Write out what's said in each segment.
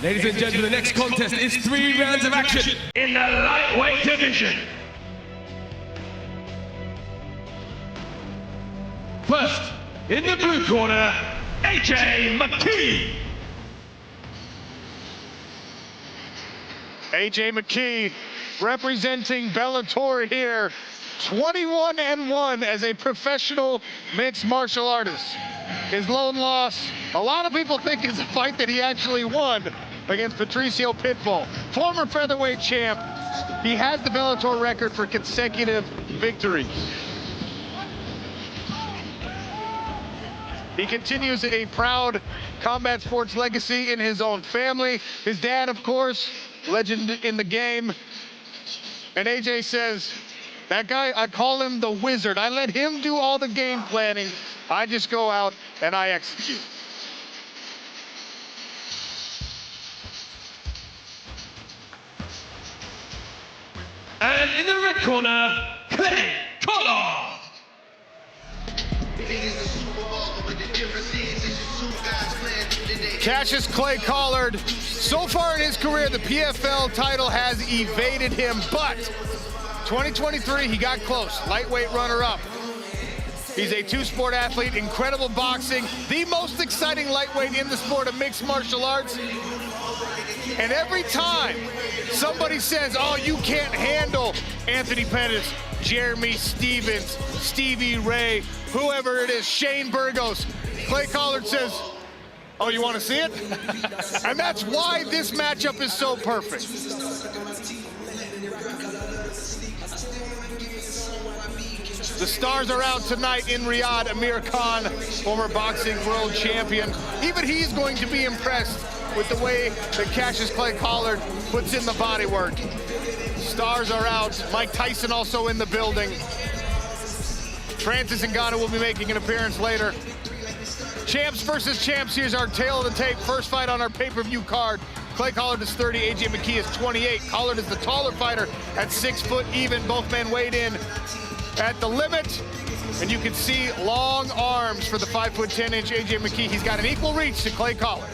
Ladies and gentlemen, the next contest is 3 rounds of action in the lightweight division. First, in the blue corner, AJ McKee. AJ McKee representing Bellator here, 21-1 as a professional mixed martial artist. His lone loss, a lot of people think is a fight that he actually won against Patricio Pitbull, former featherweight champ. He has the Bellator record for consecutive victories. He continues a proud combat sports legacy in his own family. His dad, of course, legend in the game. And AJ says, that guy, I call him the wizard. I let him do all the game planning. I just go out and I execute. And in the red corner, Clay Collard. Cassius Clay Collard, so far in his career, the PFL title has evaded him, but 2023, he got close, lightweight runner-up. He's a two-sport athlete, incredible boxing, the most exciting lightweight in the sport of mixed martial arts. And every time somebody says, oh, you can't handle Anthony Pettis, Jeremy Stevens, Stevie Ray, whoever it is, Shane Burgos, Clay Collard says, oh, you want to see it? And that's why this matchup is so perfect. The stars are out tonight in Riyadh. Amir Khan, former boxing world champion. Even he's going to be impressed with the way that Cassius Clay Collard puts in the body work. Stars are out. Mike Tyson also in the building. Francis Ngannou will be making an appearance later. Champs versus champs. Here's our tail of the tape. First fight on our pay-per-view card. Clay Collard is 30, AJ McKee is 28. Collard is the taller fighter at 6 foot even. Both men weighed in at the limit. And you can see long arms for the 5'10" AJ McKee. He's got an equal reach to Clay Collard.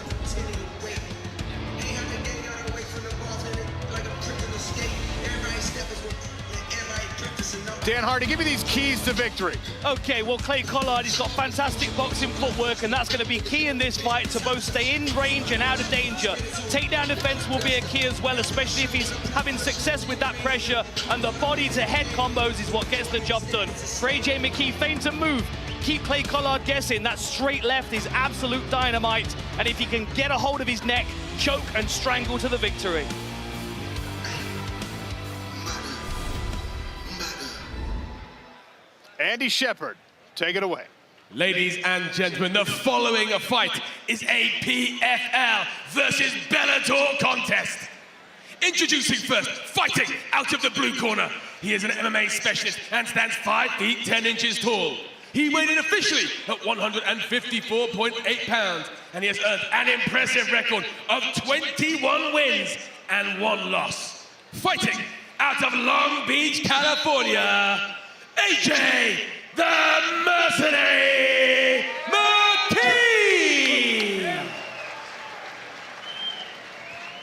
Dan Hardy, give me these keys to victory. Okay, well, Clay Collard, he's got fantastic boxing footwork, and that's going to be key in this fight to both stay in range and out of danger. Takedown defense will be a key as well, especially if he's having success with that pressure, and the body-to-head combos is what gets the job done. For AJ McKee, feint and move. Keep Clay Collard guessing. That straight left is absolute dynamite, and if he can get a hold of his neck, choke and strangle to the victory. Andy Shepard, take it away. Ladies and gentlemen, the following fight is a PFL versus Bellator contest. Introducing first, fighting out of the blue corner. He is an MMA specialist and stands 5 feet 10 inches tall. He weighed in officially at 154.8 pounds, and he has earned an impressive record of 21 wins and 1 loss. Fighting out of Long Beach, California, AJ the Mercenary McKee!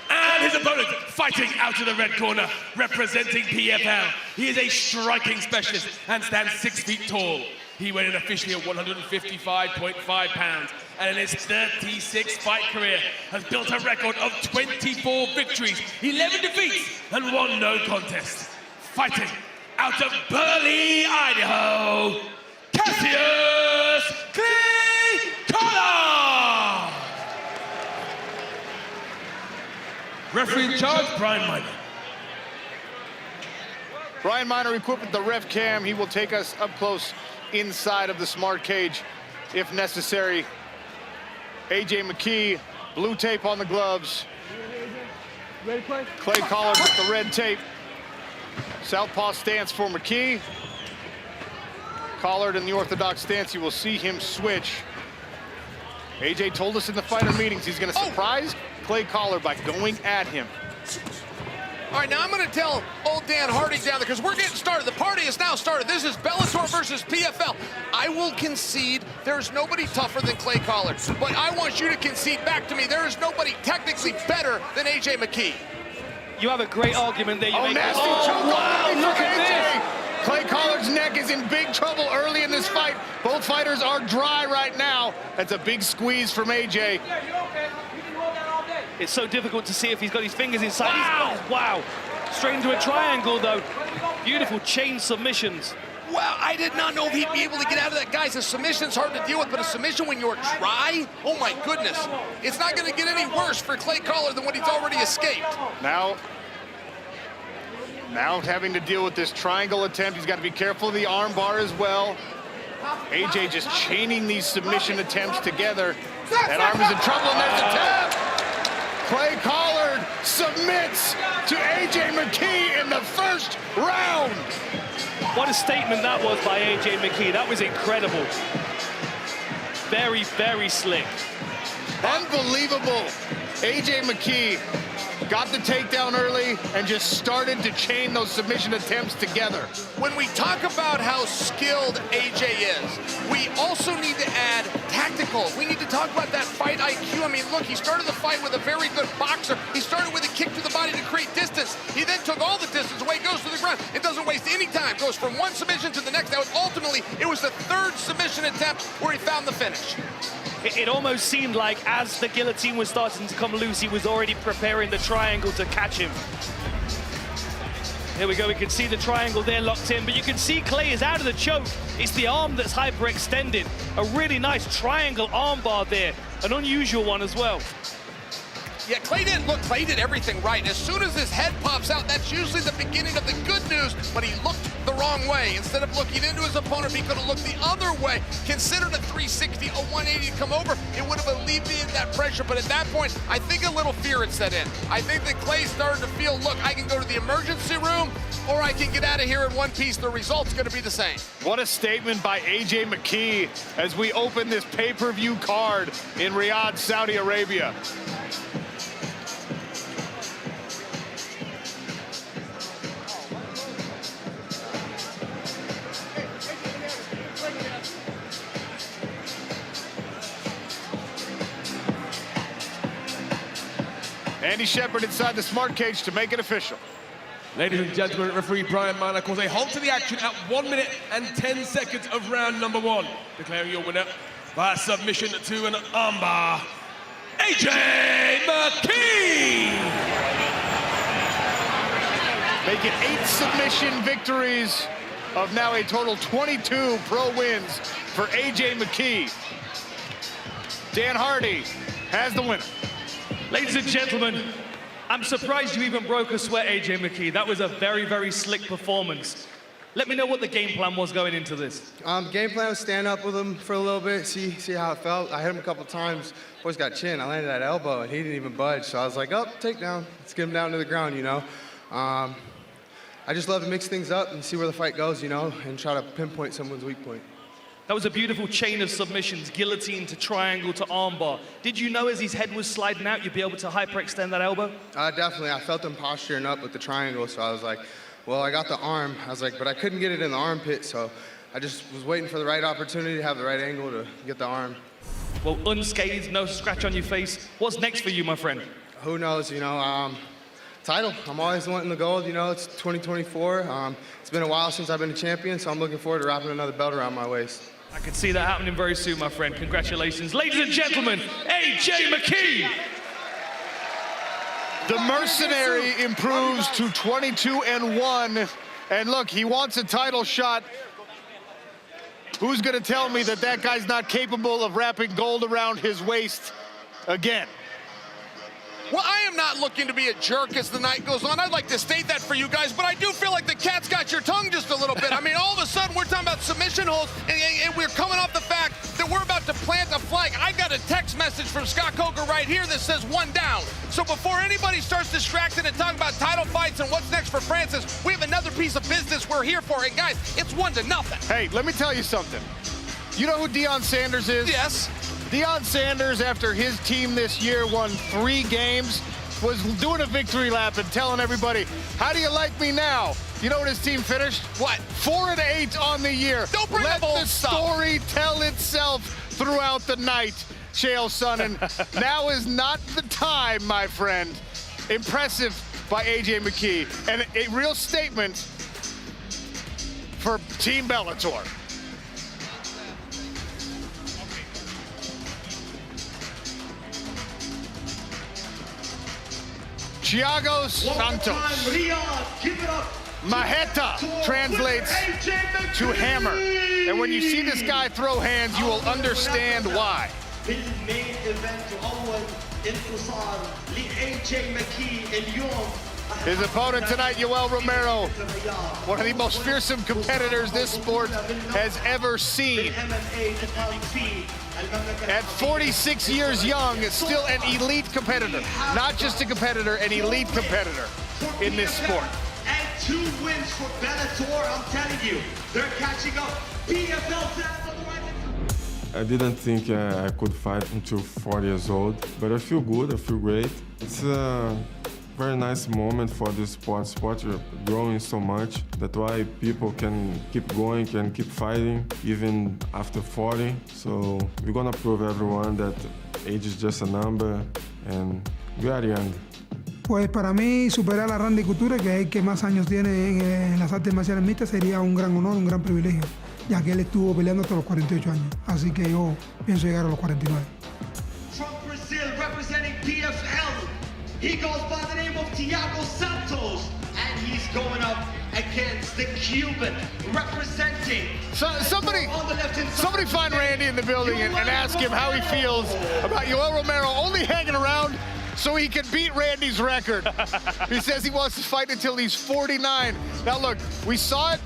And his opponent, fighting out of the red corner, representing PFL. He is a striking specialist and stands 6 feet tall. He weighed in officially at 155.5 pounds, and in his 36-fight career has built a record of 24 victories, 11 defeats, and 1 no contest. Fighting out of Burley, Idaho, Cassius Clay Collard! Referee in charge, Brian Miner. Brian Miner equipped with the ref cam. He will take us up close inside of the smart cage if necessary. AJ McKee, blue tape on the gloves. Ready, Clay? Clay Collard with the red tape. Southpaw stance for McKee. Collard in the orthodox stance. You will see him switch. AJ told us in the fighter meetings he's going to surprise Clay Collard by going at him. All right, now I'm going to tell old Dan Hardy down there, because we're getting started. The party is now started. This is Bellator versus PFL. I will concede There's nobody tougher than Clay Collard. But I want you to concede back to me, there is nobody technically better than AJ McKee. You have a great argument there. You make nasty choke look at this. Clay Collard's neck is in big trouble early in this fight. Both fighters are dry right now. That's a big squeeze from AJ. It's so difficult to see if he's got his fingers inside. Wow. Straight into a triangle, though. Beautiful chain submissions. Wow, I did not know if he'd be able to get out of that. Guys, a submission's hard to deal with, but a submission when you're dry? Oh, my goodness. It's not going to get any worse for Clay Collard than what he's already escaped. Now having to deal with this triangle attempt. He's got to be careful of the arm bar as well. AJ just chaining these submission attempts together. That arm is in trouble, and there's the tap. Clay Collard submits to AJ McKee in the first round. What a statement that was by AJ McKee. That was incredible. Very, very slick. Unbelievable. AJ McKee got the takedown early and just started to chain those submission attempts together. When we talk about how skilled AJ is, we also need to add tactical. We need to talk about that fight IQ. I mean, look, he started the fight with a very good boxer. He started with a kick to the body to create distance. He then took all the distance away, goes to the ground. It doesn't waste any time. Goes from one submission to the next. That was ultimately, it was the third submission attempt where he found the finish. It almost seemed like as the guillotine was starting to come loose, he was already preparing the triangle to catch him. Here we go, we can see the triangle there locked in, but you can see Clay is out of the choke. It's the arm that's hyperextended. A really nice triangle arm bar there, an unusual one as well. Yeah, Clay did everything right. As soon as his head pops out, that's usually the beginning of the good news, but he looked the wrong way. Instead of looking into his opponent, he could have looked the other way. Considered a 360, a 180 to come over, it would have alleviated that pressure, but at that point, I think a little fear had set in. I think that Clay started to feel, look, I can go to the emergency room, or I can get out of here in one piece. The result's gonna be the same. What a statement by AJ McKee as we open this pay-per-view card in Riyadh, Saudi Arabia. Andy Shepard inside the smart cage to make it official. Ladies and gentlemen, referee Brian Minor calls a halt to the action at 1 minute and 10 seconds of round number 1. Declaring your winner via submission to an armbar, AJ McKee! Making 8 submission victories of now a total 22 pro wins for AJ McKee. Dan Hardy has the winner. Ladies and gentlemen, I'm surprised you even broke a sweat, AJ McKee. That was a very, very slick performance. Let me know what the game plan was going into this. Game plan was stand up with him for a little bit, see how it felt. I hit him a couple times. Boy's got chin. I landed that elbow, and he didn't even budge. So I was like, oh, takedown. Let's get him down to the ground, you know. I just love to mix things up and see where the fight goes, you know, and try to pinpoint someone's weak point. That was a beautiful chain of submissions, guillotine to triangle to armbar. Did you know as his head was sliding out, you'd be able to hyperextend that elbow? Definitely. I felt him posturing up with the triangle, so I was like, well, I got the arm. I was like, but I couldn't get it in the armpit, so I just was waiting for the right opportunity to have the right angle to get the arm. Well, unscathed, no scratch on your face. What's next for you, my friend? Who knows, you know, title. I'm always wanting the gold, you know, it's 2024. It's been a while since I've been a champion, so I'm looking forward to wrapping another belt around my waist. I can see that happening very soon, my friend. Congratulations. Ladies and gentlemen, AJ McKee. The mercenary improves to 22-1. And look, he wants a title shot. Who's gonna tell me that that guy's not capable of wrapping gold around his waist again? Well, I am not looking to be a jerk as the night goes on. I'd like to state that for you guys, but I do feel like the cat's got your tongue just a little bit. I mean, all of a sudden, we're talking about submission holds, and we're coming off the fact that we're about to plant a flag. I got a text message from Scott Coker right here that says 1 down. So before anybody starts distracting and talking about title fights and what's next for Francis, we have another piece of business we're here for. And guys, it's 1-0. Hey, let me tell you something. You know who Deion Sanders is? Yes. Deion Sanders, after his team this year won 3 games, was doing a victory lap and telling everybody, how do you like me now? You know what his team finished? What? 4-8 on the year. Don't bring Let up old the stuff. story tell itself throughout the night, Chael Sonnen. Now is not the time, my friend. Impressive by AJ McKee, and a real statement for Team Bellator. Thiago Santos. Maheta translates to hammer. And when you see this guy throw hands, you will understand why. His opponent tonight, Yoel Romero, one of the most fearsome competitors this sport has ever seen. At 46 years young, still an elite competitor. Not just a competitor, an elite competitor in this sport. And 2 wins for Bellator. I'm telling you, they're catching up. PFL fans on the right. I didn't think I could fight until 40 years old, but I feel good, I feel great. It's a very nice moment for this sport. Sport is growing so much. That's why people can keep going, can keep fighting, even after 40. So we're gonna prove everyone that age is just a number, and we are young. Pues para mí superar a Randy Couture, que es el que más años tiene en las artes marciales mixtas, sería un gran honor, un gran privilegio, ya que él estuvo peleando hasta los 48 años. Así que yo pienso llegar a los 49. From Brazil, representing PFL, he goes by the name of Thiago Santos, and he's going up against the Cuban, representing. Somebody find Randy in the building and ask him how he feels about Yoel Romero only hanging around so he can beat Randy's record. He says he wants to fight until he's 49. Now look, we saw it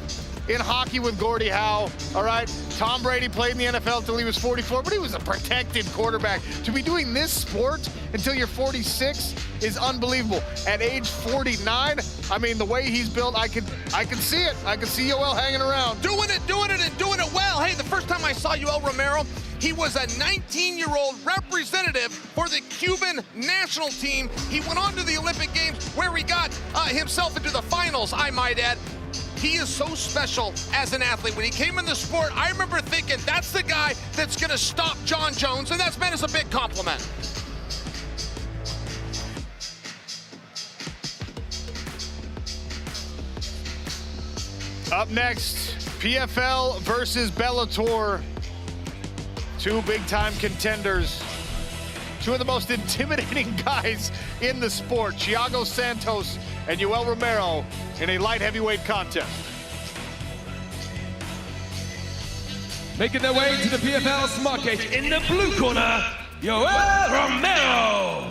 in hockey with Gordie Howe, all right? Tom Brady played in the NFL until he was 44, but he was a protected quarterback. To be doing this sport until you're 46 is unbelievable. At age 49, I mean, the way he's built, I can see it. I can see Yoel hanging around. Doing it well. Hey, the first time I saw Yoel Romero, he was a 19-year-old representative for the Cuban national team. He went on to the Olympic Games where he got himself into the finals, I might add. He is so special as an athlete. When he came in the sport, I remember thinking, that's the guy that's gonna stop John Jones, and that's meant as a big compliment. Up next, PFL versus Bellator. 2 big-time contenders. 2 of the most intimidating guys in the sport, Thiago Santos and Yoel Romero, in a light heavyweight contest. Making their way to the PFL Smart Cage in the blue corner, Yoel Romero.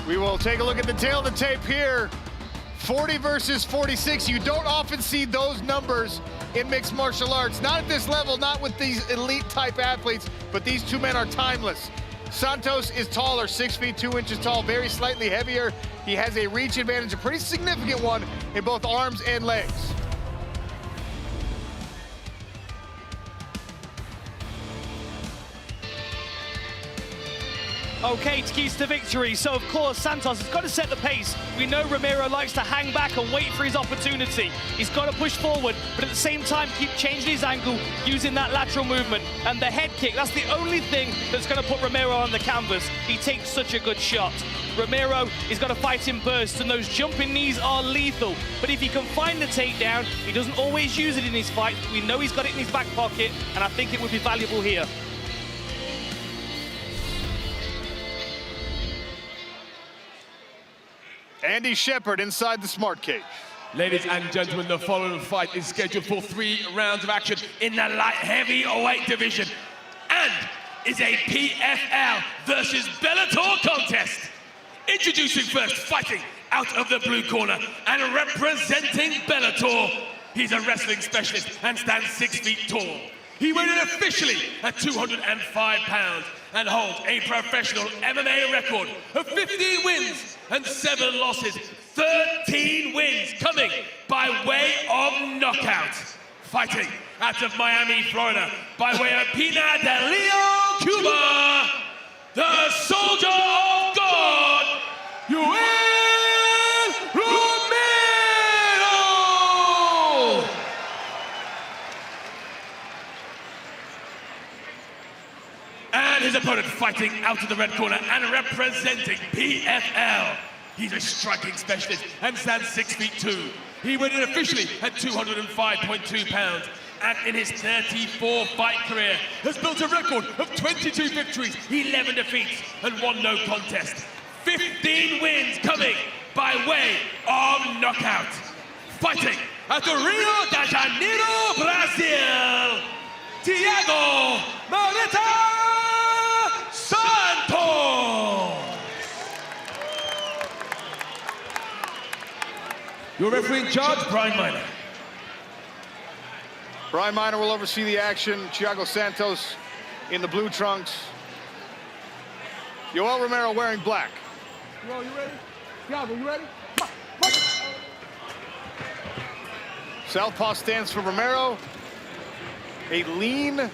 We will take a look at the tail of the tape here. 40 versus 46. You don't often see those numbers in mixed martial arts. Not at this level, not with these elite type athletes, but these two men are timeless. Santos is taller, 6 feet 2 inches tall, very slightly heavier. He has a reach advantage, a pretty significant one in both arms and legs. Okay, keys to victory. So, of course, Santos has got to set the pace. We know Romero likes to hang back and wait for his opportunity. He's got to push forward, but at the same time, keep changing his angle using that lateral movement. And the head kick, that's the only thing that's going to put Romero on the canvas. He takes such a good shot. Romero is going to fight in bursts, and those jumping knees are lethal. But if he can find the takedown, he doesn't always use it in his fight. We know he's got it in his back pocket, and I think it would be valuable here. Andy Shepard inside the smart cage. Ladies and gentlemen, the following fight is scheduled for 3 rounds of action in the light heavyweight division and is a PFL versus Bellator contest. Introducing first, fighting out of the blue corner and representing Bellator. He's a wrestling specialist and stands 6 feet tall. He weighed in officially at 205 pounds and holds a professional MMA record of 15 wins and 7 losses, 13 wins coming by way of knockout. Fighting out of Miami, Florida, by way of Pina del Rio, Cuba, the Soldier of God, Yoel Romero! And his opponent fighting out of the red corner and representing PFL. He's a striking specialist and stands 6 feet 2. He weighed in officially at 205.2 pounds. And in his 34 fight career, has built a record of 22 victories, 11 defeats, and 1 no contest. 15 wins coming by way of knockout. Fighting at the Rio de Janeiro, Brazil, Thiago Maurita Santos. Your referee in charge, Brian Miner. Brian Miner will oversee the action. Thiago Santos in the blue trunks. Yoel Romero wearing black. Yo, you ready? Thiago, you ready? Southpaw stands for Romero. A lean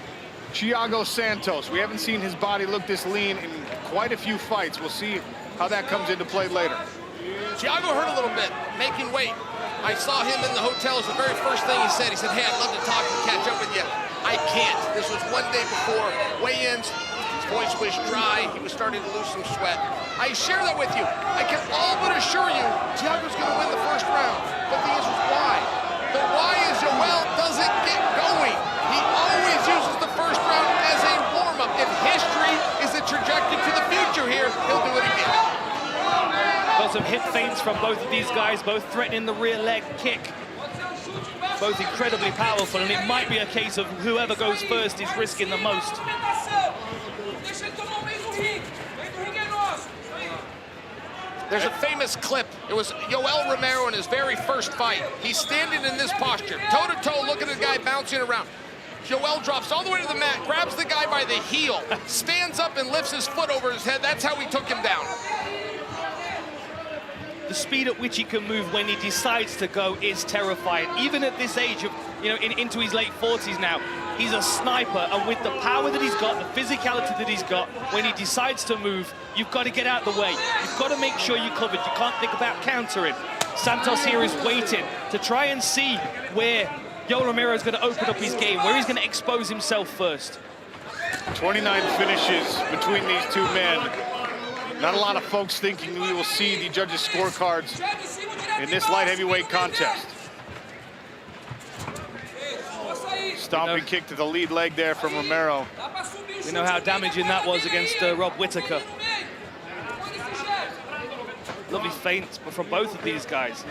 Thiago Santos. We haven't seen his body look this lean in quite a few fights. We'll see how that comes into play later. Thiago hurt a little bit, making weight. I saw him in the hotel. It was the very first thing he said. He said, hey, I'd love to talk and catch up with you. I can't. This was 1 day before weigh-ins. His voice was dry. He was starting to lose some sweat. I share that with you. I can all but assure you Thiago's going to win the first round. But the answer is why. The why is Yoel doesn't get going. He always uses the first round as a warm-up. If history is a trajectory to the future here, he'll do it again. Lots of hip feints from both of these guys, both threatening the rear leg kick. Both incredibly powerful, and it might be a case of whoever goes first is risking the most. There's a famous clip. It was Yoel Romero in his very first fight. He's standing in this posture, toe-to-toe, looking at the guy bouncing around. Yoel drops all the way to the mat, grabs the guy by the heel, stands up and lifts his foot over his head. That's how he took him down. The speed at which he can move when he decides to go is terrifying. Even at this age of, into his late 40s now, he's a sniper, and with the power that he's got, the physicality that he's got, when he decides to move, you've got to get out of the way. You've got to make sure you're covered. You can't think about countering. Santos here is waiting to try and see where Yoel Romero is going to open up his game, where he's going to expose himself first. 29 finishes between these two men. Not a lot of folks thinking we will see the judges' scorecards in this light heavyweight contest. Stomping kick to the lead leg there from Romero. We know how damaging that was against Rob Whittaker. Lovely feints from both of these guys.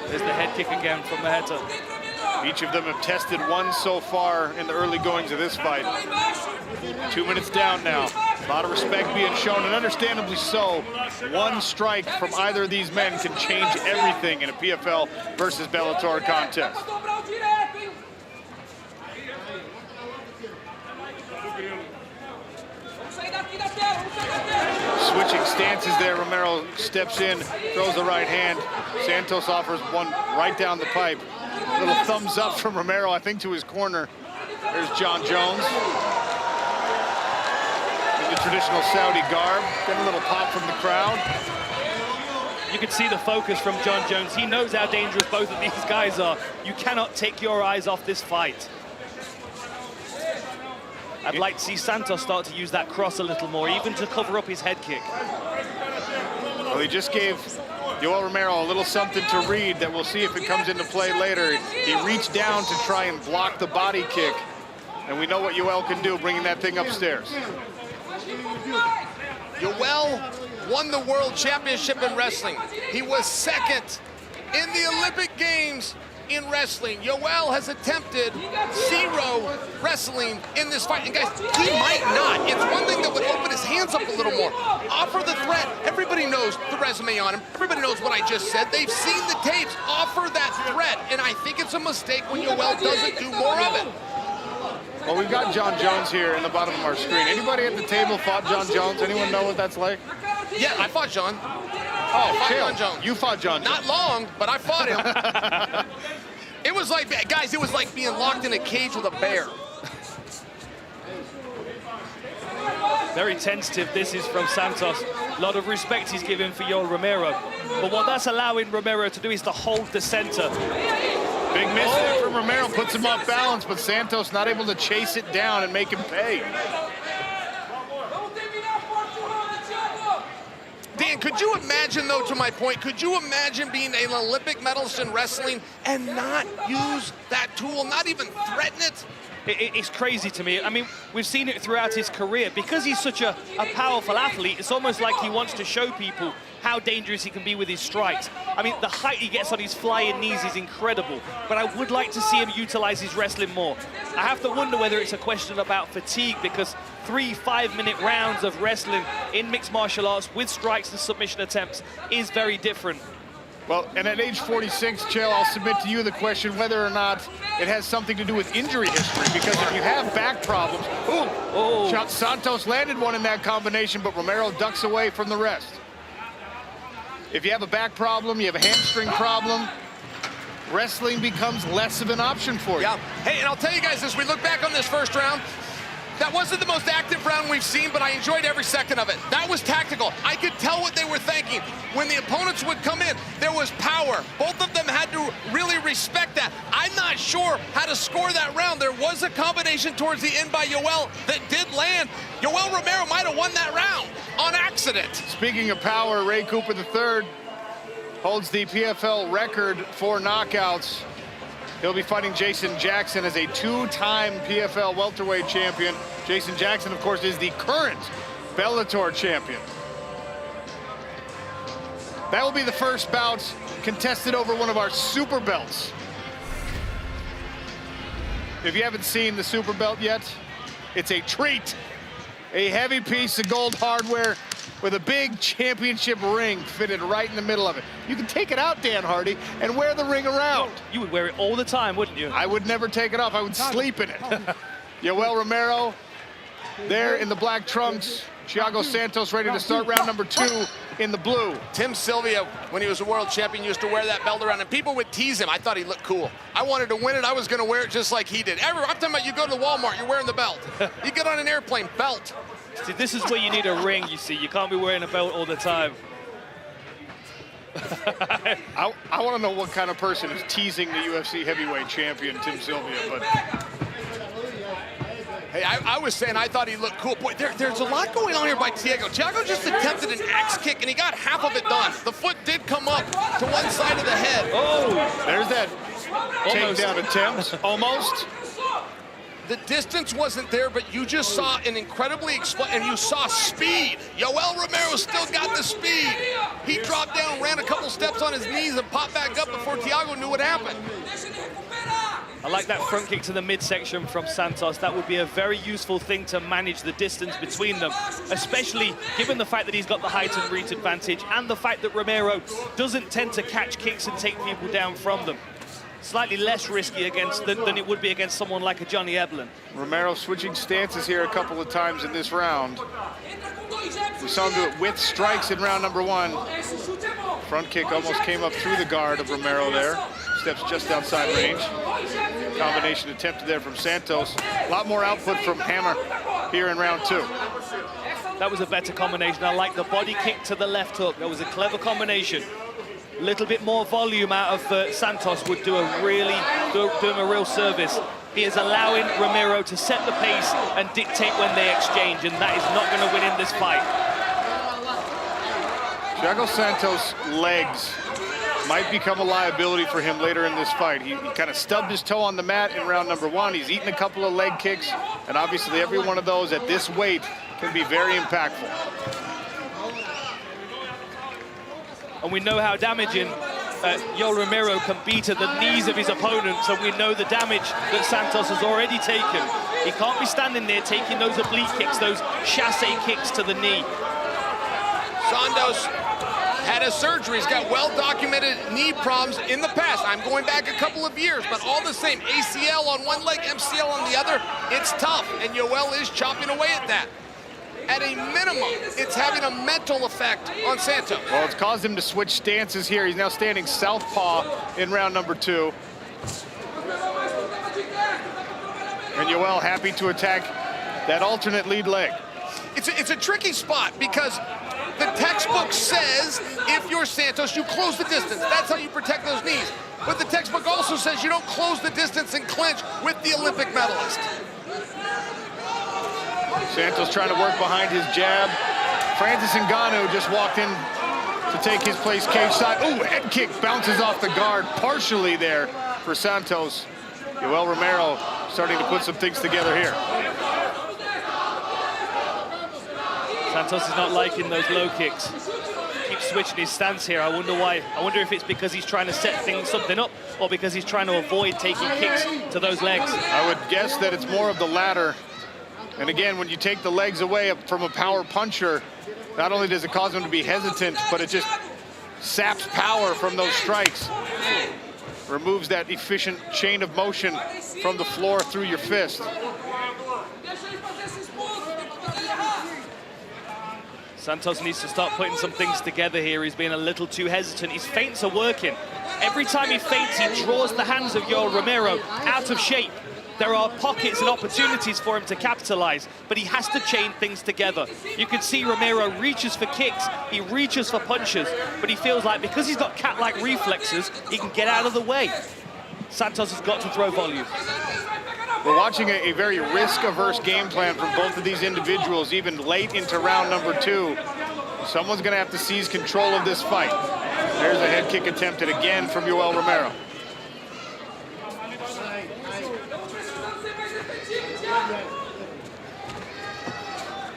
There's the head kick again from Maheta. Each of them have tested one so far in the early goings of this fight. 2 minutes down now. A lot of respect being shown, and understandably so. One strike from either of these men can change everything in a PFL versus Bellator contest. Switching stances there, Romero steps in, throws the right hand. Santos offers one right down the pipe. A little thumbs up from Romero, I think, to his corner. There's John Jones. In the traditional Saudi garb. Get a little pop from the crowd. You can see the focus from John Jones. He knows how dangerous both of these guys are. You cannot take your eyes off this fight. I'd like to see Santos start to use that cross a little more, even to cover up his head kick. Well, he just gave Yoel Romero a little something to read that we'll see if it comes into play later. He reached down to try and block the body kick, and we know what Yoel can do, bringing that thing upstairs. Yoel won the World Championship in wrestling. He was second in the Olympic Games in wrestling. Yoel has attempted 0 wrestling in this fight. And guys, he might not. It's one thing that would open his hands up a little more. Offer the threat. Everybody knows the resume on him. Everybody knows what I just said. They've seen the tapes. Offer that threat. And I think it's a mistake when Yoel doesn't do more of it. Well, we've got John Jones here in the bottom of our screen. Anybody at the table fought John Jones? Anyone know what that's like? Yeah, I fought John. Oh, John Jones. You fought John Jones. Not long, but I fought him. It was like, guys, it was like being locked in a cage with a bear. Very tentative, this is from Santos. A lot of respect he's given for Yoel Romero. But what that's allowing Romero to do is to hold the center. Big miss there from Romero, puts him off balance, but Santos not able to chase it down and make him pay. Dan, could you imagine, though, to my point, could you imagine being an Olympic medalist in wrestling and not use that tool, not even threaten it? It's crazy to me. I mean, we've seen it throughout his career. Because he's such a powerful athlete, it's almost like he wants to show people how dangerous he can be with his strikes. I mean, the height he gets on his flying knees is incredible, but I would like to see him utilize his wrestling more. I have to wonder whether it's a question about fatigue, because 3 5-minute rounds of wrestling in mixed martial arts with strikes and submission attempts is very different. Well, and at age 46, Chael, I'll submit to you the question whether or not it has something to do with injury history, because if you have back problems, Santos landed one in that combination, but Romero ducks away from the rest. If you have a back problem, you have a hamstring problem, wrestling becomes less of an option for you. Yeah. Hey, and I'll tell you guys, as we look back on this first round, that wasn't the most active round we've seen, but I enjoyed every second of it. That was tactical. I could tell what they were thinking. When the opponents would come in, there was power. Both of them had to really respect that. I'm not sure how to score that round. There was a combination towards the end by Yoel that did land. Yoel Romero might have won that round on accident. Speaking of power, Ray Cooper III holds the PFL record for knockouts. He'll be fighting Jason Jackson as a 2-time PFL welterweight champion. Jason Jackson, of course, is the current Bellator champion. That will be the first bout contested over one of our super belts. If you haven't seen the super belt yet, it's a treat. A heavy piece of gold hardware with a big championship ring fitted right in the middle of it. You can take it out, Dan Hardy, and wear the ring around. You would wear it all the time, wouldn't you? I would never take it off. I would sleep in it. Yoel Romero there in the black trunks. Thiago Santos ready to start round number 2 in the blue. Tim Sylvia, when he was a world champion, used to wear that belt around, and people would tease him. I thought he looked cool. I wanted to win it. I was going to wear it just like he did. I'm talking about, you go to Walmart, you're wearing the belt. You get on an airplane, belt. See, this is where you need a ring, you see. You can't be wearing a belt all the time. I want to know what kind of person is teasing the UFC heavyweight champion, Tim Sylvia, but... Hey, I was saying I thought he looked cool. Boy, there's a lot going on here by Thiago. Thiago just attempted an axe kick, and he got half of it done. The foot did come up to one side of the head. Oh, there's that takedown attempt. Almost. The distance wasn't there, but you just saw an incredibly and you saw speed. Yoel Romero still got the speed. He dropped down, ran a couple steps on his knees, and popped back up before Thiago knew what happened. I like that front kick to the midsection from Santos. That would be a very useful thing to manage the distance between them, especially given the fact that he's got the height and reach advantage and the fact that Romero doesn't tend to catch kicks and take people down from them. Slightly less risky against than it would be against someone like a Johnny Eblen. Romero switching stances here a couple of times in this round. We saw him do it with strikes in round number 1. Front kick almost came up through the guard of Romero there. Steps just outside range. Combination attempted there from Santos. A lot more output from Hammer here in round 2. That was a better combination. I like the body kick to the left hook. That was a clever combination. A little bit more volume out of Santos would do him a real service. He is allowing Romero to set the pace and dictate when they exchange, and that is not going to win in this fight. Thiago Santos' legs might become a liability for him later in this fight. He kind of stubbed his toe on the mat in round number 1. He's eaten a couple of leg kicks, and obviously every one of those at this weight can be very impactful. And we know how damaging Yoel Romero can be to the knees of his opponent, so we know the damage that Santos has already taken. He can't be standing there taking those oblique kicks, those chasse kicks to the knee. Santos had a surgery. He's got well-documented knee problems in the past. I'm going back a couple of years, but all the same, ACL on one leg, MCL on the other, it's tough, and Yoel is chopping away at that. At a minimum, it's having a mental effect on Santos. Well, it's caused him to switch stances here. He's now standing southpaw in round number 2. And Yoel happy to attack that alternate lead leg. It's a tricky spot because the textbook says if you're Santos, you close the distance. That's how you protect those knees. But the textbook also says you don't close the distance and clinch with the Olympic medalist. Santos trying to work behind his jab. Francis Ngannou just walked in to take his place cage side. Ooh, head kick bounces off the guard partially there for Santos. Yoel Romero starting to put some things together here. Santos is not liking those low kicks. Keeps switching his stance here. I wonder why. I wonder if it's because he's trying to set something up or because he's trying to avoid taking kicks to those legs. I would guess that it's more of the latter. And again, when you take the legs away from a power puncher, not only does it cause him to be hesitant, but it just saps power from those strikes. Removes that efficient chain of motion from the floor through your fist. Santos needs to start putting some things together here. He's being a little too hesitant. His feints are working. Every time he feints, he draws the hands of Yoel Romero out of shape. There are pockets and opportunities for him to capitalize, but he has to chain things together. You can see Romero reaches for kicks, he reaches for punches, but he feels like because he's got cat-like reflexes, he can get out of the way. Santos has got to throw volume. We're watching a very risk-averse game plan from both of these individuals, even late into round number 2. Someone's going to have to seize control of this fight. There's a head kick attempted again from Yoel Romero.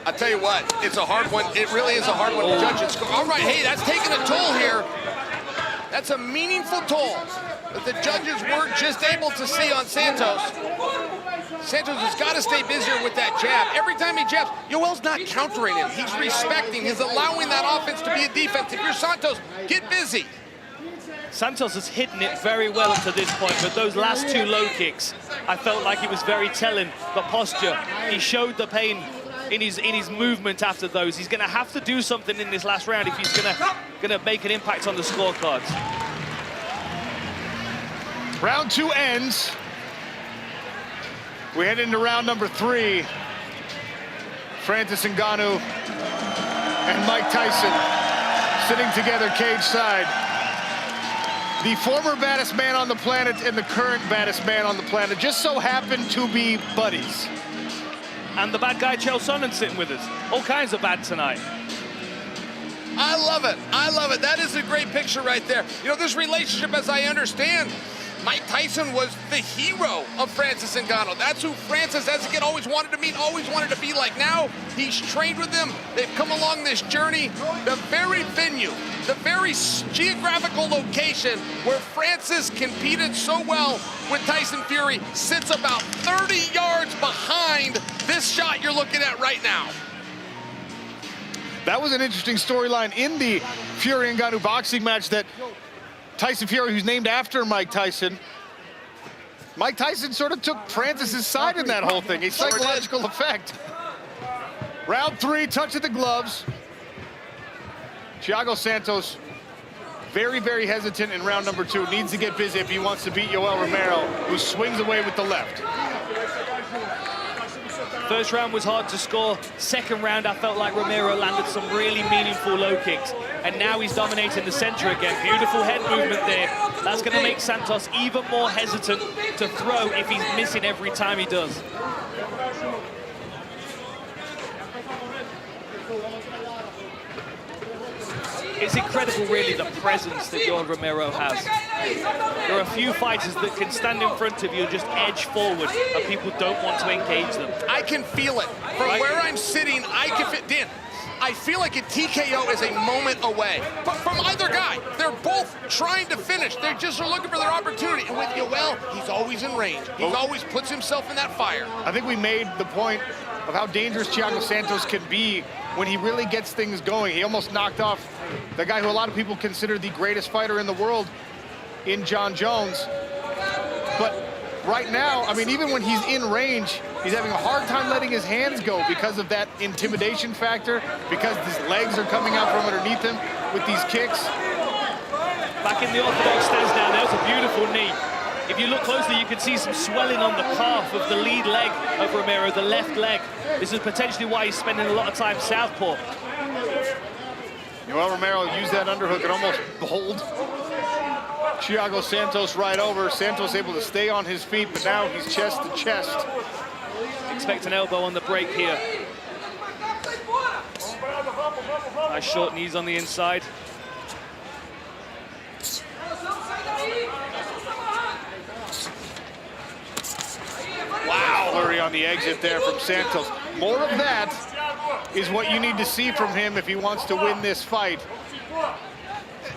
I'll tell you what, it's a hard one. It really is a hard one to judge and score. All right, hey, that's taking a toll here. That's a meaningful toll that the judges weren't just able to see on Santos. Santos has got to stay busier with that jab. Every time he jabs, Yoel's not countering him. He's respecting, he's allowing that offense to be a defense. If you're Santos, get busy. Santos has hidden it very well up to this point, but those last 2 low kicks, I felt like he was very telling. The posture, he showed the pain in his movement after those. He's going to have to do something in this last round if he's going to make an impact on the scorecards. Round 2 ends. We head into round number 3. Francis Ngannou and Mike Tyson sitting together cage side. The former baddest man on the planet and the current baddest man on the planet just so happen to be buddies. And the bad guy, Chael Sonnen, sitting with us. All kinds of bad tonight. I love it. I love it. That is a great picture right there. You know, this relationship, as I understand, Mike Tyson was the hero of Francis Ngannou. That's who Francis, as a kid, always wanted to meet, always wanted to be like. Now, he's trained with them. They've come along this journey. The very venue, the very geographical location where Francis competed so well with Tyson Fury sits about 30 yards behind this shot you're looking at right now. That was an interesting storyline in the Fury and Ngannou boxing match, that Tyson Fury, who's named after Mike Tyson sort of took Francis's side in that whole thing, a psychological effect. Round 3, touch of the gloves. Thiago Santos, very, very hesitant in round number 2. Needs to get busy if he wants to beat Yoel Romero, who swings away with the left. First round was hard to score. Second round, I felt like Romero landed some really meaningful low kicks. And now he's dominating the center again. Beautiful head movement there. That's going to make Santos even more hesitant to throw if he's missing every time he does. It's incredible, really, the presence that Yoel Romero has. There are a few fighters that can stand in front of you and just edge forward, and people don't want to engage them. I can feel it. From where I'm sitting, I can feel, Dan, I feel like a TKO is a moment away. But from either guy, they're both trying to finish. They just are looking for their opportunity. And with Yoel, he's always in range. He always puts himself in that fire. I think we made the point of how dangerous Thiago Santos can be when he really gets things going. He almost knocked off the guy who a lot of people consider the greatest fighter in the world in John Jones. But right now, I mean, even when he's in range, he's having a hard time letting his hands go because of that intimidation factor, because his legs are coming out from underneath him with these kicks. Back in the orthodox stance now, there's a beautiful knee. If you look closely, you can see some swelling on the calf of the lead leg of Romero, the left leg. This is potentially why he's spending a lot of time southpaw. Yoel Romero used that underhook and almost bowled Thiago Santos right over. Santos able to stay on his feet, but now he's chest to chest. Expect an elbow on the break here. Nice short knees on the inside. Wow, flurry on the exit there from Santos. More of that is what you need to see from him if he wants to win this fight.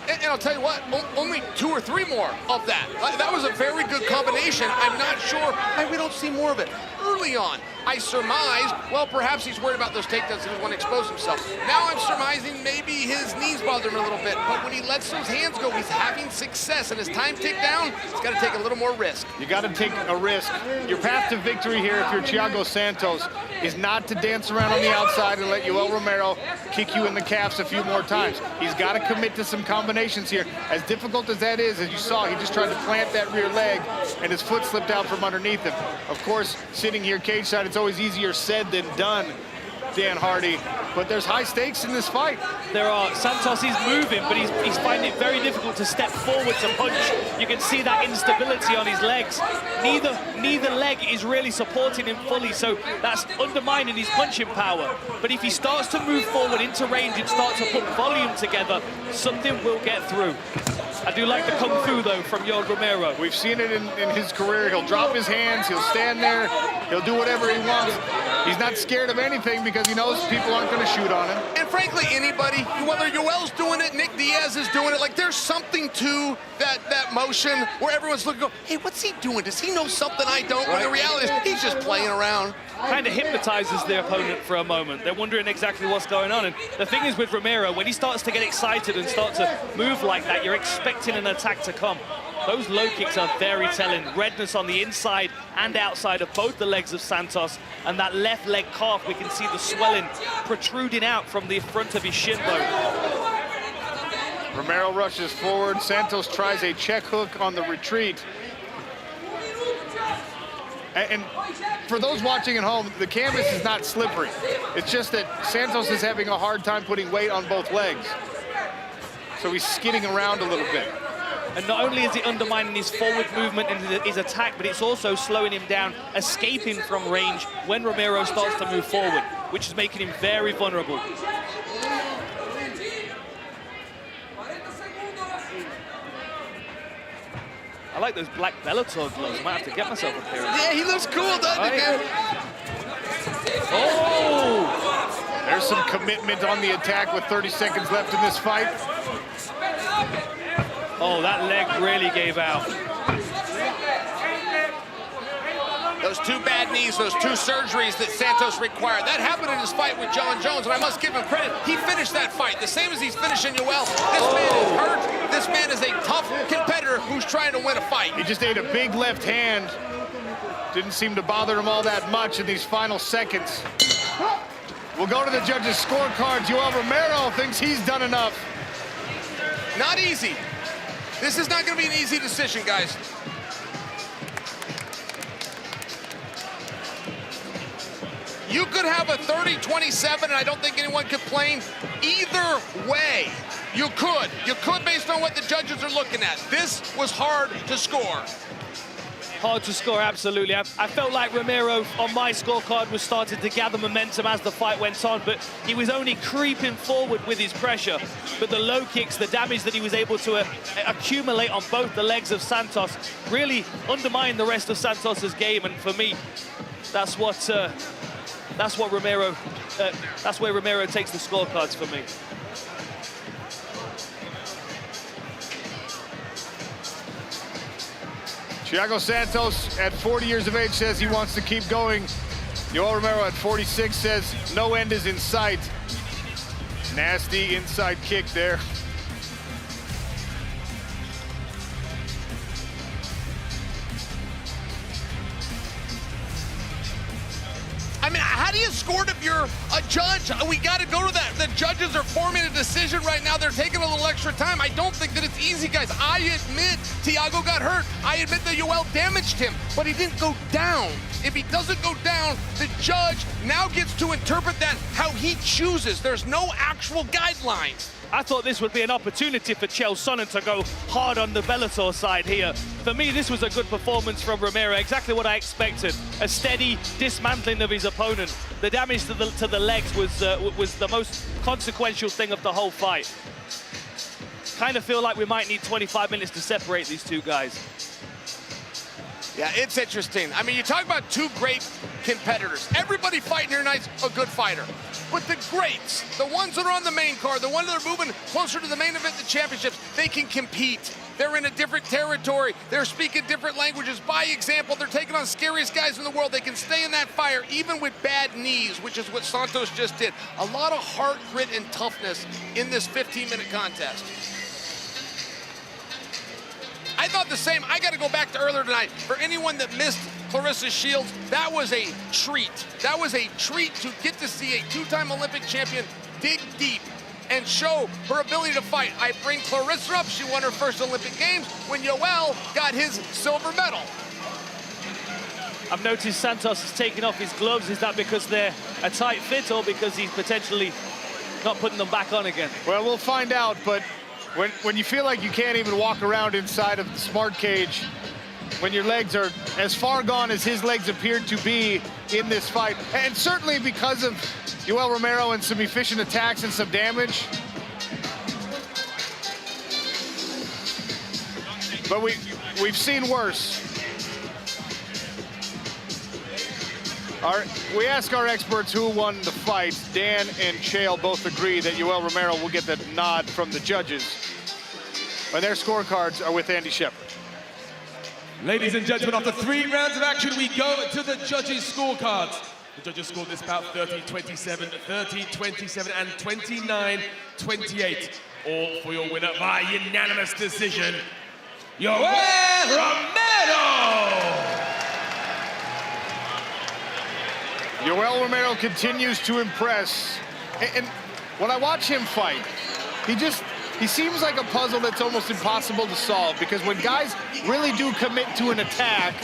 And I'll tell you what, only 2 or 3 more of that. That was a very good combination. I'm not sure why we don't see more of it. Early on, I surmised, well, perhaps he's worried about those takedowns and he doesn't want to expose himself. Now I'm surmising maybe his knees bother him a little bit, but when he lets those hands go, he's having success, and as time tick down, he's got to take a little more risk. You got to take a risk. Your path to victory here, if you're Thiago Santos, is not to dance around on the outside and let Yoel Romero kick you in the calves a few more times. He's got to commit to some combinations here. As difficult as that is, as you saw, he just tried to plant that rear leg, and his foot slipped out from underneath him. Of course, sitting here cage side, it's always easier said than done, Dan Hardy, but there's high stakes in this fight. There are. Santos is moving, but he's finding it very difficult to step forward to punch. You can see that instability on his legs. Neither leg is really supporting him fully, so that's undermining his punching power. But if he starts to move forward into range and start to put volume together, something will get through. I do like the kung fu, though, from Yoel Romero. We've seen it in his career. He'll drop his hands, he'll stand there, he'll do whatever he wants. He's not scared of anything because he knows people aren't going to shoot on him. And frankly, anybody, whether Yoel's doing it, Nick Diaz is doing it, like there's something to that motion where everyone's looking, hey, what's he doing? Does he know something I don't? When the reality is he's just playing around. Kind of hypnotizes the opponent for a moment. They're wondering exactly what's going on. And the thing is with Romero, when he starts to get excited and start to move like that, you're expecting an attack to come. Those low kicks are very telling. Redness on the inside and outside of both the legs of Santos, and that left leg calf, we can see the swelling protruding out from the front of his shin bone. Romero rushes forward. Santos tries a check hook on the retreat. And for those watching at home, the canvas is not slippery. It's just that Santos is having a hard time putting weight on both legs. So he's skidding around a little bit. And not only is it undermining his forward movement and his attack, but it's also slowing him down, escaping from range when Romero starts to move forward, which is making him very vulnerable. I I like those black Bellator gloves. I might have to get myself a pair of those. Yeah, he looks cool, doesn't he, man? Oh! There's some commitment on the attack with 30 seconds left in this fight. Oh, that leg really gave out. Those two bad knees, those two surgeries that Santos required. That happened in his fight with John Jones, and I must give him credit. He finished that fight the same as he's finishing Yoel. This man is hurt. This man is a tough competitor who's trying to win a fight. He just ate a big left hand. Didn't seem to bother him all that much in these final seconds. We'll go to the judges' scorecards. Yoel Romero thinks he's done enough. Not easy. This is not going to be an easy decision, guys. You could have a 30-27, and I don't think anyone could complain either way. You could. You could based on what the judges are looking at. This was hard to score. Hard to score, absolutely. I felt like Romero on my scorecard was starting to gather momentum as the fight went on, but he was only creeping forward with his pressure. But the low kicks, the damage that he was able to accumulate on both the legs of Santos really undermined the rest of Santos's game. And for me, that's where Romero takes the scorecards for me. Thiago Santos at 40 years of age says he wants to keep going. Yoel Romero at 46 says no end is in sight. Nasty inside kick there. I mean, how do you score it if you're a judge? We got to go to that. The judges are forming a decision right now. They're taking a little extra time. I don't think that it's easy, guys. I admit Thiago got hurt. I admit that Yoel damaged him, but he didn't go down. If he doesn't go down, the judge now gets to interpret that how he chooses. There's no actual guidelines. I thought this would be an opportunity for Chael Sonnen to go hard on the Bellator side here. For me, this was a good performance from Romero, exactly what I expected. A steady dismantling of his opponent. The damage to the legs was the most consequential thing of the whole fight. Kind of feel like we might need 25 minutes to separate these two guys. Yeah, it's interesting. I mean, you talk about two great competitors. Everybody fighting here tonight's a good fighter. But the greats, the ones that are on the main card, the ones that are moving closer to the main event, the championships, they can compete. They're in a different territory. They're speaking different languages. By example, they're taking on scariest guys in the world. They can stay in that fire, even with bad knees, which is what Santos just did. A lot of heart, grit, and toughness in this 15-minute contest. I thought the same. I got to go back to earlier tonight. For anyone that missed Claressa Shields, that was a treat. That was a treat to get to see a two-time Olympic champion dig deep and show her ability to fight. I bring Claressa up. She won her first Olympic Games when Yoel got his silver medal. I've noticed Santos is taking off his gloves. Is that because they're a tight fit or because he's potentially not putting them back on again? Well, we'll find out, but when you feel like you can't even walk around inside of the smart cage, when your legs are as far gone as his legs appeared to be in this fight, and certainly because of Yoel Romero and some efficient attacks and some damage. But we've seen worse. We ask our experts who won the fight. Dan and Chael both agree that Yoel Romero will get the nod from the judges. And their scorecards are with Andy Shepard. Ladies and gentlemen, after 3 rounds of action, we go to the judges' scorecards. The judges scored this bout 30-27, 30-27, and 29-28. All for your winner by unanimous decision, Yoel Romero! Yoel Romero continues to impress. And when I watch him fight, he seems like a puzzle that's almost impossible to solve, because when guys really do commit to an attack,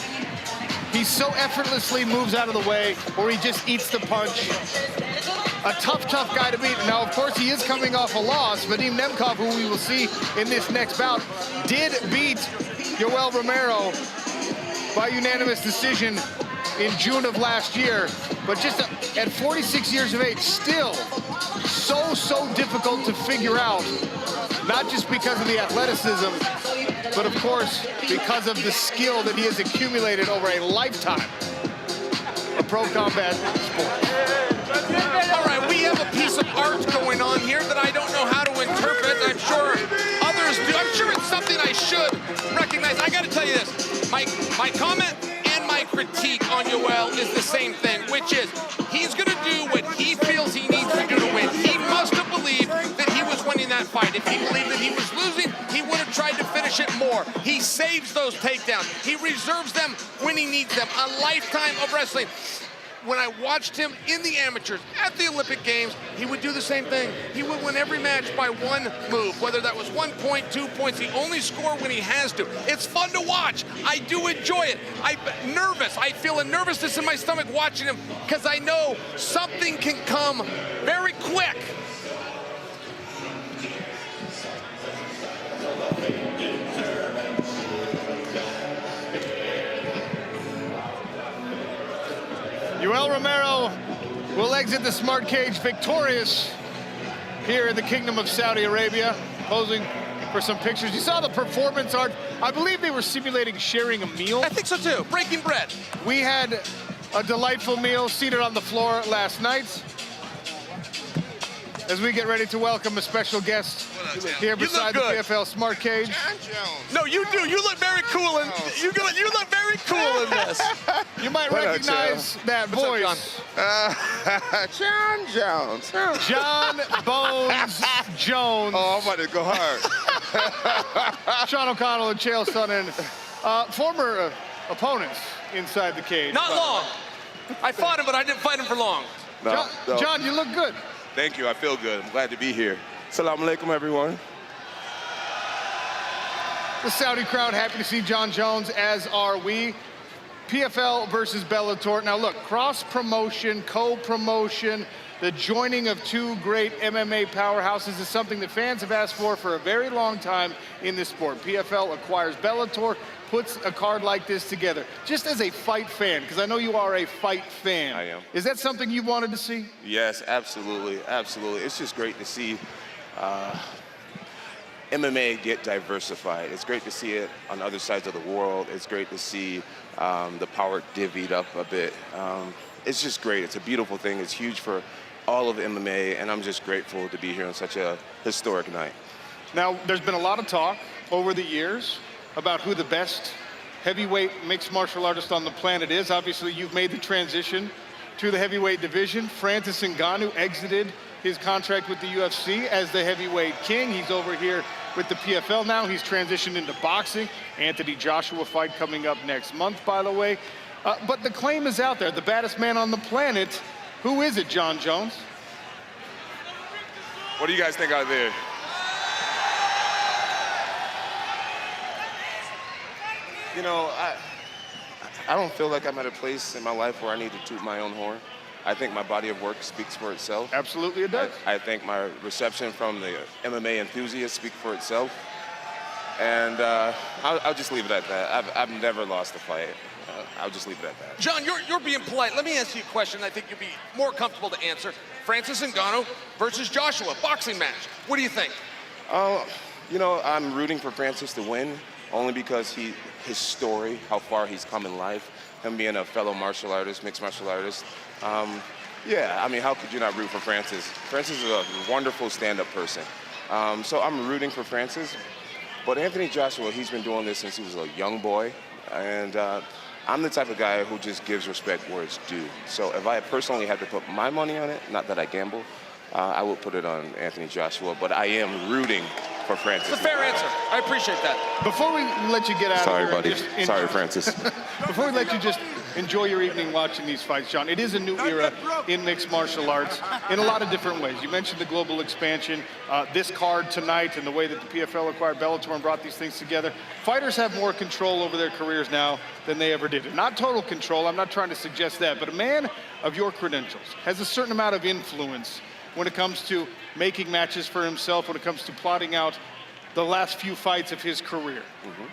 he so effortlessly moves out of the way, or he just eats the punch. A tough guy to beat. Now, of course, he is coming off a loss. Vadim Nemkov, who we will see in this next bout, did beat Yoel Romero by unanimous decision in June of last year, but just at 46 years of age, still so difficult to figure out not just because of the athleticism, but of course, because of the skill that he has accumulated over a lifetime of pro combat sports. All right, we have a piece of art going on here that I don't know how to interpret. I'm sure others do. I'm sure it's something I should recognize. I got to tell you this. My comment and my critique on Yoel is the same thing, which is he's going to do what he feels he needs to do to win. He must have believed that he was winning that fight. If he believed that he was losing, he would have tried to finish it more. He saves those takedowns. He reserves them when he needs them. A lifetime of wrestling. When I watched him in the amateurs at the Olympic Games, he would do the same thing. He would win every match by one move, whether that was 1 point, 2 points. He only score when he has to. It's fun to watch. I do enjoy it. I'm nervous. I feel a nervousness in my stomach watching him because I know something can come very quick. Yoel Romero will exit the smart cage victorious here in the Kingdom of Saudi Arabia, posing for some pictures. You saw the performance art. I believe they were simulating sharing a meal. I think so too, breaking bread. We had a delightful meal seated on the floor last night as we get ready to welcome a special guest here beside the PFL Smart Cage. No, you do. You look very cool, and you look very cool in this. You might recognize that voice. John Jones. John Bones Jones. Oh, I'm about to go hard. Sean O'Connell and Chael Sonnen, former opponents inside the cage. Not long. I fought him, but I didn't fight him for long. No, John, you look good. Thank you. I feel good. I'm glad to be here. Assalamu alaikum, everyone. The Saudi crowd happy to see John Jones, as are we. PFL versus Bellator. Now look, cross-promotion, co-promotion, the joining of two great MMA powerhouses is something that fans have asked for a very long time in this sport. PFL acquires Bellator, puts a card like this together. Just as a fight fan, because I know you are a fight fan. I am. Is that something you wanted to see? Yes, absolutely, absolutely. It's just great to see MMA get diversified. It's great to see it on other sides of the world. It's great to see the power divvied up a bit. It's just great. It's a beautiful thing. It's huge for all of MMA, and I'm just grateful to be here on such a historic night. Now, there's been a lot of talk over the years about who the best heavyweight mixed martial artist on the planet is. Obviously, you've made the transition to the heavyweight division. Francis Ngannou exited his contract with the UFC as the heavyweight king. He's over here with the PFL now. He's transitioned into boxing. Anthony Joshua fight coming up next month, by the way. But the claim is out there, the baddest man on the planet. Who is it, John Jones? What do you guys think out there? You know, I don't feel like I'm at a place in my life where I need to toot my own horn. I think my body of work speaks for itself. Absolutely it does. I think my reception from the MMA enthusiasts speak for itself. And I'll just leave it at that. I've never lost a fight. I'll just leave it at that. John, you're being polite. Let me ask you a question I think you'll be more comfortable to answer. Francis Ngannou versus Joshua, boxing match. What do you think? You know, I'm rooting for Francis to win, only because his story, how far he's come in life, him being a fellow martial artist, mixed martial artist. Yeah, I mean, how could you not root for Francis? Francis is a wonderful stand-up person. So I'm rooting for Francis. But Anthony Joshua, he's been doing this since he was a young boy. And I'm the type of guy who just gives respect where it's due. So if I personally had to put my money on it, not that I gamble, I would put it on Anthony Joshua. But I am rooting for Francis. It's a fair answer. I appreciate that. Before we let you get out Sorry, of here. buddy. Sorry, Francis. Before we let you just enjoy your evening watching these fights, John, it is a new era in mixed martial arts in a lot of different ways. You mentioned the global expansion, this card tonight, and the way that the PFL acquired Bellator and brought these things together. Fighters have more control over their careers now than they ever did. And not total control, I'm not trying to suggest that, but a man of your credentials has a certain amount of influence when it comes to making matches for himself, when it comes to plotting out the last few fights of his career.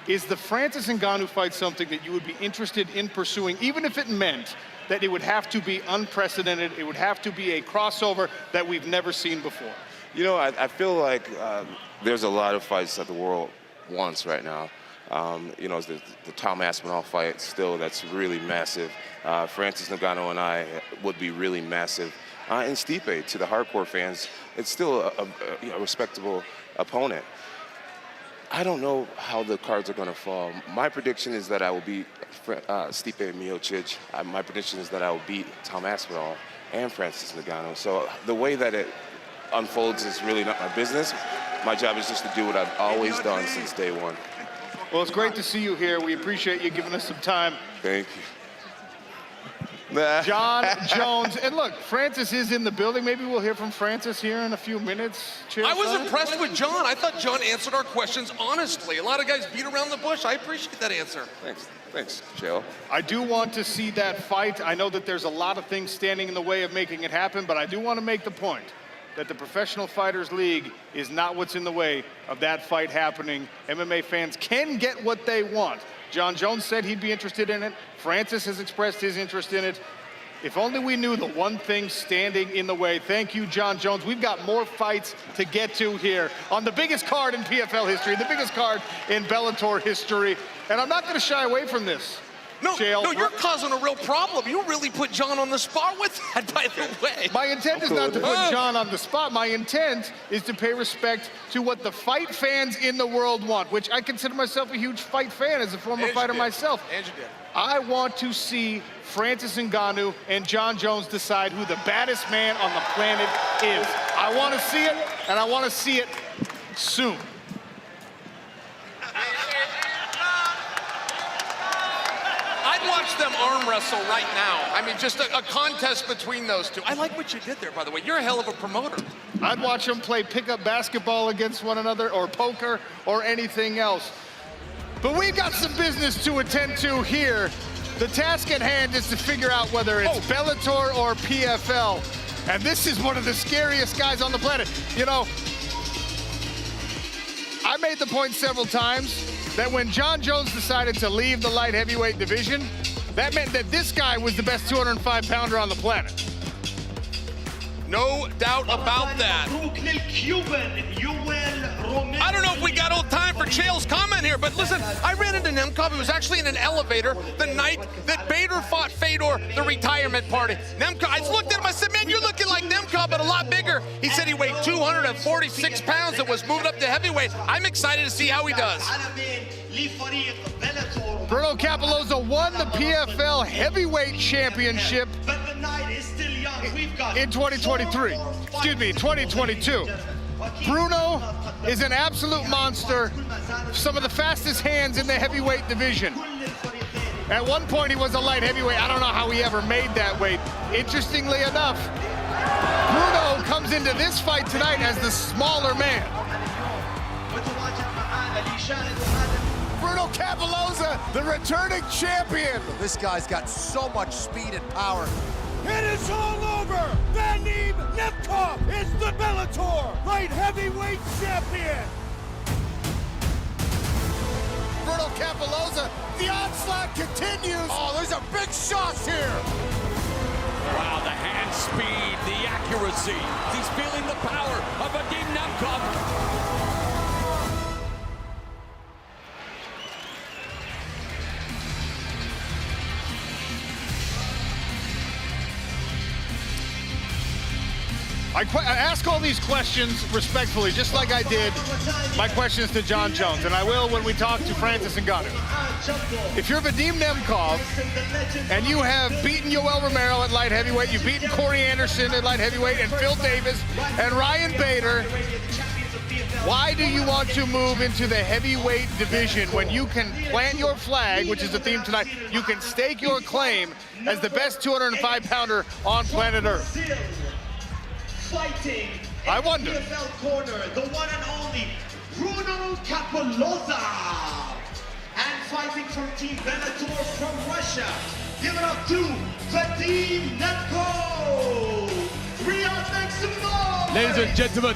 Is the Francis Ngannou fight something that you would be interested in pursuing, even if it meant that it would have to be unprecedented, it would have to be a crossover that we've never seen before? You know, I feel like there's a lot of fights that the world wants right now. You know, the Tom Aspinall fight still, that's really massive. Francis Ngannou and I would be really massive. And Stipe, to the hardcore fans, it's still a respectable opponent. I don't know how the cards are going to fall. My prediction is that I will beat Stipe Miocic. My prediction is that I will beat Tom Aspinall and Francis Ngannou. So the way that it unfolds is really not my business. My job is just to do what I've always done since day one. Well, it's great to see you here. We appreciate you giving us some time. Thank you. John Jones. And look, Francis is in the building. Maybe we'll hear from Francis here in a few minutes. I was impressed with John. I thought John answered our questions honestly. A lot of guys beat around the bush. I appreciate that answer. Thanks, Joe. I do want to see that fight. I know that there's a lot of things standing in the way of making it happen, but I do want to make the point that the Professional Fighters League is not what's in the way of that fight happening. MMA fans can get what they want. John Jones said he'd be interested in it. Francis has expressed his interest in it. If only we knew the one thing standing in the way. Thank you, John Jones. We've got more fights to get to here on the biggest card in PFL history, the biggest card in Bellator history. And I'm not going to shy away from this. No, you're causing a real problem. You really put John on the spot with that, by the way. My intent is not to put John on the spot. My intent is to pay respect to what the fight fans in the world want, which I consider myself a huge fight fan as a former fighter myself. And you did. I want to see Francis Ngannou and John Jones decide who the baddest man on the planet is. I want to see it, and I want to see it soon. I'd watch them arm wrestle right now. I mean, just a contest between those two. I like what you did there, by the way. You're a hell of a promoter. I'd watch them play pickup basketball against one another, or poker, or anything else. But we've got some business to attend to here. The task at hand is to figure out whether it's Bellator or PFL. And this is one of the scariest guys on the planet. You know, I made the point several times that when John Jones decided to leave the light heavyweight division, that meant that this guy was the best 205-pounder on the planet. No doubt about that. I don't know if we got old time for Chael's comment here, but listen, I ran into Nemkov. He was actually in an elevator the night that Bader fought Fedor, the retirement party. Nemkov, I looked at him, I said, man, you're looking like Nemkov, but a lot bigger. He said he weighed 246 pounds and was moved up to heavyweight. I'm excited to see how he does. Bruno Capoloza won the PFL heavyweight championship in 2023. Excuse me, 2022. Bruno is an absolute monster, some of the fastest hands in the heavyweight division. At one point, he was a light heavyweight. I don't know how he ever made that weight. Interestingly enough, Bruno comes into this fight tonight as the smaller man. Bruno Capoloza, the returning champion. This guy's got so much speed and power. It is all over! Vadim Nemkov is the Bellator light heavyweight champion! Bruno Capoloza, the onslaught continues. Oh, there's a big shot here. Wow, the hand speed, the accuracy. He's feeling the power of Vadim Nemkov. I ask all these questions respectfully, just like I did my questions to John Jones, and I will when we talk to Francis Ngannou. If you're Vadim Nemkov and you have beaten Yoel Romero at light heavyweight, you've beaten Corey Anderson at light heavyweight, and Phil Davis and Ryan Bader, why do you want to move into the heavyweight division when you can plant your flag, which is the theme tonight, you can stake your claim as the best 205-pounder on planet Earth? Fighting I wonder. In the PFL corner, the one and only Bruno Capoloza. And fighting from Team Bellator from Russia, give it up to Vadim Nemkov. Riyadh, thanks some more.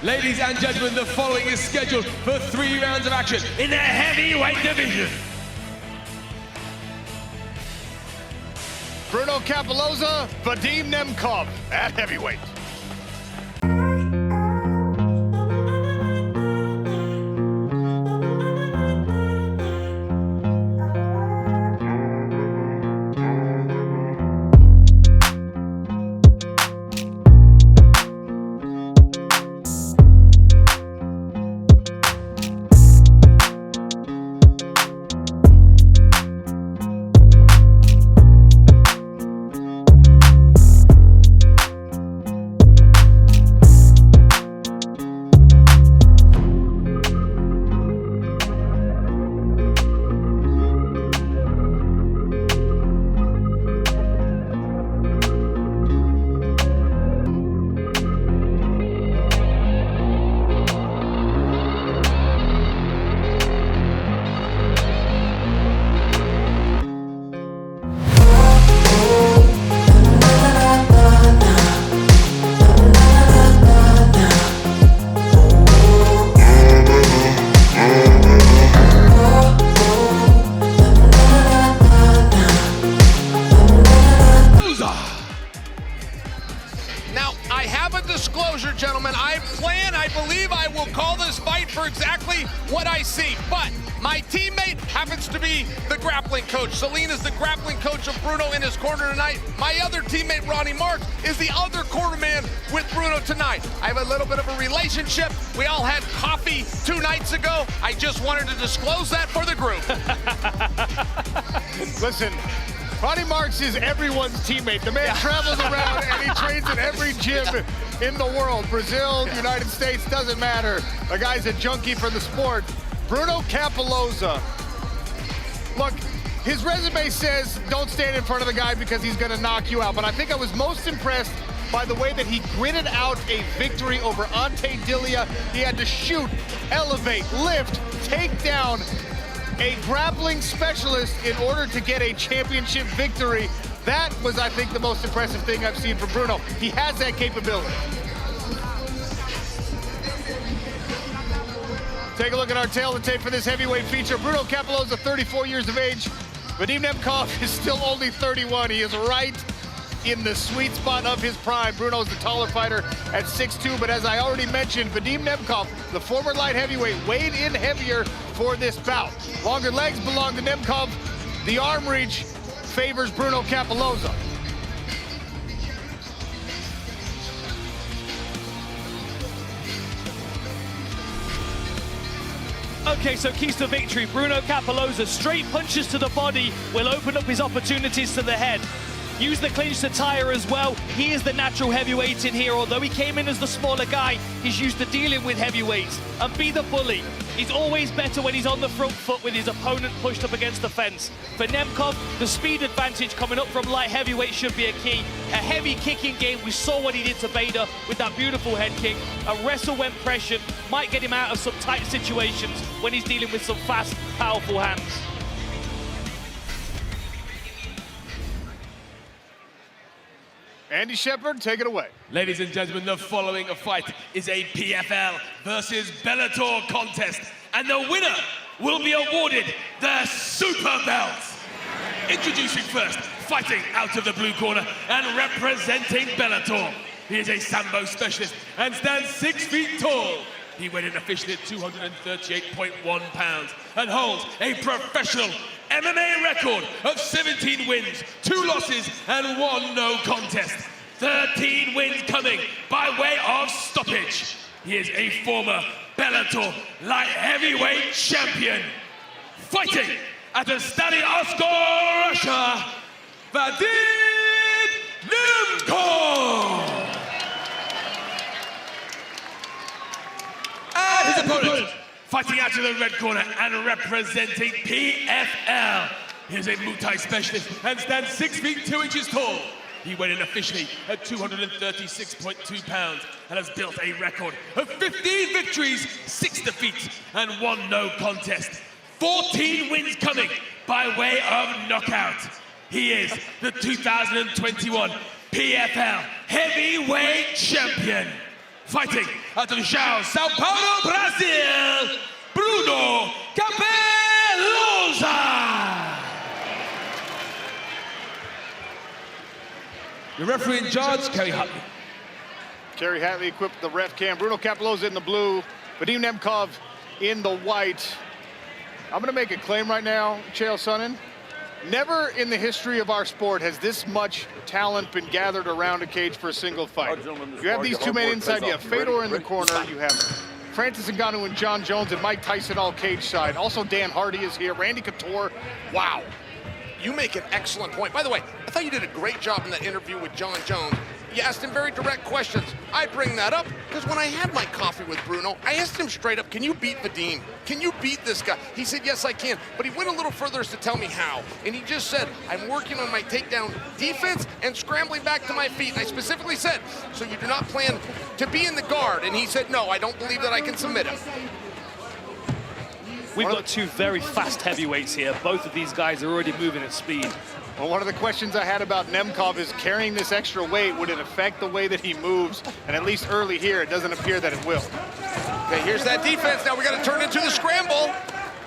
Ladies and gentlemen, the following is scheduled for 3 rounds of action in the heavyweight division. Bruno Capoloza, Vadim Nemkov at heavyweight. happens to be the grappling coach. Celine is the grappling coach of Bruno in his corner tonight. My other teammate, Ronnie Marks, is the other corner man with Bruno tonight. I have a little bit of a relationship. We all had coffee 2 nights ago. I just wanted to disclose that for the group. Listen, Ronnie Marks is everyone's teammate. The man travels around and he trains at every gym in the world. Brazil, United States, doesn't matter. The guy's a junkie for the sport. Bruno Cappelozza. Look, his resume says don't stand in front of the guy because he's gonna knock you out. But I think I was most impressed by the way that he gritted out a victory over Ante Dilia. He had to shoot, elevate, lift, take down a grappling specialist in order to get a championship victory. That was, I think, the most impressive thing I've seen from Bruno. He has that capability. Take a look at our tail of the tape for this heavyweight feature. Bruno Cappelozza, 34 years of age. Vadim Nemkov is still only 31. He is right in the sweet spot of his prime. Bruno's the taller fighter at 6'2", but as I already mentioned, Vadim Nemkov, the former light heavyweight, weighed in heavier for this bout. Longer legs belong to Nemkov. The arm reach favors Bruno Cappelozza. Okay, so keys to victory. Bruno Cappelozza, straight punches to the body will open up his opportunities to the head. Use the clinch to tire as well. He is the natural heavyweight in here. Although he came in as the smaller guy, he's used to dealing with heavyweights. And be the bully. He's always better when he's on the front foot with his opponent pushed up against the fence. For Nemkov, the speed advantage coming up from light heavyweight should be a key. A heavy kicking game. We saw what he did to Bader with that beautiful head kick. A wrestle when pressured might get him out of some tight situations when he's dealing with some fast, powerful hands. Andy Shepard, take it away. Ladies and gentlemen, the following fight is a PFL versus Bellator contest, and the winner will be awarded the Super Belt. Introducing first, fighting out of the blue corner and representing Bellator. He is a Sambo specialist and stands 6 feet tall. He weighed in officially at 238.1 pounds and holds a professional MMA record of 17 wins, 2 losses, and 1 no contest. 13 wins coming by way of stoppage. He is a former Bellator light heavyweight champion. Fighting at the Stady Oscar, Russia, Vadim Nemkov. And his opponent, fighting out of the red corner and representing PFL. He is a Muay Thai specialist and stands 6 feet 2 inches tall. He weighed in officially at 236.2 pounds and has built a record of 15 victories, 6 defeats, and 1 no contest. 14 wins coming by way of knockout. He is the 2021 PFL heavyweight champion. Fighting out of João, Sao Paulo, Brazil, Bruno Cappelozza. The referee in charge, Kerry Hatley. Kerry Hatley equipped the ref cam. Bruno Cappelozza in the blue, Vadim Nemkov in the white. I'm gonna make a claim right now, Chael Sonnen. Never in the history of our sport has this much talent been gathered around a cage for a single fight. You have these 2 men inside, you have Fedor in the corner, you have Francis Ngannou and John Jones and Mike Tyson all cage side. Also Dan Hardy is here, Randy Couture. Wow. You make an excellent point. By the way, I thought you did a great job in that interview with John Jones. You asked him very direct questions. I bring that up because when I had my coffee with Bruno, I asked him straight up, can you beat Vadim? Can you beat this guy? He said, yes, I can. But he went a little further as to tell me how. And he just said, I'm working on my takedown defense and scrambling back to my feet. And I specifically said, so you do not plan to be in the guard? And he said, no, I don't believe that I can submit him. We've got 2 very fast heavyweights here. Both of these guys are already moving at speed. Well, one of the questions I had about Nemkov is carrying this extra weight, would it affect the way that he moves? And at least early here, it doesn't appear that it will. Okay, here's that defense. Now we got to turn into the scramble.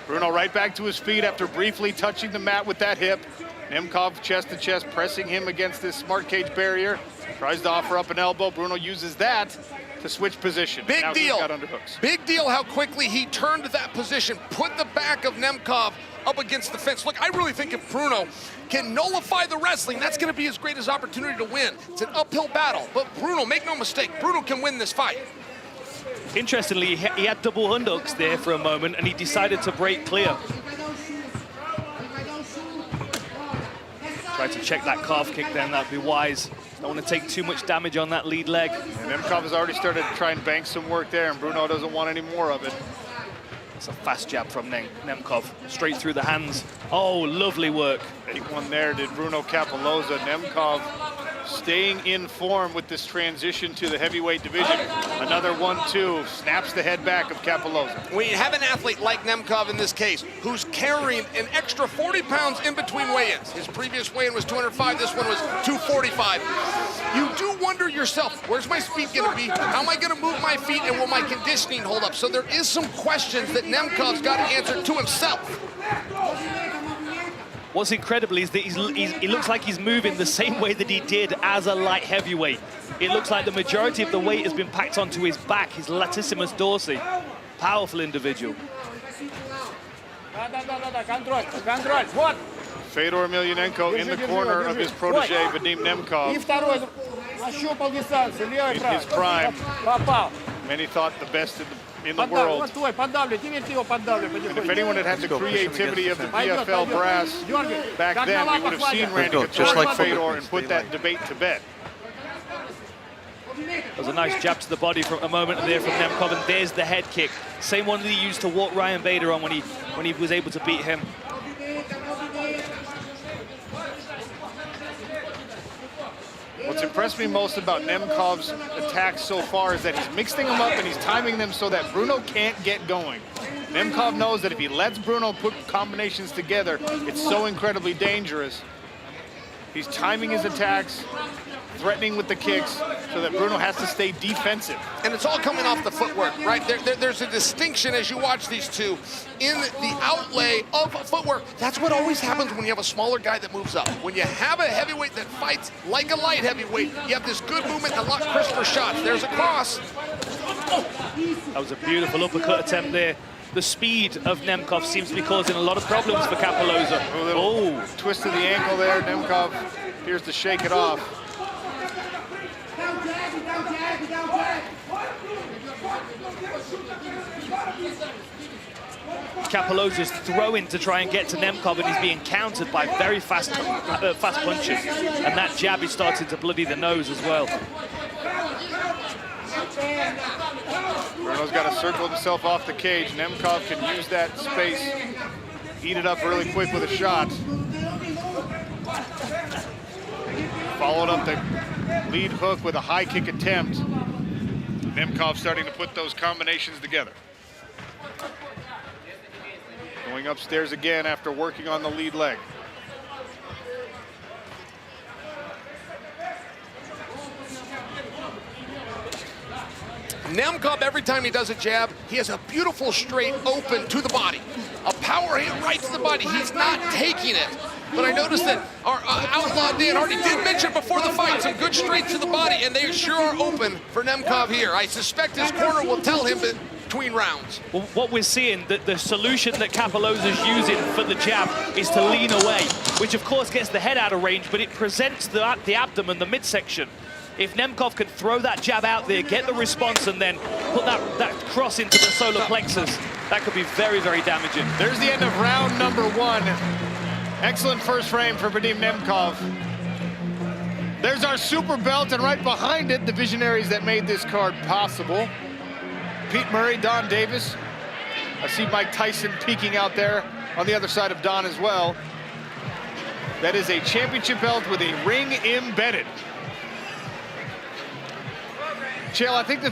Bruno right back to his feet after briefly touching the mat with that hip. Nemkov chest to chest, pressing him against this smart cage barrier. Tries to offer up an elbow. Bruno uses that to switch position. Big deal. Big deal how quickly he turned that position, put the back of Nemkov up against the fence. Look, I really think if Bruno can nullify the wrestling, that's going to be his greatest opportunity to win. It's an uphill battle, but Bruno, make no mistake, Bruno can win this fight. Interestingly, he had double underhooks there for a moment, and he decided to break clear. Tried to check that calf kick then, that'd be wise. Don't want to take too much damage on that lead leg. And Nemkov has already started to try and bank some work there, and Bruno doesn't want any more of it. It's a fast jab from Nemkov, straight through the hands. Oh, lovely work. Big one there, did Bruno Capoloza. Nemkov staying in form with this transition to the heavyweight division. Another 1-2, snaps the head back of Capoloza. When you have an athlete like Nemkov in this case, who's carrying an extra 40 pounds in between weigh-ins. His previous weigh-in was 205, this one was 245. You do wonder yourself, where's my speed gonna be? How am I gonna move my feet, and will my conditioning hold up? So there is some questions that Nemkov's got to answer to himself. What's incredible is that he looks like he's moving the same way that he did as a light heavyweight. It looks like the majority of the weight has been packed onto his back, his latissimus dorsi. Powerful individual. Fedor Emelianenko in the corner of his protege, Vadim Nemkov. In his prime. Many thought the best in the world. And if anyone had the creativity of the PFL brass back then, we would have seen Randy Couture Fedor and put that debate to bed. That was a nice jab to the body from a moment there from Nemkov, and there's the head kick. Same one that he used to walk Ryan Bader on when he was able to beat him. What's impressed me most about Nemkov's attacks so far is that he's mixing them up and he's timing them so that Bruno can't get going. Nemkov knows that if he lets Bruno put combinations together, it's so incredibly dangerous. He's timing his attacks, threatening with the kicks, so that Bruno has to stay defensive. And it's all coming off the footwork, right? There's a distinction as you watch these two in the outlay of footwork. That's what always happens when you have a smaller guy that moves up. When you have a heavyweight that fights like a light heavyweight, you have this good movement and a lot crisper shots. There's a cross. That was a beautiful uppercut attempt there. The speed of Nemkov seems to be causing a lot of problems for Capoloza. Oh, twist of the ankle there. Nemkov appears to shake it off. Capoloza's throwing to try and get to Nemkov, and he's being countered by very fast punches. And that jab is starting to bloody the nose as well. Bruno's got to circle himself off the cage. Nemkov can use that space, eat it up really quick with a shot. Followed up the lead hook with a high kick attempt. Nemkov starting to put those combinations together. Going upstairs again after working on the lead leg. Nemkov, every time he does a jab, he has a beautiful straight open to the body. A power hand right to the body. He's not taking it. But I noticed that our Outlaw Dan already did mention before the fight some good straight to the body, and they sure are open for Nemkov here. I suspect his corner will tell him between rounds. Well, what we're seeing, the solution that Capoloza's using for the jab is to lean away, which of course gets the head out of range, but it presents the abdomen, the midsection. If Nemkov can throw that jab out there, get the response, and then put that cross into the solar plexus, that could be very, very damaging. There's the end of round number 1. Excellent first frame for Vadim Nemkov. There's our super belt, and right behind it, the visionaries that made this card possible. Pete Murray, Don Davis. I see Mike Tyson peeking out there on the other side of Don as well. That is a championship belt with a ring embedded. Chael, I think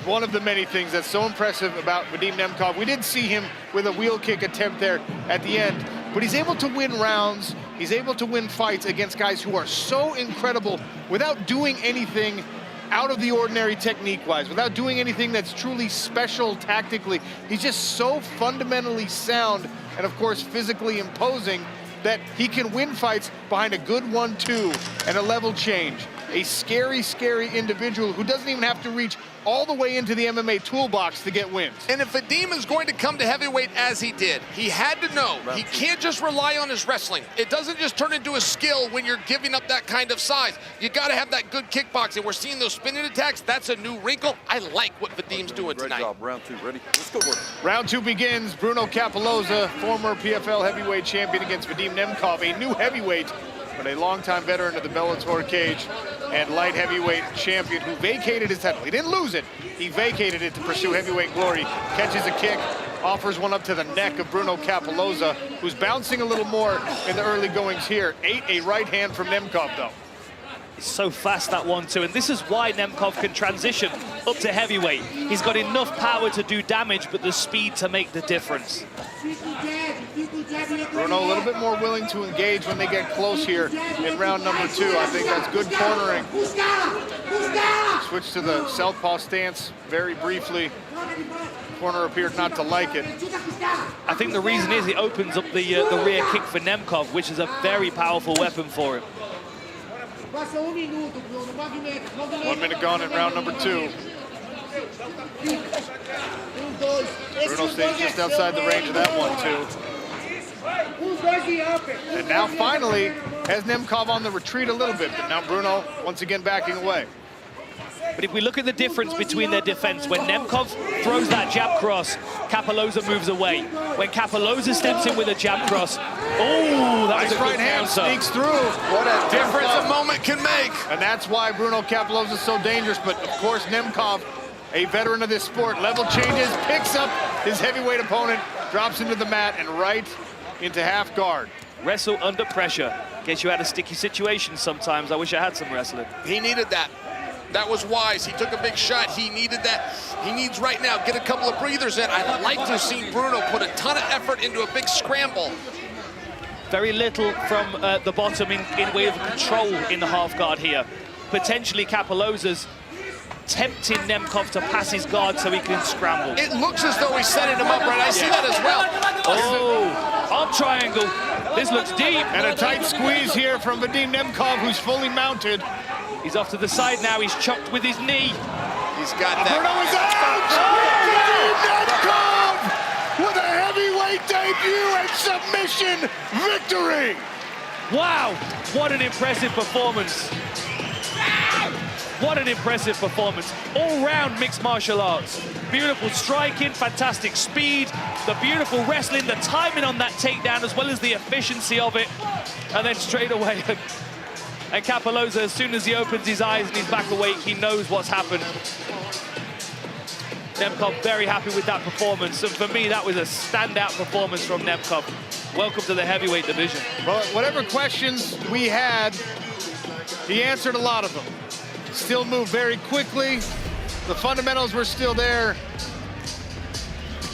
one of the many things that's so impressive about Vadim Nemkov, we did see him with a wheel kick attempt there at the end, but he's able to win rounds, he's able to win fights against guys who are so incredible without doing anything out of the ordinary technique-wise, without doing anything that's truly special tactically. He's just so fundamentally sound and, of course, physically imposing that he can win fights behind a good 1-2 and a level change. a scary, scary individual who doesn't even have to reach all the way into the MMA toolbox to get wins. And if Vadim is going to come to heavyweight as he did, he had to know he can't just rely on his wrestling. It doesn't just turn into a skill when you're giving up that kind of size. You got to have that good kickboxing. We're seeing those spinning attacks. That's a new wrinkle. I like what Vadim's doing tonight. Job. Round 2, ready? Let's go. Round 2 begins. Bruno Capoloza, former PFL heavyweight champion, against Vadim Nemkov, a new heavyweight, but a longtime veteran of the Bellator cage and light heavyweight champion who vacated his title. He didn't lose it. He vacated it to pursue heavyweight glory. Catches a kick, offers one up to the neck of Bruno Capoloza, who's bouncing a little more in the early goings here. Ate a right hand from Nemkov, though. It's so fast, that 1-2, and this is why Nemkov can transition up to heavyweight. He's got enough power to do damage, but the speed to make the difference. Bruno a little bit more willing to engage when they get close here in round number 2. I think that's good cornering. Switch to the southpaw stance very briefly. Corner appeared not to like it. I think the reason is it opens up the rear kick for Nemkov, which is a very powerful weapon for him. 1 minute gone in round number 2. Bruno stays just outside the range of that 1-2. And now finally has Nemkov on the retreat a little bit, but now Bruno once again backing away. But if we look at the difference between their defense, when Nemkov throws that jab cross, Capoloza moves away. When Capoloza steps in with a jab cross, oh, that was a right hand sneaks through. What a difference a moment can make. And that's why Bruno Capoloza is so dangerous. But of course, Nemkov, a veteran of this sport, level changes, picks up his heavyweight opponent, drops into the mat and right into half guard. Wrestle under pressure. Gets you out of sticky situations sometimes. I wish I had some wrestling. He needed that. That was wise. He took a big shot. He needed that. He needs right now, get a couple of breathers in. I'd like to have seen Bruno put a ton of effort into a big scramble. Very little from the bottom in way of control in the half guard here. Potentially Capoloza's tempting Nemkov to pass his guard so he can scramble. It looks as though he's setting him up, right? I see that as well. Oh, arm triangle. This looks deep. And a tight squeeze here from Vadim Nemkov, who's fully mounted. He's off to the side now. He's chopped with his knee. He's got that. Bruno is out! Vadim Nemkov with a heavyweight debut and submission victory! Wow, what an impressive performance. What an impressive performance. All-round mixed martial arts. Beautiful striking, fantastic speed, the beautiful wrestling, the timing on that takedown, as well as the efficiency of it. And then straight away, and Capoloza, as soon as he opens his eyes and he's back awake, he knows what's happened. Nemkov very happy with that performance. And for me, that was a standout performance from Nemkov. Welcome to the heavyweight division. Well, whatever questions we had, he answered a lot of them. Still moved very quickly. The fundamentals were still there.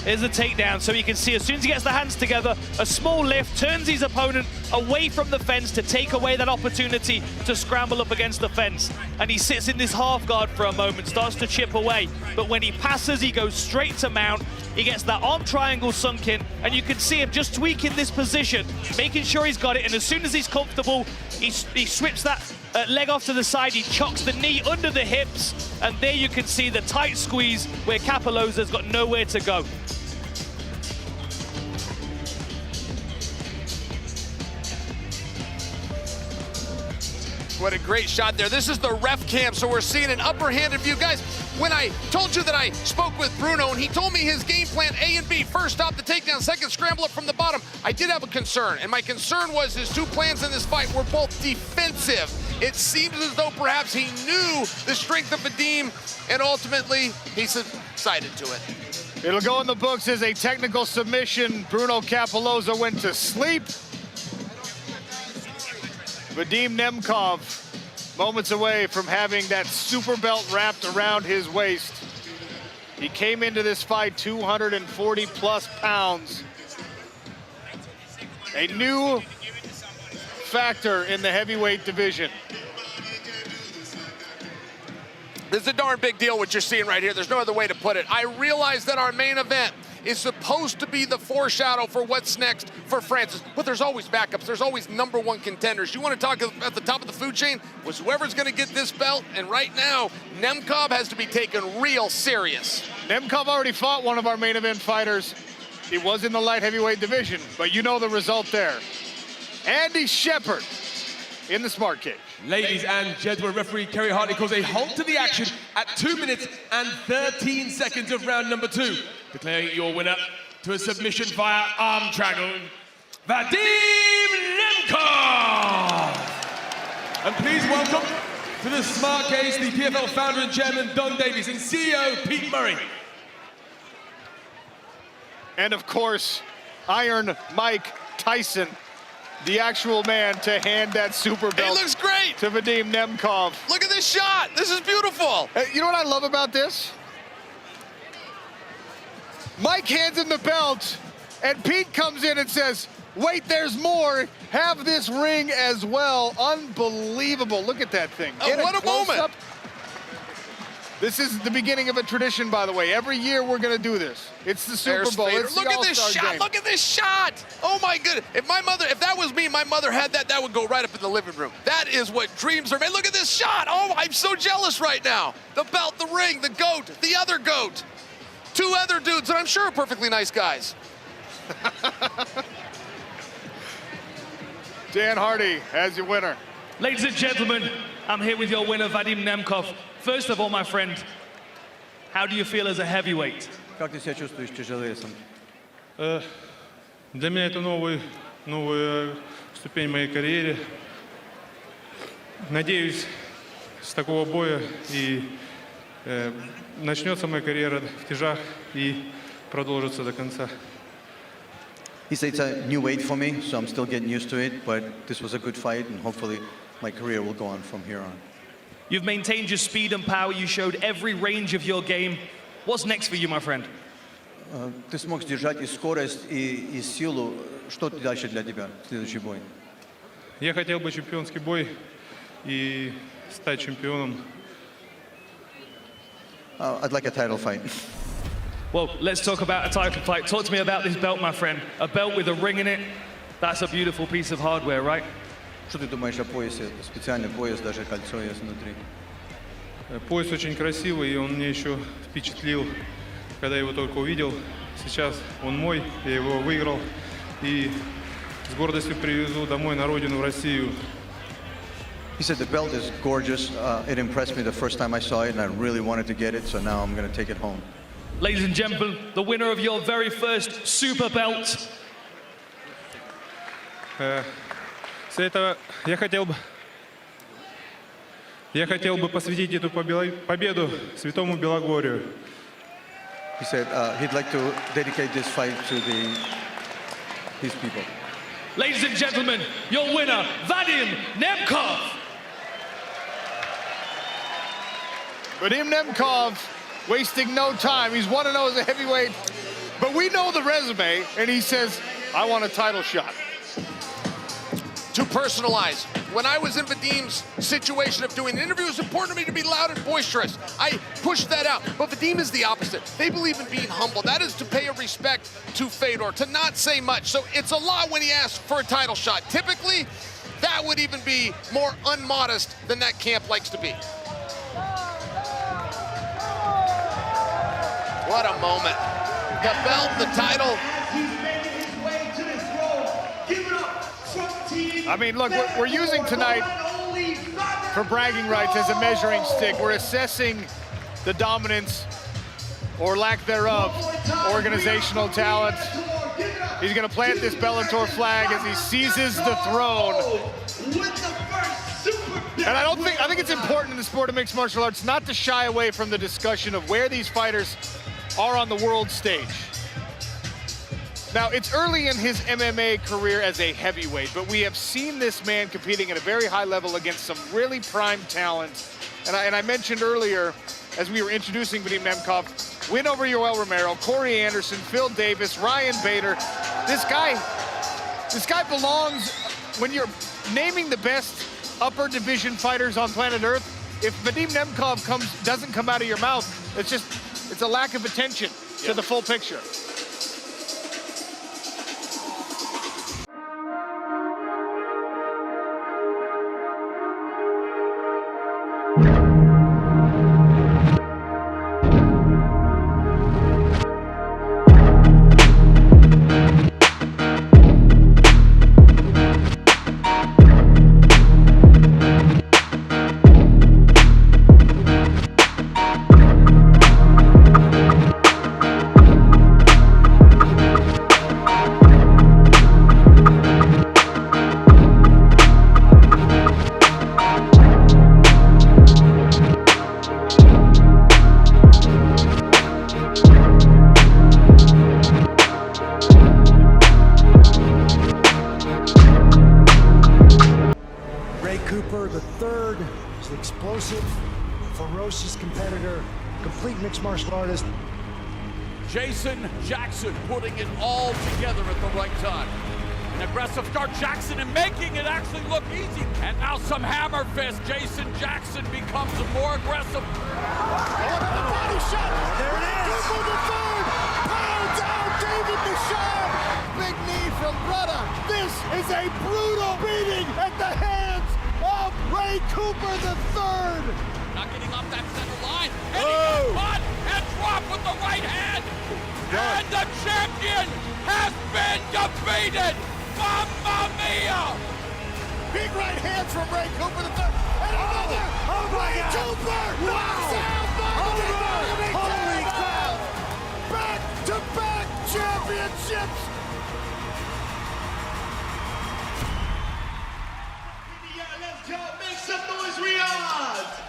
Here's the takedown, so you can see as soon as he gets the hands together, a small lift, turns his opponent away from the fence to take away that opportunity to scramble up against the fence. And he sits in this half guard for a moment, starts to chip away. But when he passes, he goes straight to mount. He gets that arm triangle sunk in, and you can see him just tweaking this position, making sure he's got it. And as soon as he's comfortable, he swips that leg off to the side, he chocks the knee under the hips, and there you can see the tight squeeze where Capoloza's got nowhere to go. What a great shot there. This is the ref cam, so we're seeing an upper-handed view. Guys, when I told you that I spoke with Bruno and he told me his game plan A and B, first stop the takedown, second scramble up from the bottom, I did have a concern, and my concern was his two plans in this fight were both defensive. It seems as though perhaps he knew the strength of Vadim, and ultimately he subsided to it. It'll go in the books as a technical submission. Bruno Capoloza went to sleep. Vadim Nemkov, moments away from having that super belt wrapped around his waist. He came into this fight 240 plus pounds. A new factor in the heavyweight division. This is a darn big deal what you're seeing right here. There's no other way to put it. I realize that our main event is supposed to be the foreshadow for what's next for Francis. But there's always backups. There's always #1 contenders. You want to talk at the top of the food chain? Was whoever's going to get this belt, and right now, Nemkov has to be taken real serious. Nemkov already fought one of our main event fighters. He was in the light heavyweight division, but you know the result there. Andy Shepard in the smart cage. Ladies and gentlemen, referee Kerry Hartley calls a halt to the action at 2 minutes and 13 seconds of round number 2, declaring your winner to a submission via arm triangle, Vadim Nemkov. And please welcome to the smart cage the PFL founder and chairman Don Davies and CEO Pete Murray. And of course, Iron Mike Tyson, the actual man to hand that super belt. It looks great to Vadim Nemkov. Look at this shot. This is beautiful. You know what I love about this? Mike hands him the belt, and Pete comes in and says, wait, there's more. Have this ring as well. Unbelievable. Look at that thing. Oh, what a moment. Up. This is the beginning of a tradition, by the way. Every year we're going to do this. It's the Super Bowl. It's Look at this shot. Game. Look at this shot. Oh my goodness. If that was me, my mother had that would go right up in the living room. That is what dreams are made. Look at this shot. Oh, I'm so jealous right now. The belt, the ring, the goat, the other goat. 2 other dudes that I'm sure are perfectly nice guys. Dan Hardy as your winner. Ladies and gentlemen, I'm here with your winner, Vadim Nemkov. First of all, my friend, how do you feel as a heavyweight? Как ты себя чувствуешь тяжеловесом? Для меня это новая ступень в моей карьере. Надеюсь, с такого боя и начнется моя карьера в тяжах и продолжится до конца. He said it's a new weight for me, so I'm still getting used to it, but this was a good fight, and hopefully my career will go on from here on. You've maintained your speed and power. You showed every range of your game. What's next for you, my friend? Ты смог сдержать и скорость, и силу. Что дальше для тебя, следующий бой? Я хотел бы чемпионский бой и стать чемпионом. I'd like a title fight. Well, let's talk about a title fight. Talk to me about this belt, my friend. A belt with a ring in it. That's a beautiful piece of hardware, right? Что ты думаешь о поясе? Специальный пояс, даже кольцо есть внутри. Пояс очень красивый, и он мне еще впечатлил, когда я его только увидел. Сейчас он мой, я его выиграл, и с гордостью привезу домой на родину, в Россию. He said the belt is gorgeous. It impressed me the first time I saw it, and I really wanted to get it, so now I'm going to take it home. Ladies and gentlemen, the winner of your very first super belt. С этого я хотел бы посвятить эту победу святому Белогорию. He said he'd like to dedicate this fight to his people. Ladies and gentlemen, your winner, Vadim Nemkov. Vadim Nemkov wasting no time. He's 1-0 as a heavyweight, but we know the resume, and he says, I want a title shot. To personalize. When I was in Vadim's situation of doing an interview, it was important to me to be loud and boisterous. I pushed that out, but Vadim is the opposite. They believe in being humble. That is to pay a respect to Fedor, to not say much. So it's a lot when he asks for a title shot. Typically, that would even be more unmodest than that camp likes to be. What a moment. The belt, the title. I mean, look, we're using tonight for bragging rights as a measuring stick. We're assessing the dominance or lack thereof, organizational talent. He's going to plant this Bellator flag as he seizes the throne. And I think it's important in the sport of mixed martial arts not to shy away from the discussion of where these fighters are on the world stage. Now, it's early in his MMA career as a heavyweight, but we have seen this man competing at a very high level against some really prime talent. And I mentioned earlier, as we were introducing Vadim Nemkov, win over Yoel Romero, Corey Anderson, Phil Davis, Ryan Bader. This guy belongs, when you're naming the best upper division fighters on planet Earth, if Vadim Nemkov doesn't come out of your mouth, it's a lack of attention to the full picture. explosive, ferocious competitor, complete mixed martial artist. Jason Jackson putting it all together at the right time. An aggressive start, Jackson, and making it actually look easy. And now some hammer fist. Jason Jackson becomes more aggressive. Body shot. There it is. For the third. Pound down David Michaud. Big knee from Brother. This is a brutal beating at the hands of Ray Cooper III. Not getting off that center line. And he gets caught and dropped with the right hand. And the champion has been defeated. Mamma mia! Big right hand from Ray Cooper III. And another. Oh my Ray God. Cooper. Wow. Holy cow. Back-to-back championships. Yeah, let's go. Make some noise, Riyadh.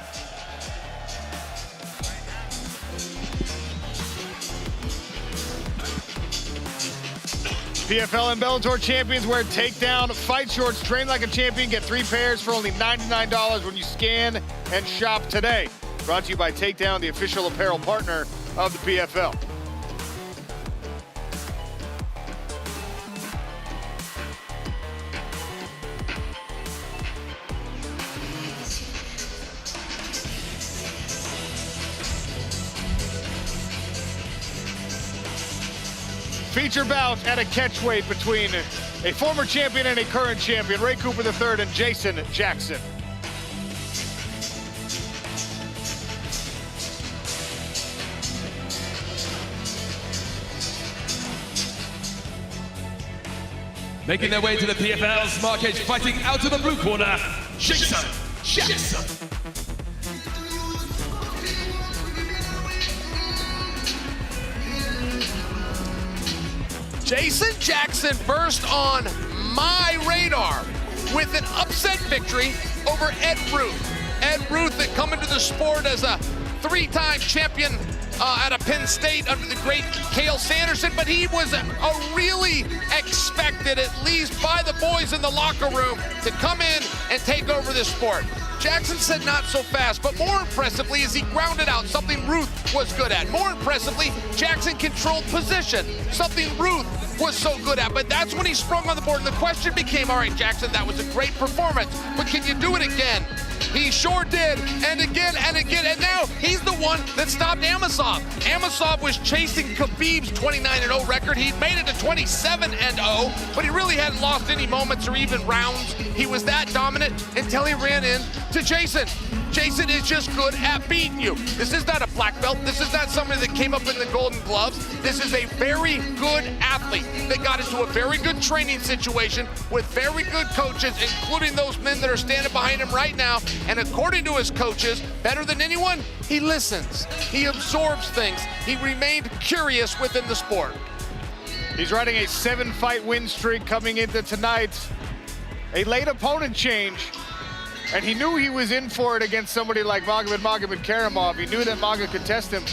PFL and Bellator champions wear takedown fight shorts. Train like a champion. Get 3 pairs for only $99 when you scan and shop today. Brought to you by Takedown, the official apparel partner of the PFL. Feature bout at a catchweight between a former champion and a current champion, Ray Cooper III and Jason Jackson. Making their way to the PFL Smart Cage, fighting out of the blue corner, Jason Jackson. Jason Jackson burst on my radar with an upset victory over Ed Ruth. Ed Ruth that come into the sport as a 3-time champion out of Penn State under the great Cael Sanderson, but he was a really expected, at least by the boys in the locker room, to come in and take over this sport. Jackson said not so fast, but more impressively is he grounded out, something Ruth was good at. More impressively, Jackson controlled position, something Ruth was so good at. But that's when he sprung on the board, and the question became, all right, Jackson, that was a great performance, but can you do it again? He sure did, and again, and now he's the one that stopped Amosov. Amosov was chasing Khabib's 29-0 record. He'd made it to 27-0, but he really hadn't lost any moments or even rounds. He was that dominant until he ran in to Jason. Jason is just good at beating you. This is not a black belt. This is not somebody that came up in the Golden Gloves. This is a very good athlete that got into a very good training situation with very good coaches, including those men that are standing behind him right now. And according to his coaches, better than anyone, he listens. He absorbs things. He remained curious within the sport. He's riding a 7-fight win streak coming into tonight. A late opponent change. And he knew he was in for it against somebody like Magomed Karamov. He knew that Maga could test him.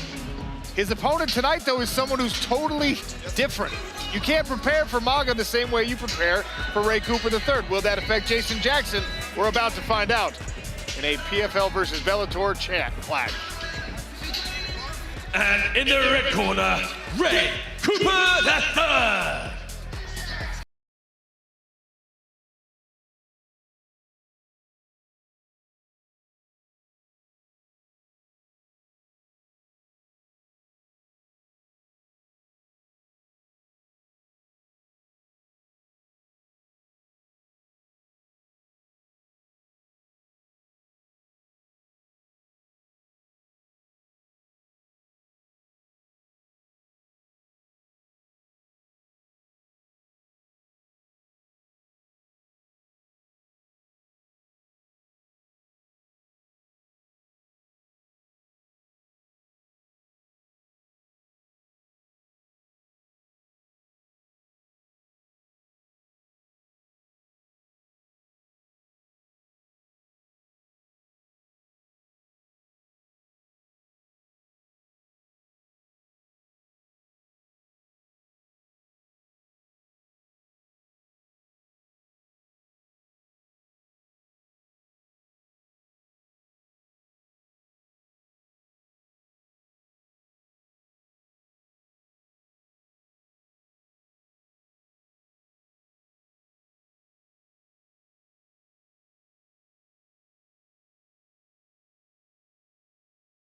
His opponent tonight, though, is someone who's totally different. You can't prepare for Maga the same way you prepare for Ray Cooper III. Will that affect Jason Jackson? We're about to find out in a PFL versus Bellator clash. And in the red corner, Ray Cooper III.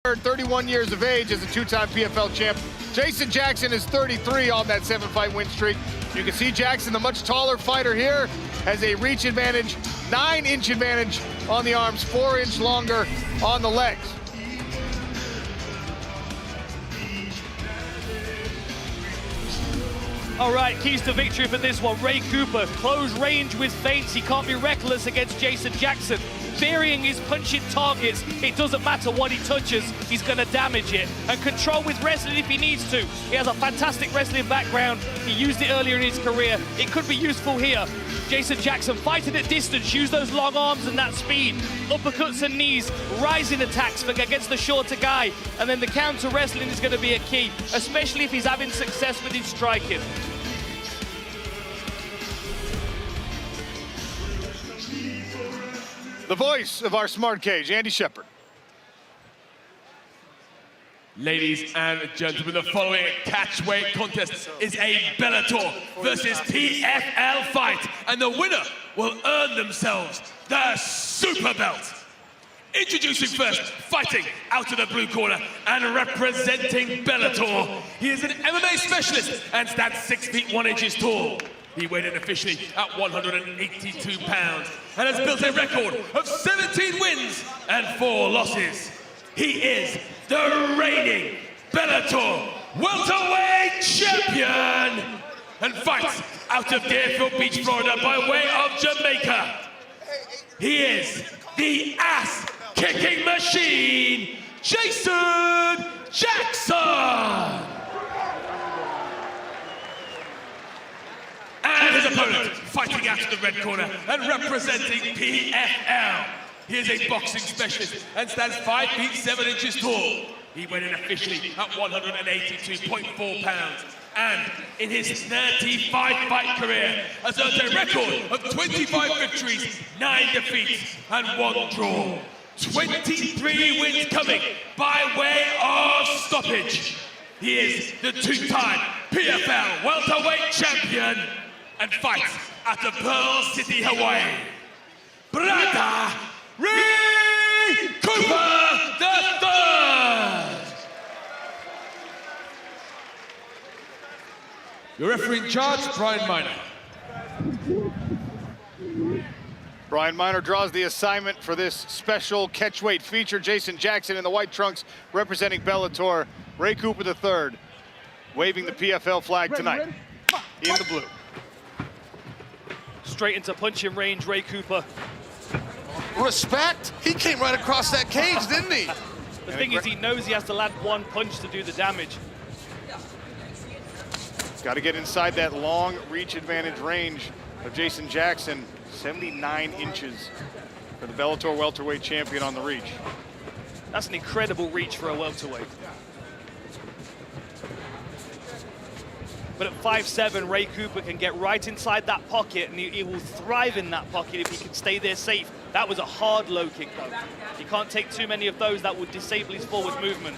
31 years of age as a two-time PFL champ. Jason Jackson is 33 on that 7-fight win streak. You can see Jackson, the much taller fighter here, has a reach advantage, 9-inch advantage on the arms, 4-inch longer on the legs. All right, keys to victory for this one. Ray Cooper, close range with feints. He can't be reckless against Jason Jackson. Varying his punching targets, it doesn't matter what he touches, he's going to damage it. And control with wrestling if he needs to. He has a fantastic wrestling background. He used it earlier in his career. It could be useful here. Jason Jackson fighting at distance, use those long arms and that speed. Uppercuts and knees, rising attacks against the shorter guy. And then the counter wrestling is going to be a key, especially if he's having success with his striking. The voice of our smart cage, Andy Shepard. Ladies and gentlemen, the following catchweight contest is a Bellator versus PFL fight, and the winner will earn themselves the Super Belt. Introducing first, fighting out of the blue corner and representing Bellator. He is an MMA specialist and stands 6 feet 1 inches tall. He weighed in officially at 182 pounds and has built a record of 17 wins and 4 losses. He is the reigning Bellator welterweight champion and fights out of Deerfield Beach, Florida by way of Jamaica. He is the ass-kicking machine, Jason Jackson. And his opponent, fighting out of the red corner and representing PFL. He is a boxing specialist and stands 5 feet 7 inches tall. He weighed in officially at 182.4 pounds. And in his 35-fight career, has earned a record of 25 victories, 9 defeats, and 1 draw. 23 wins coming by way of stoppage. He is the 2-time PFL welterweight champion and fights out of Pearl City, Hawaii. Brother Ray Cooper III. Your referee in charge, Brian Miner. Brian Miner draws the assignment for this special catchweight feature. Jason Jackson in the white trunks representing Bellator. Ray Cooper III waving the PFL flag tonight in the blue. Straight into punching range, Ray Cooper. Respect. He came right across that cage, didn't he? The thing is, he knows he has to land one punch to do the damage. He's got to get inside that long reach advantage range of Jason Jackson. 79 inches for the Bellator welterweight champion on the reach. That's an incredible reach for a welterweight. But at 5'7", Ray Cooper can get right inside that pocket, and he will thrive in that pocket if he can stay there safe. That was a hard low kick, though. You can't take too many of those. That would disable his forward movement.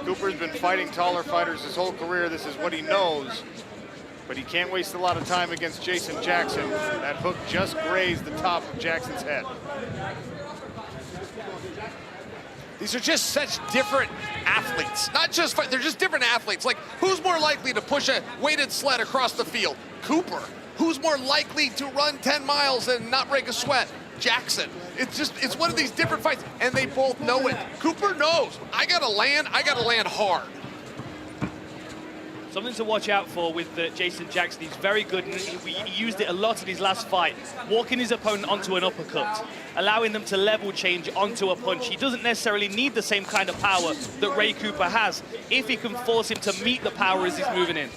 Cooper's been fighting taller fighters his whole career. This is what he knows. But he can't waste a lot of time against Jason Jackson. That hook just grazed the top of Jackson's head. These are just such different athletes. Not just fight, they're just different athletes. Like, who's more likely to push a weighted sled across the field? Cooper. Who's more likely to run 10 miles and not break a sweat? Jackson. It's one of these different fights, and they both know it. Cooper knows, I gotta land hard. Something to watch out for with Jason Jackson. He's very good, and he used it a lot in his last fight, walking his opponent onto an uppercut, allowing them to level change onto a punch. He doesn't necessarily need the same kind of power that Ray Cooper has if he can force him to meet the power as he's moving in.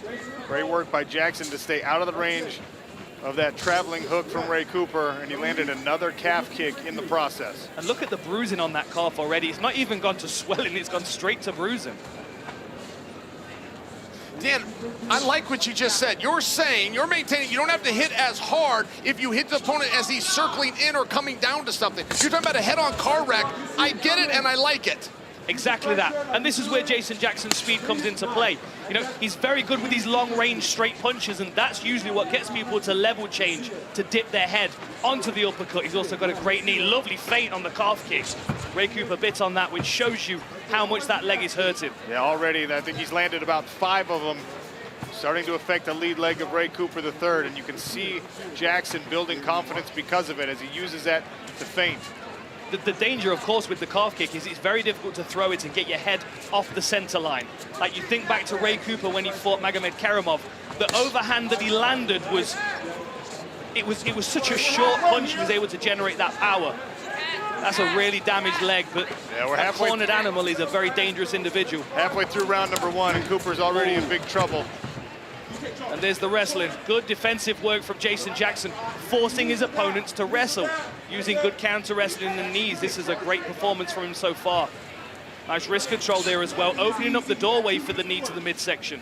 Great work by Jackson to stay out of the range of that traveling hook from Ray Cooper, and he landed another calf kick in the process. And look at the bruising on that calf already. It's not even gone to swelling, it's gone straight to bruising. Dan, I like what you just said. You're maintaining, you don't have to hit as hard if you hit the opponent as he's circling in or coming down to something. You're talking about a head-on car wreck. I get it, and I like it. Exactly that. And this is where Jason Jackson's speed comes into play. You know, he's very good with these long-range straight punches, and that's usually what gets people to level change, to dip their head onto the uppercut. He's also got a great knee. Lovely feint on the calf kick. Ray Cooper bit on that, which shows you how much that leg is hurting. Yeah, already I think he's landed about 5 of them, starting to affect the lead leg of Ray Cooper III, and you can see Jackson building confidence because of it as he uses that to feint. The danger, of course, with the calf kick is it's very difficult to throw it and get your head off the center line. Like you think back to Ray Cooper when he fought Magomed Karamov, the overhand that he landed was such a short punch, he was able to generate that power. That's a really damaged leg, but yeah, we're that cornered animal is a very dangerous individual. Halfway through round number 1, and Cooper's already in big trouble. And there's the wrestling. Good defensive work from Jason Jackson, forcing his opponents to wrestle, using good counter wrestling in the knees. This is a great performance from him so far. Nice wrist control there as well, opening up the doorway for the knee to the midsection.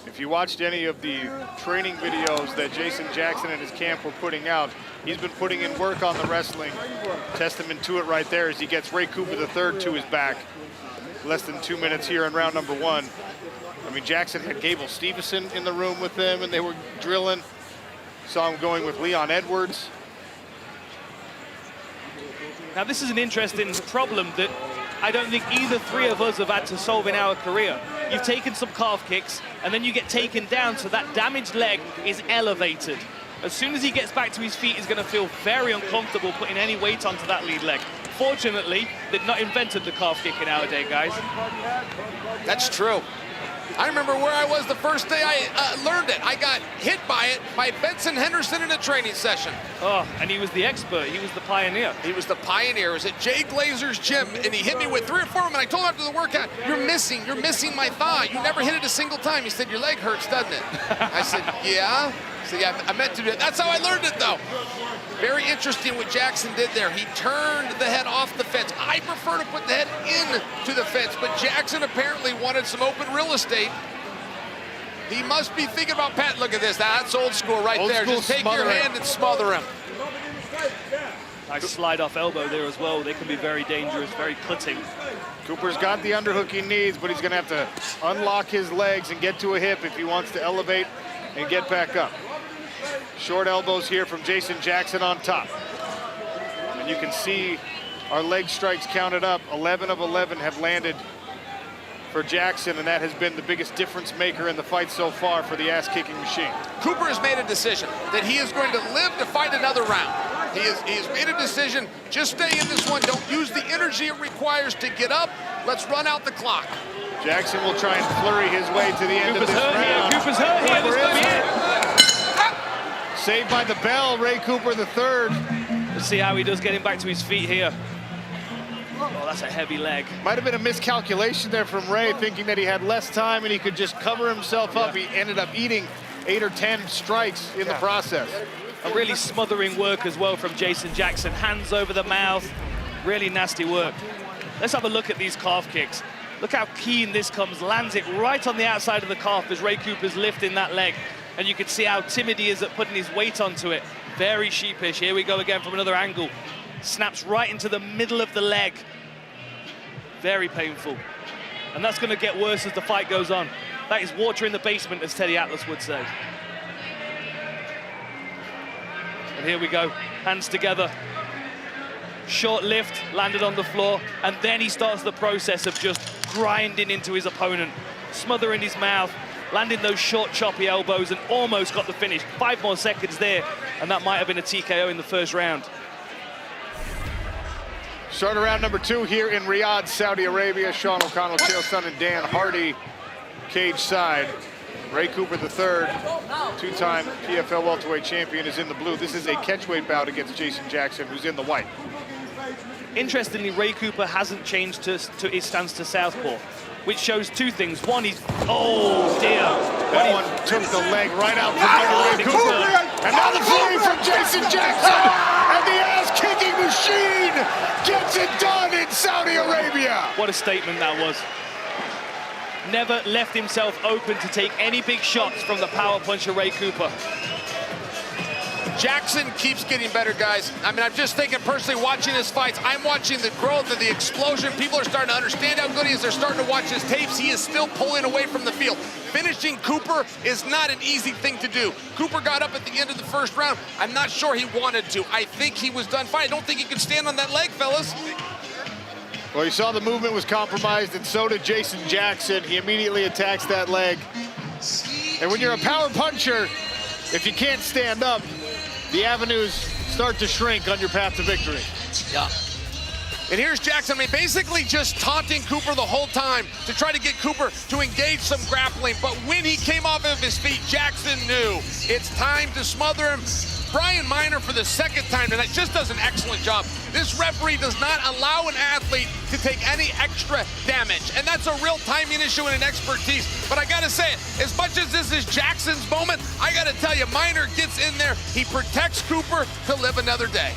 If you watched any of the training videos that Jason Jackson and his camp were putting out, he's been putting in work on the wrestling. Testament to it right there as he gets Ray Cooper III to his back. Less than 2 minutes here in round number 1. I mean, Jackson had Gable Stevenson in the room with them, and they were drilling. Saw him going with Leon Edwards. Now, this is an interesting problem that I don't think either 3 of us have had to solve in our career. You've taken some calf kicks, and then you get taken down, so that damaged leg is elevated. As soon as he gets back to his feet, he's going to feel very uncomfortable putting any weight onto that lead leg. Fortunately, they've not invented the calf kick in our day, guys. That's true. I remember where I was the first day I learned it. I got hit by it by Benson Henderson in a training session. Oh, and he was the expert. He was the pioneer. He was the pioneer. It was at Jay Glazer's gym, and he hit me with 3 or 4 of them, and I told him after the workout, you're missing my thigh. You never hit it a single time. He said, your leg hurts, doesn't it? I said, yeah. He said, yeah, I meant to do it. That's how I learned it, though. Very interesting what Jackson did there. He turned the head off the fence. I prefer to put the head into the fence, but Jackson apparently wanted some open real estate. He must be thinking about Pat. Look at this. That's old school right there. Just take your hand and smother him. Nice slide off elbow there as well. They can be very dangerous, very cutting. Cooper's got the underhook he needs, but he's going to have to unlock his legs and get to a hip if he wants to elevate and get back up. Short elbows here from Jason Jackson on top. And you can see our leg strikes counted up. 11 of 11 have landed for Jackson, and that has been the biggest difference maker in the fight so far for the ass-kicking machine. Cooper has made a decision that he is going to live to fight another round. He has made a decision, just stay in this one. Don't use the energy it requires to get up. Let's run out the clock. Jackson will try and flurry his way to the end of this round. Cooper's hurt here. This could be it. Saved by the bell, Ray Cooper III. Let's see how he does getting back to his feet here. Oh, that's a heavy leg. Might have been a miscalculation there from Ray, thinking that he had less time and he could just cover himself up. He ended up eating 8 or 10 strikes in the process. A really smothering work as well from Jason Jackson. Hands over the mouth. Really nasty work. Let's have a look at these calf kicks. Look how keen this comes. Lands it right on the outside of the calf as Ray Cooper's lifting that leg. And you can see how timid he is at putting his weight onto it. Very sheepish. Here we go again from another angle. Snaps right into the middle of the leg. Very painful. And that's going to get worse as the fight goes on. That is water in the basement, as Teddy Atlas would say. And here we go. Hands together. Short lift, landed on the floor. And then he starts the process of just grinding into his opponent. Smothering his mouth. Landing those short, choppy elbows and almost got the finish. 5 more seconds there, and that might have been a TKO in the first round. Start round number 2 here in Riyadh, Saudi Arabia. Sean O'Connell, Chael Sonnen, and Dan Hardy, cage side. Ray Cooper III, 2-time PFL welterweight champion, is in the blue. This is a catchweight bout against Jason Jackson, who's in the white. Interestingly, Ray Cooper hasn't changed to his stance to southpaw, which shows 2 things. One, he's, oh dear. That one took the leg right out from under Ray Cooper. And now the flurry from Jason Jackson. And the ass-kicking machine gets it done in Saudi Arabia. What a statement that was. Never left himself open to take any big shots from the power puncher Ray Cooper. Jackson keeps getting better, guys. I mean, I'm just thinking personally, watching his fights, I'm watching the growth and the explosion. People are starting to understand how good he is. They're starting to watch his tapes. He is still pulling away from the field. Finishing Cooper is not an easy thing to do. Cooper got up at the end of the first round. I'm not sure he wanted to. I think he was done fine. I don't think he could stand on that leg, fellas. Well, you saw the movement was compromised, and so did Jason Jackson. He immediately attacks that leg. And when you're a power puncher, if you can't stand up, the avenues start to shrink on your path to victory. Yeah. And here's Jackson, I mean, basically just taunting Cooper the whole time to try to get Cooper to engage some grappling. But when he came off of his feet, Jackson knew it's time to smother him. Brian Miner, for the second time tonight, just does an excellent job. This referee does not allow an athlete to take any extra damage, and that's a real timing issue and an expertise. But I gotta say it, as much as this is Jackson's moment, I gotta tell you, Miner gets in there, he protects Cooper to live another day.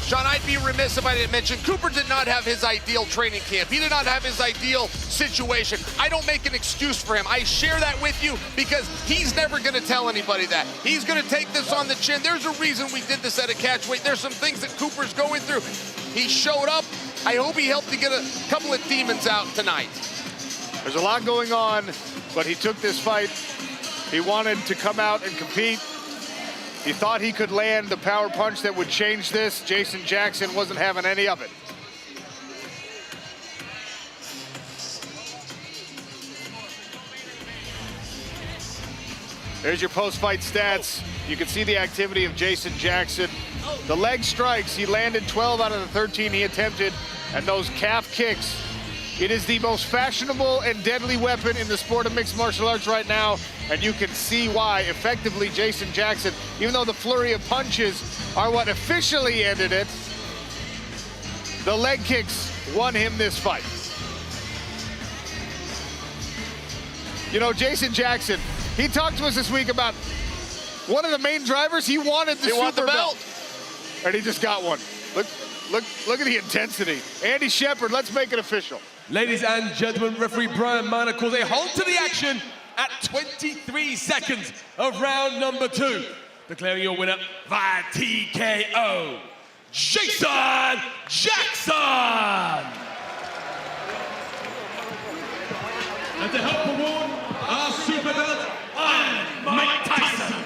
Sean, I'd be remiss if I didn't mention, Cooper did not have his ideal training camp. He did not have his ideal situation. I don't make an excuse for him. I share that with you because he's never gonna tell anybody that. He's gonna take this on the chin. There's a reason we did this at a catch weight. There's some things that Cooper's going through. He showed up. I hope he helped to get a couple of demons out tonight. There's a lot going on, but he took this fight. He wanted to come out and compete. He thought he could land the power punch that would change this. Jason Jackson wasn't having any of it. There's your post-fight stats. You can see the activity of Jason Jackson. The leg strikes, he landed 12 out of the 13 he attempted, and those calf kicks. It is the most fashionable and deadly weapon in the sport of mixed martial arts right now, and you can see why effectively Jason Jackson, even though the flurry of punches are what officially ended it, the leg kicks won him this fight. You know, Jason Jackson, he talked to us this week about one of the main drivers. He wanted the super belt, and he just got one. Look at the intensity. Andy Shepard, let's make it official. Ladies and gentlemen, referee Brian Miner calls a halt to the action at 23 seconds of round number 2. Declaring your winner via TKO, Jason Jackson! And to help award our super belt, I'm Mike Tyson.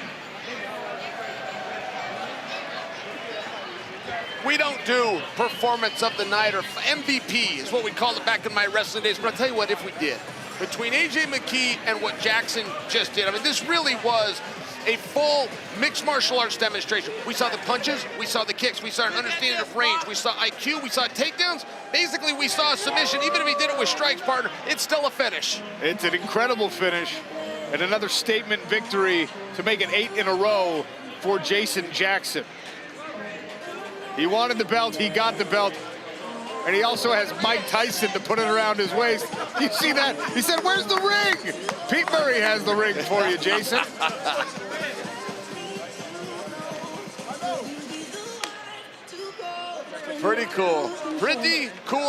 We don't do performance of the night, or MVP is what we called it back in my wrestling days. But I'll tell you what, if we did, between AJ McKee and what Jackson just did, I mean, this really was a full mixed martial arts demonstration. We saw the punches, we saw the kicks, we saw an understanding of range, we saw IQ, we saw takedowns. Basically, we saw a submission. Even if he did it with strikes, partner, it's still a finish. It's an incredible finish and another statement victory to make it 8 in a row for Jason Jackson. He wanted the belt, he got the belt, and he also has Mike Tyson to put it around his waist. You see that? He said, where's the ring? Pete Murray has the ring for you, Jason. Pretty cool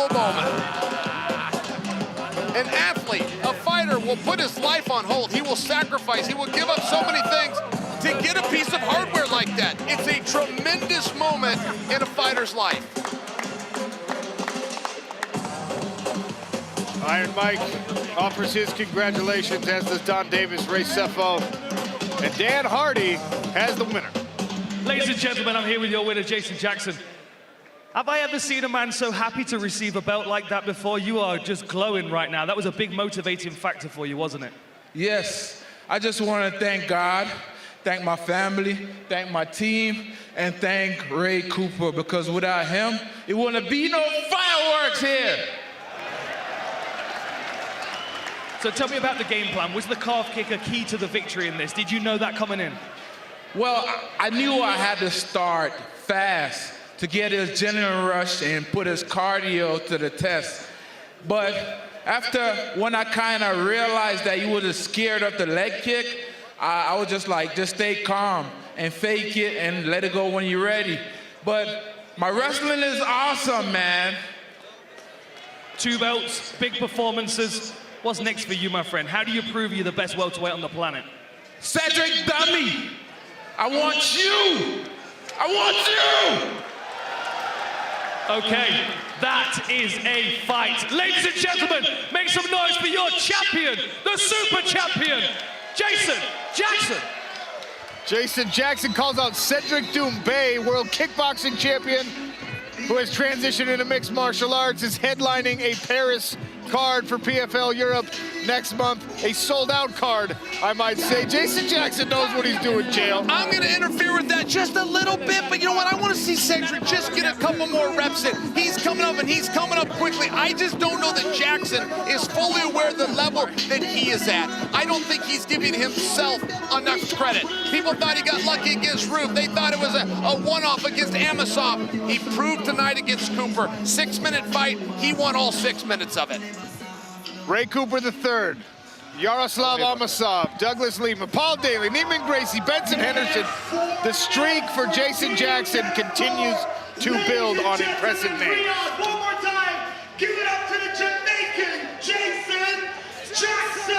moment. An athlete, a fighter will put his life on hold. He will sacrifice, he will give up so many things to get a piece of hardware like that. It's a tremendous moment in a fighter's life. Iron Mike offers his congratulations, as does Don Davis, Ray Sefo, and Dan Hardy has the winner. Ladies and gentlemen, I'm here with your winner, Jason Jackson. Have I ever seen a man so happy to receive a belt like that before? You are just glowing right now. That was a big motivating factor for you, wasn't it? Yes. I just want to thank God, thank my family, thank my team, and thank Ray Cooper, because without him, it wouldn't be no fireworks here. So tell me about the game plan. Was the calf kick a key to the victory in this? Did you know that coming in? Well, I knew I had to start fast to get his adrenaline rush and put his cardio to the test. But when I kind of realized that he was scared of the leg kick, I was just like, just stay calm and fake it and let it go when you're ready. But my wrestling is awesome, man. 2 belts, big performances. What's next for you, my friend? How do you prove you're the best welterweight on the planet? Cedric Dummy, I want you. I want you. Okay, that is a fight. Ladies and gentlemen, make some noise for your champion, the super champion, Jason Jackson. Jason Jackson calls out Cedric Doumbé, world kickboxing champion, who has transitioned into mixed martial arts, is headlining a Paris card for PFL Europe next month. A sold-out card, I might say. Jason Jackson knows what he's doing, Jail. I'm going to interfere with that just a little bit, but you know what? I want to see Cedric just get a couple more reps in. He's coming up, and he's coming up quickly. I just don't know that Jackson is fully aware of the level that he is at. I don't think he's giving himself enough credit. People thought he got lucky against Roof. They thought it was a one-off against Amosov. He proved tonight against Cooper. 6-minute fight. He won all 6 minutes of it. Ray Cooper III, Yaroslav Amosov, Douglas Lima, Paul Daly, Neiman Gracie, Benson Henderson. The streak for Jason Jackson continues to build on impressive names. One more time, give it up to the Jamaican, Jason Jackson!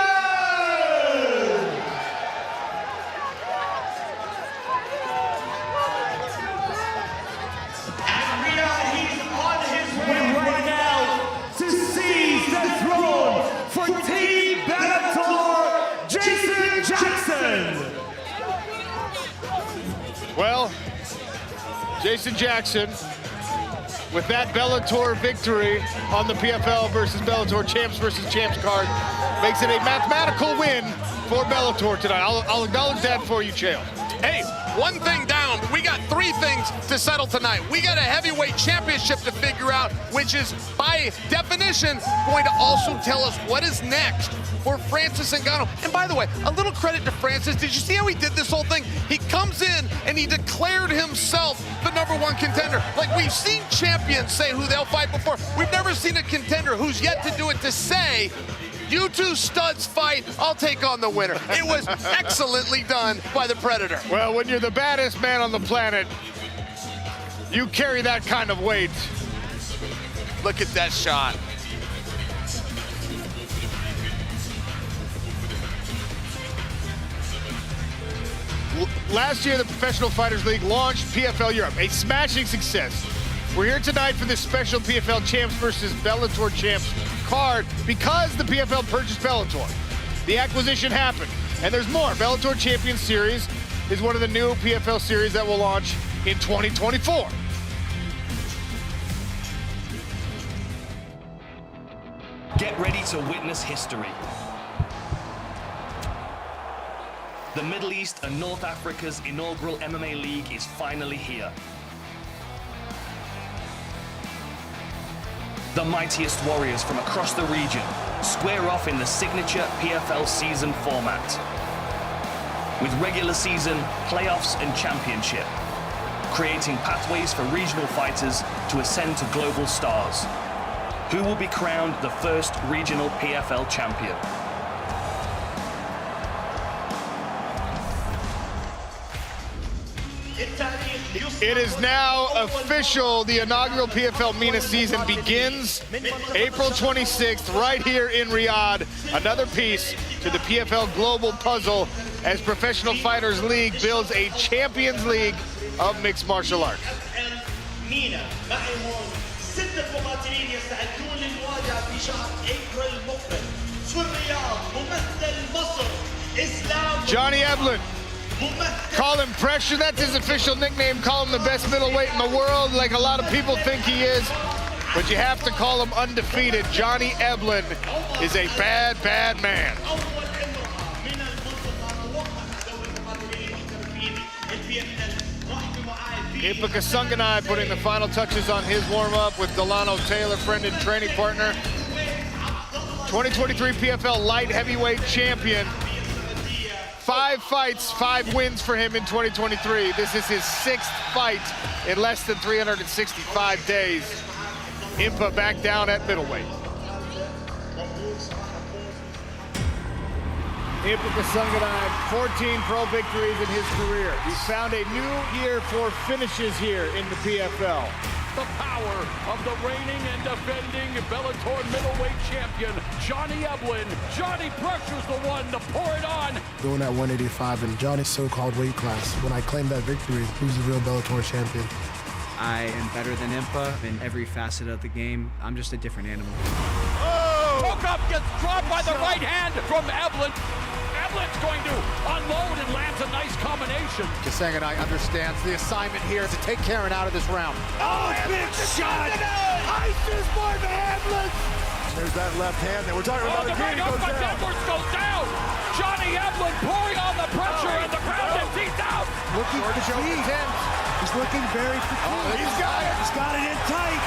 And Riyadh, he's on his way right now to seize the throne for Team Bellator, Jason Jackson! Well, Jason Jackson, with that Bellator victory on the PFL versus Bellator Champs versus Champs card, makes it a mathematical win for Bellator tonight. I'll acknowledge that for you, Chael. Hey, one thing down. We got 3 things to settle tonight. We got a heavyweight championship to figure out, which is, by definition, going to also tell us what is next for Francis Ngannou. And by the way, a little credit to Francis. Did you see how he did this whole thing? He comes in and he declared himself the #1 contender. Like, we've seen champions say who they'll fight before. We've never seen a contender who's yet to do it to say, you two studs fight, I'll take on the winner. It was excellently done by the Predator. Well, when you're the baddest man on the planet, you carry that kind of weight. Look at that shot. Last year, the Professional Fighters League launched PFL Europe, a smashing success. We're here tonight for this special PFL Champs versus Bellator Champs card because the PFL purchased Bellator. The acquisition happened, and there's more. Bellator Champions Series is one of the new PFL series that will launch in 2024. Get ready to witness history. The Middle East and North Africa's inaugural MMA League is finally here. The mightiest warriors from across the region square off in the signature PFL season format, with regular season, playoffs and championship, creating pathways for regional fighters to ascend to global stars. Who will be crowned the first regional PFL champion? It is now official. The inaugural PFL MENA season begins April 26th right here in Riyadh. Another piece to the PFL global puzzle as Professional Fighters League builds a Champions League of mixed martial arts. Johnny Eblen. Call him Pressure, that's his official nickname. Call him the best middleweight in the world, like a lot of people think he is. But you have to call him undefeated. Johnny Eblen is a bad, bad man. Impa Kasanganay putting the final touches on his warm-up with Delano Taylor, friend and training partner. 2023 PFL light heavyweight champion. 5 fights, 5 wins for him in 2023. This is his 6th fight in less than 365 days. Impa back down at middleweight. Impa Kasanganay, 14 pro victories in his career. He's found a new year for finishes here in the PFL. The power of the reigning and defending Bellator middleweight champion, Johnny Eblen. Johnny Pressure's the one to pour it on. Going at 185 in Johnny's so-called weight class. When I claimed that victory, who's the real Bellator champion? I am better than Impa in every facet of the game. I'm just a different animal. Oh! Woke up, gets dropped by the right hand from Eblen. Eblen's going to unload and lands a nice combination. combination. Kasanganay understands the assignment here to take Karen out of this round. Oh, big shot! Isis Marvin Hamlin! There's that left hand that we're talking about. The right hook by Edwards goes down. Johnny Evelyn pulling on the pressure and the crowd is deep down. Looking fatigued. He's looking very fatigued. He's got it. He's got it in tight.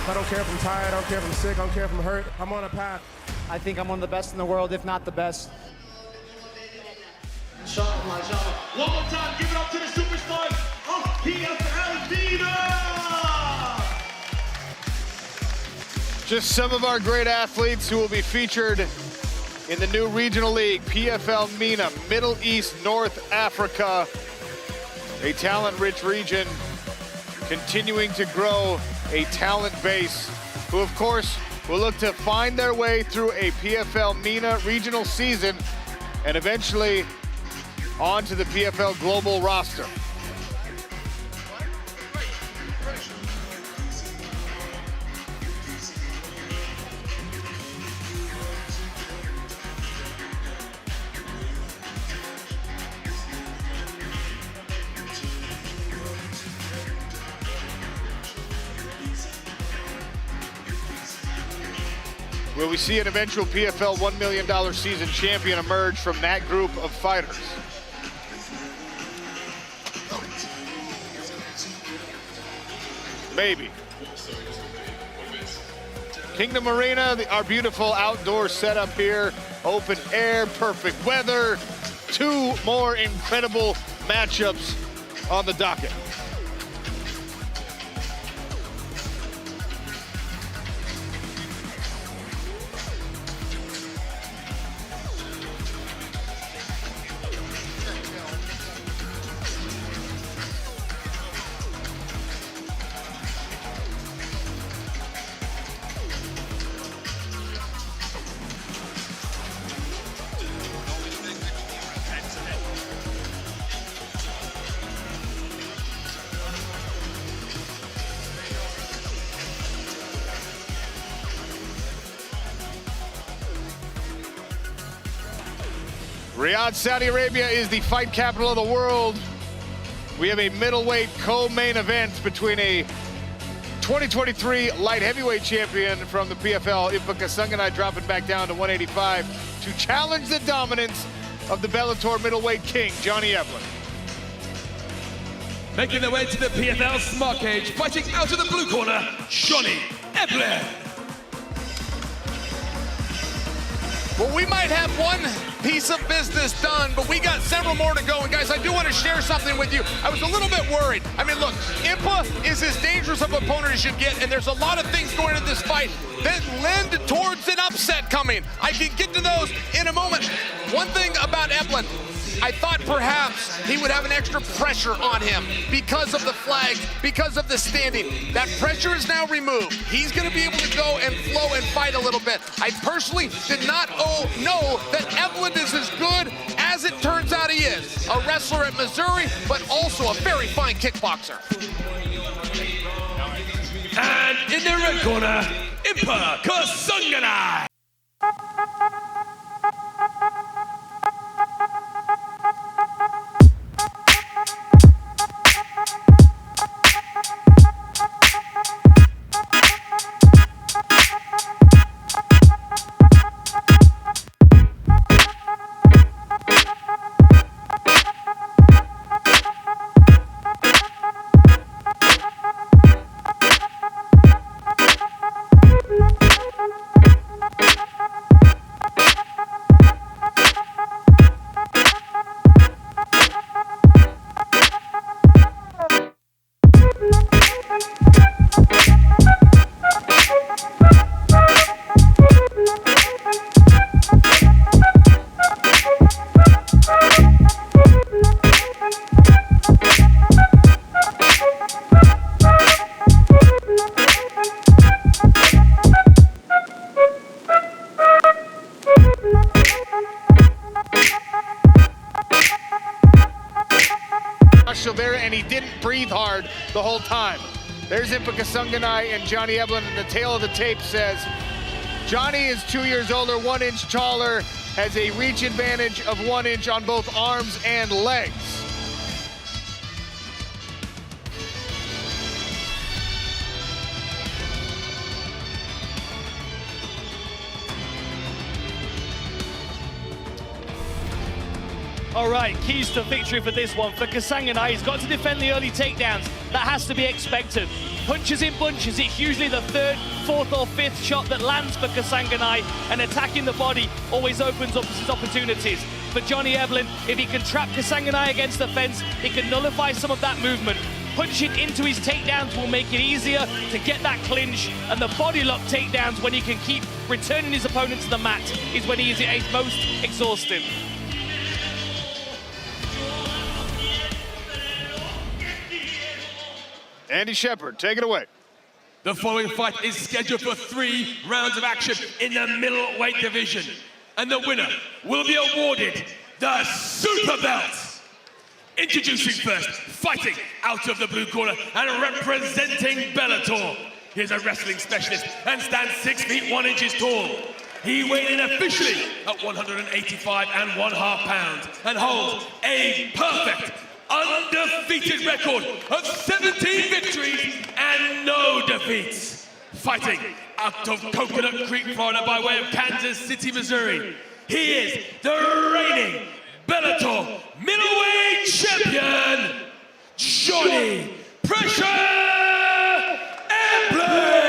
I don't care if I'm tired, I don't care if I'm sick, I don't care if I'm hurt. I'm on a path. I think I'm one of the best in the world, if not the best. One more time, give it up to the superstars of PFL Vida! Just some of our great athletes who will be featured in the new regional league, PFL MENA, Middle East, North Africa, a talent-rich region, continuing to grow a talent base, who of course will look to find their way through a PFL MENA regional season and eventually onto the PFL global roster. Will we see an eventual PFL $1 million season champion emerge from that group of fighters? Maybe. Kingdom Arena, our beautiful outdoor setup here. Open air, perfect weather. 2 more incredible matchups on the docket. Riyadh, Saudi Arabia is the fight capital of the world. We have a middleweight co-main event between a 2023 light heavyweight champion from the PFL, Impa Kasanganay, dropping back down to 185 to challenge the dominance of the Bellator middleweight king, Johnny Evelyn. Making their way to the PFL Smart Cage, fighting out of the blue corner, Johnny Evelyn. Well, we might have one piece of business done, but we got several more to go. And guys, I do want to share something with you. I was a little bit worried. I mean, look, Impa is as dangerous of an opponent as you get, and there's a lot of things going into this fight that lend towards an upset coming. I can get to those in a moment. One thing about Evelyn, I thought perhaps he would have an extra pressure on him because of the flags, because of the standing. That pressure is now removed. He's going to be able to go and flow and fight a little bit. I personally did not know that Evelyn is as good as it turns out he is. A wrestler at Missouri, but also a very fine kickboxer. And in the red corner, Impa Kasanganay. And he didn't breathe hard the whole time. There's Impa Kasanganay and Johnny Evelyn, and the tail of the tape says Johnny is 2 years older, 1 inch taller, has a reach advantage of 1 inch on both arms and legs. All right, keys to victory for this one. For Kasanganay, he's got to defend the early takedowns. That has to be expected. Punches in bunches. It's usually the 3rd, 4th, or 5th shot that lands for Kasanganay, and attacking the body always opens up his opportunities. For Johnny Eblin, if he can trap Kasanganay against the fence, he can nullify some of that movement. Punching into his takedowns will make it easier to get that clinch, and the body lock takedowns, when he can keep returning his opponent to the mat, is when he is at his most exhausting. Andy Shepard, take it away. The following fight is scheduled for 3 rounds of action in the middleweight division. And the winner will be awarded the Super Belt. Introducing first, fighting out of the blue corner and representing Bellator. He's a wrestling specialist and stands 6 feet 1 inches tall. He weighed in officially at 185.5 pounds and holds a perfect undefeated record of 17 victories and no defeats. Fighting out of Coconut Creek, Florida by way of Kansas City, Missouri, he is the reigning Bellator middleweight champion, Johnny Pressure Eblin.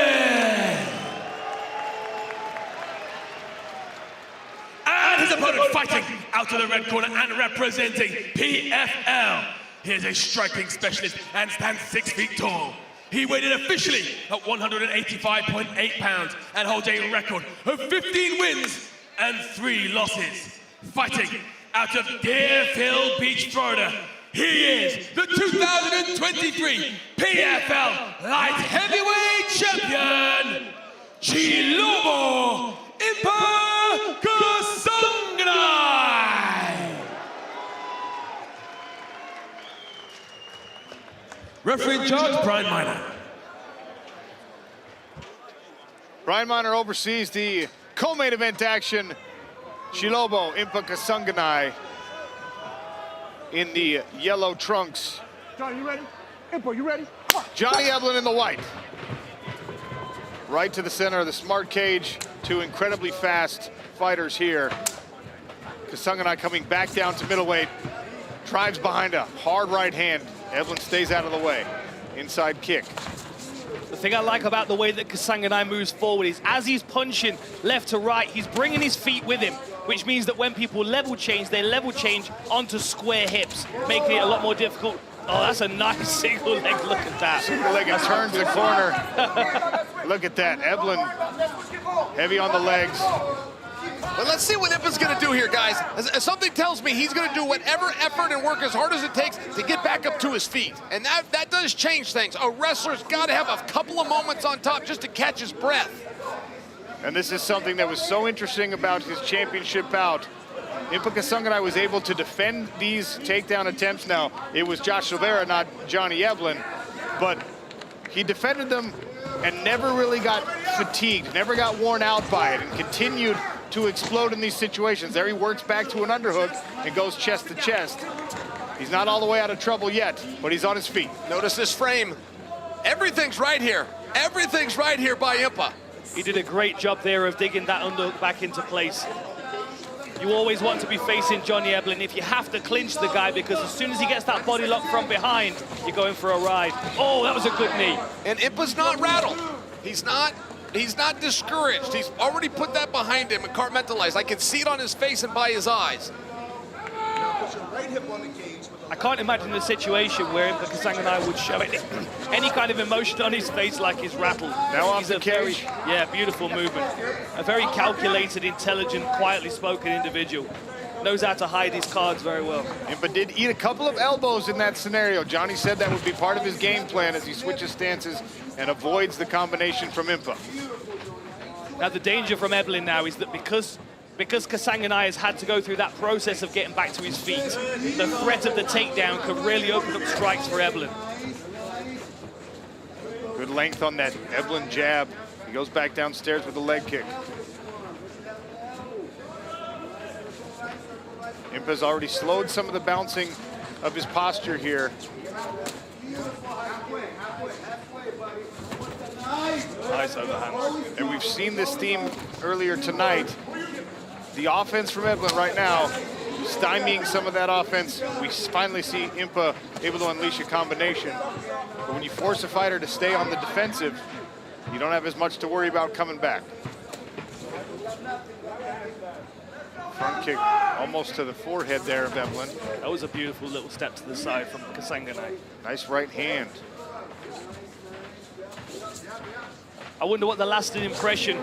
And his opponent fighting out of the red corner and representing PFL. He is a striking specialist and stands 6 feet tall. He weighed in officially at 185.8 pounds and holds a record of 15 wins and 3 losses. Fighting out of Deerfield Beach, Florida, he is the 2023 PFL Light Heavyweight Champion, Chilobo Impa Kasanganay. Referee in charge, Brian Miner. Brian Miner oversees the co-main event action. Chilobo Impa Kasanganay in the yellow trunks. Johnny, you ready? Impa, you ready? Johnny Eblin in the white. Right to the center of the smart cage. 2 incredibly fast fighters here. Kasanganay coming back down to middleweight. Drives behind a hard right hand. Eblin stays out of the way. Inside kick. The thing I like about the way that Kasanganay moves forward is as he's punching left to right, he's bringing his feet with him, which means that when people level change, they level change onto square hips, making it a lot more difficult. Oh, that's a nice single leg. Look at that. Single leg and turns the corner. Look at that. Eblin heavy on the legs. But let's see what Impa's going to do here, guys. Something tells me he's going to do whatever effort and work as hard as it takes to get back up to his feet. And that does change things. A wrestler's got to have a couple of moments on top just to catch his breath. And this is something that was so interesting about his championship bout. Impa Kasanganay was able to defend these takedown attempts. Now, it was Josh Silveira, not Johnny Eblin, but he defended them and never really got fatigued, never got worn out by it, and continued to explode in these situations. There he works back to an underhook and goes chest to chest. He's not all the way out of trouble yet, but he's on his feet. Notice this frame. Everything's right here. Everything's right here by Impa. He did a great job there of digging that underhook back into place. You always want to be facing Johnny Eblin if you have to clinch the guy, because as soon as he gets that body lock from behind, you're going for a ride. Oh, that was a good knee. And Impa's not rattled. He's not discouraged. He's already put that behind him and compartmentalized. I can see it on his face and by his eyes. I can't imagine the situation where Impa Kasanganay would show any kind of emotion on his face like he's rattled. Now off the cage. Beautiful movement. A very calculated, intelligent, quietly spoken individual. Knows how to hide his cards very well. Impa did eat a couple of elbows in that scenario. Johnny said that would be part of his game plan as he switches stances and avoids the combination from Impa. Now the danger from Eblin now is that because Kasanganay has had to go through that process of getting back to his feet, the threat of the takedown could really open up strikes for Eblin. Good length on that Eblin jab. He goes back downstairs with a leg kick. Impa's already slowed some of the bouncing of his posture here. Nice overhand. And we've seen this theme earlier tonight. The offense from Eblen right now, stymieing some of that offense. We finally see Impa able to unleash a combination. But when you force a fighter to stay on the defensive, you don't have as much to worry about coming back. Front kick almost to the forehead there of Eblen. That was a beautiful little step to the side from Kasanganay. Nice right hand. I wonder what the lasting impression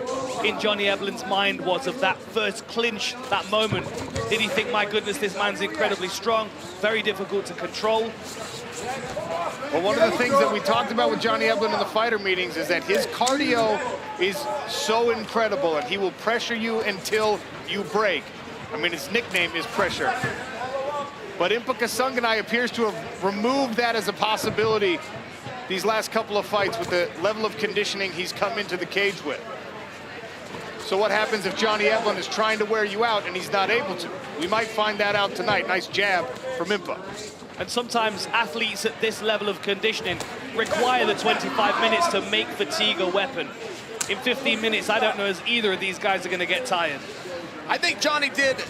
in Johnny Eblen's mind was of that first clinch, that moment. Did he think, my goodness, this man's incredibly strong, very difficult to control? Well, one of the things that we talked about with Johnny Eblen in the fighter meetings is that his cardio is so incredible, and he will pressure you until you break. I mean, his nickname is pressure. But Impa Kasanganay appears to have removed that as a possibility these last couple of fights with the level of conditioning he's come into the cage with. So what happens if Johnny Eblen is trying to wear you out and he's not able to? We might find that out tonight. Nice jab from Impa. And sometimes athletes at this level of conditioning require the 25 minutes to make fatigue a weapon. In 15 minutes, I don't know as either of these guys are going to get tired. I think Johnny did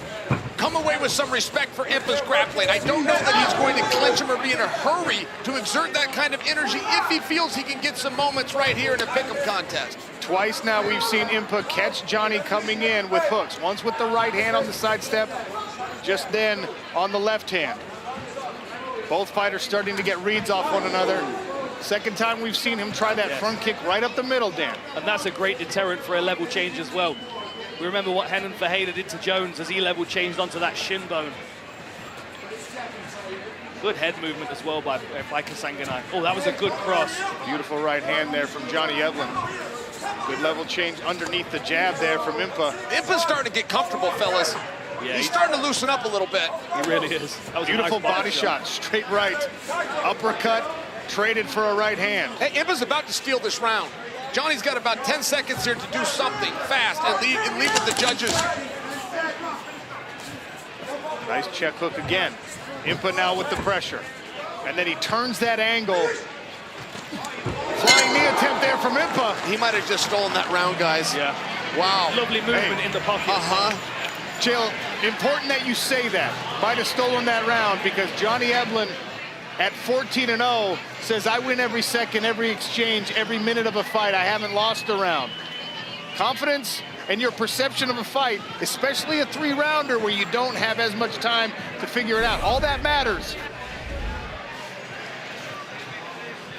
come away with some respect for Impa's grappling. I don't know that he's going to clinch him or be in a hurry to exert that kind of energy if he feels he can get some moments right here in a pick'em contest. Twice now we've seen Impa catch Johnny coming in with hooks. Once with the right hand on the sidestep, just then on the left hand. Both fighters starting to get reads off one another. Second time we've seen him try that front kick right up the middle, Dan. And that's a great deterrent for a level change as well. We remember what Henan Fajeda did to Jones as he level changed onto that shin bone. Good head movement as well by Kasanganay. Oh, that was a good cross. Beautiful right hand there from Johnny Eblen. Good level change underneath the jab there from Impa. Impa's starting to get comfortable, fellas. Yeah, he's starting to loosen up a little bit. He really is. That was beautiful a nice body shot, straight right. Uppercut, traded for a right hand. Hey, Impa's about to steal this round. Johnny's got about 10 seconds here to do something fast and leave with the judges. Nice check hook again. Impa now with the pressure. And then he turns that angle. Flying knee attempt there from Impa. He might have just stolen that round, guys. Yeah. Wow. Lovely movement in the pocket. Jill, important that you say that. Might have stolen that round because Johnny Eblen at 14-0 says, I win every second, every exchange, every minute of a fight. I haven't lost a round. Confidence and your perception of a fight, especially a 3-rounder where you don't have as much time to figure it out. All that matters.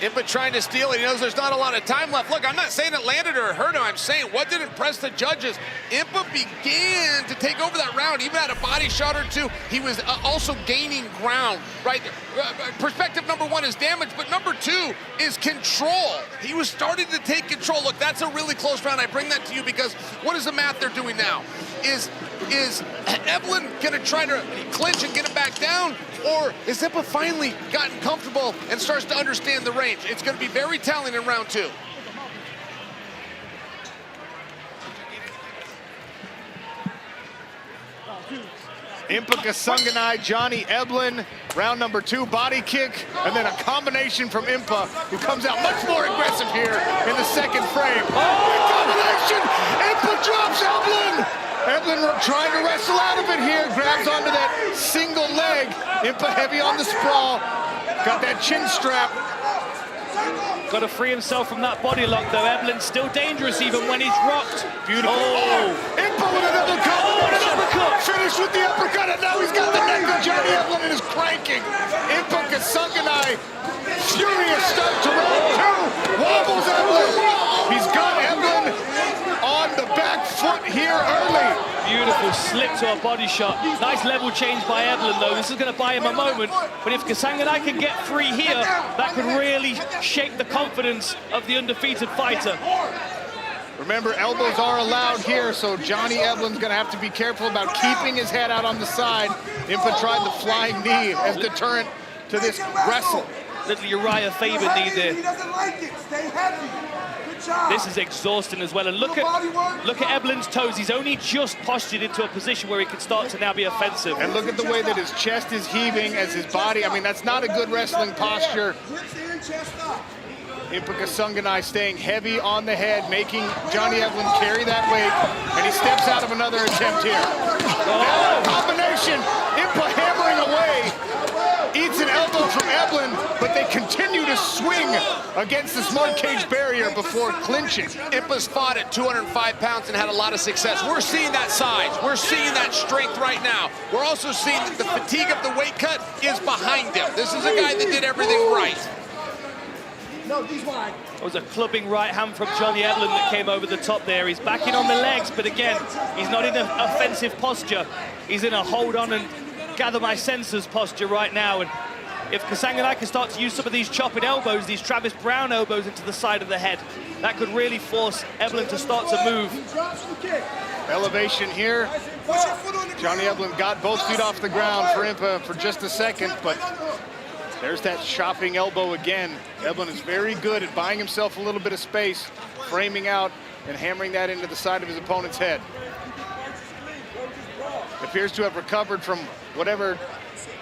Impa trying to steal it. He knows there's not a lot of time left. Look, I'm not saying it landed or hurt him. I'm saying what did impress the judges. Impa began to take over that round. Even had a body shot or two. He was also gaining ground, right? Perspective number one is damage, but number two is control. He was starting to take control. Look, that's a really close round. I bring that to you because what is the math they're doing now? Is Eblen gonna try to clinch and get him back down? Or is Impa finally gotten comfortable and starts to understand the range? It's gonna be very telling in round two. Impa Kasanganay, Johnny Eblen, round number 2, body kick, and then a combination from Impa, who comes out much more aggressive here in the second frame. Oh, combination! Impa drops Eblen! Eblen trying to wrestle out of it here, grabs onto that single leg. Impa heavy on the sprawl, got that chin strap. Got to free himself from that body lock, though. Eblen's still dangerous even when he's rocked. Beautiful. Oh, Impa with another uppercut. Finished with the uppercut, and now he's got the neck of Johnny Eblen and is cranking. Impa Kasanganay, furious start to round 2. Wobbles Eblen. He's got Eblen on the back foot here early. Beautiful slip to a body shot. Nice level change by Eblen, though. This is going to buy him a moment. But if Kasanganay can get free here, that could really shake the confidence of the undefeated fighter. Remember, elbows are allowed here, so Johnny Eblen's going to have to be careful about keeping his head out on the side. Impa tried the flying knee as deterrent to this wrestle. Little Uriah Faber knee there. He doesn't like it. Stay heavy. Good job. This is exhausting as well. And look at Eblen's toes. He's only just postured into a position where he can start to now be offensive. And look at the way that his chest is heaving as his body. I mean, that's not a good wrestling posture. Impa Kasanganay staying heavy on the head, making Johnny Eblen carry that weight, and he steps out of another attempt here. Oh. Combination, Impa hammering away, eats an elbow from Eblen, but they continue to swing against the smart cage barrier before clinching. Impa's fought at 205 pounds and had a lot of success. We're seeing that size. We're seeing that strength right now. We're also seeing that the fatigue of the weight cut is behind him. This is a guy that did everything right. It was a clubbing right hand from Johnny Eblen that came over the top there. He's backing on the legs, but again, he's not in an offensive posture. He's in a hold on and gather my senses posture right now. And if Kasanganay can start to use some of these chopping elbows, these Travis Brown elbows into the side of the head, that could really force Eblen to start to move. Elevation here. Johnny Eblen got both feet off the ground for Impa for just a second, but there's that chopping elbow again. Eblen is very good at buying himself a little bit of space, framing out and hammering that into the side of his opponent's head. Appears to have recovered from whatever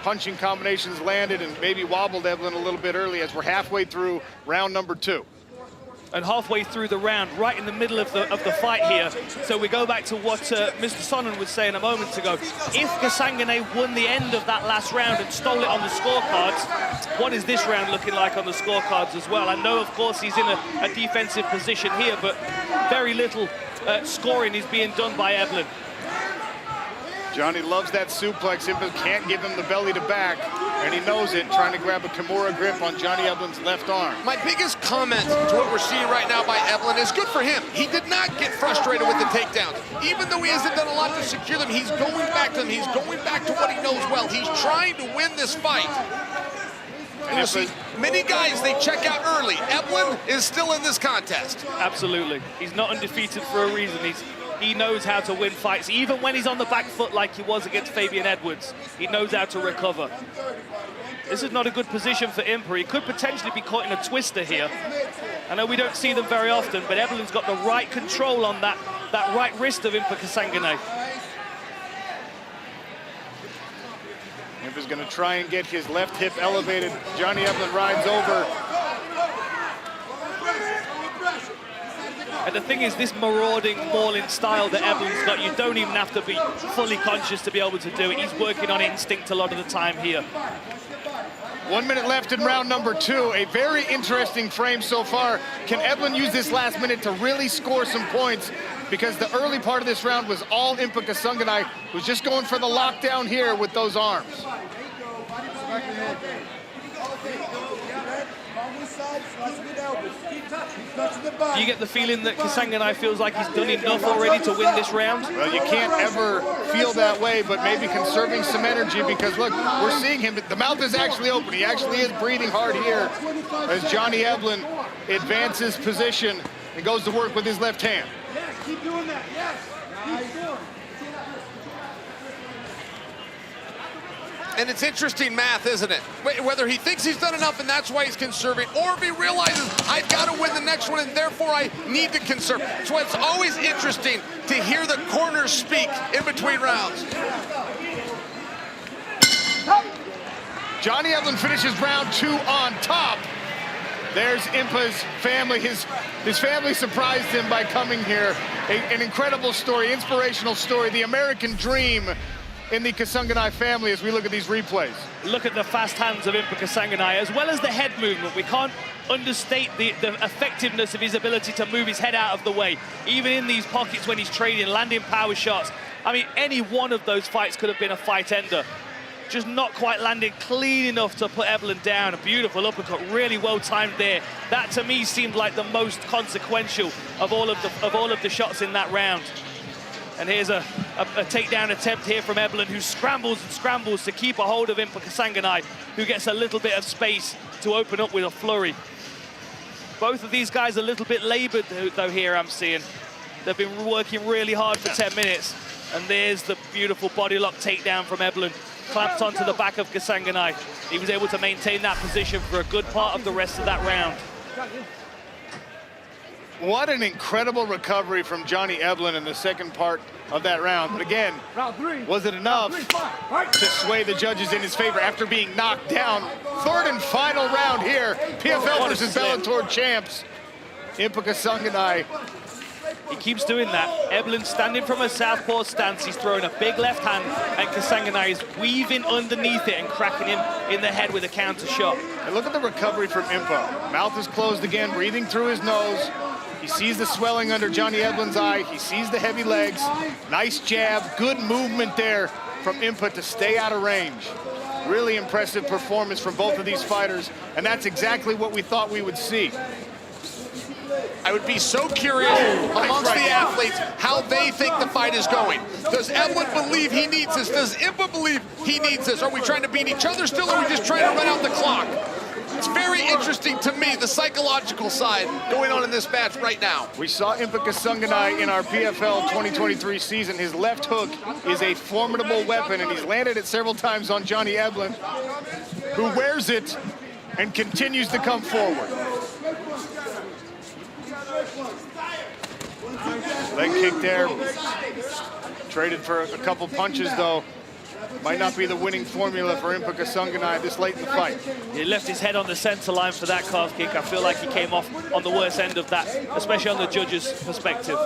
punching combinations landed and maybe wobbled Eblen a little bit early as we're halfway through round number 2. And halfway through the round, right in the middle of the fight here. So we go back to what Mr. Sonnen was saying a moment ago. If Kasanganay won the end of that last round and stole it on the scorecards, what is this round looking like on the scorecards as well? I know, of course, he's in a defensive position here, but very little scoring is being done by Eblen. Johnny loves that suplex. Impa can't give him the belly to back, and he knows it, trying to grab a Kimura grip on Johnny Eblen's left arm. My biggest comment to what we're seeing right now by Eblen is good for him. He did not get frustrated with the takedowns. Even though he hasn't done a lot to secure them, he's going back to them. He's going back to what he knows well. He's trying to win this fight. And you'll see many guys, they check out early. Eblen is still in this contest. Absolutely. He's not undefeated for a reason. He knows how to win fights, even when he's on the back foot like he was against Fabian Edwards. He knows how to recover. This is not a good position for Impa. He could potentially be caught in a twister here. I know we don't see them very often, but Eblen's got the right control on that right wrist of Impa Kasanganay. Impa's going to try and get his left hip elevated. Johnny Eblen rides over. And the thing is, this marauding, mauling style that Eblen's got, you don't even have to be fully conscious to be able to do it. He's working on instinct a lot of the time here. 1 minute left in round number 2. A very interesting frame so far. Can Eblen use this last minute to really score some points? Because the early part of this round was all Impa Kasanganay, was just going for the lockdown here with those arms. Do you get the feeling that Kasanganay feels like he's done enough already to win this round? Well, you can't ever feel that way, but maybe conserving some energy, because look, we're seeing him, the mouth is actually open. He actually is breathing hard here as Johnny Eblen advances position and goes to work with his left hand. Yes, keep doing that, yes. Keep going. And it's interesting math, isn't it? Whether he thinks he's done enough and that's why he's conserving, or if he realizes I've got to win the next one and therefore I need to conserve. So it's always interesting to hear the corners speak in between rounds. Johnny Eblen finishes round 2 on top. There's Impa's family. His family surprised him by coming here. An incredible story, inspirational story, the American dream in the Kasanganay family as we look at these replays. Look at the fast hands of Impa Kasanganay, as well as the head movement. We can't understate the effectiveness of his ability to move his head out of the way, even in these pockets when he's trading, landing power shots. I mean, any one of those fights could have been a fight ender. Just not quite landing clean enough to put Eblen down. A beautiful uppercut, really well timed there. That to me seemed like the most consequential of all of the shots in that round. And here's a takedown attempt here from Eblen, who scrambles and scrambles to keep a hold of Impa Kasanganay, who gets a little bit of space to open up with a flurry. Both of these guys are a little bit labored though here, I'm seeing. They've been working really hard for 10 minutes. And there's the beautiful body lock takedown from Eblen. Clamped onto the back of Kasanganay. He was able to maintain that position for a good part of the rest of that round. What an incredible recovery from Johnny Eblen in the second part of that round. But again, was it enough to sway the judges in his favor after being knocked down? Third and final round here. PFL versus Bellator champs. Impa Kasanganay. He keeps doing that. Eblen standing from a southpaw stance. He's throwing a big left hand, and Kasanganay is weaving underneath it and cracking him in the head with a counter shot. And look at the recovery from Impa. Mouth is closed again, breathing through his nose. He sees the swelling under Johnny Eblen's eye. He sees the heavy legs. Nice jab, good movement there from Impa to stay out of range. Really impressive performance from both of these fighters, and that's exactly what we thought we would see. I would be so curious amongst the athletes how they think the fight is going. Does Eblen believe he needs this? Does Impa believe he needs this? Are we trying to beat each other still, or are we just trying to run out the clock? It's very interesting to me, the psychological side going on in this match right now. We saw Impa Kasanganay in our PFL 2023 season. His left hook is a formidable weapon, and he's landed it several times on Johnny Eblen, who wears it and continues to come forward. Leg kick there. Traded for a couple punches, though. Might not be the winning formula for Impa Kasanganay this late in the fight. He left his head on the center line for that calf kick. I feel like he came off on the worst end of that, especially on the judge's perspective.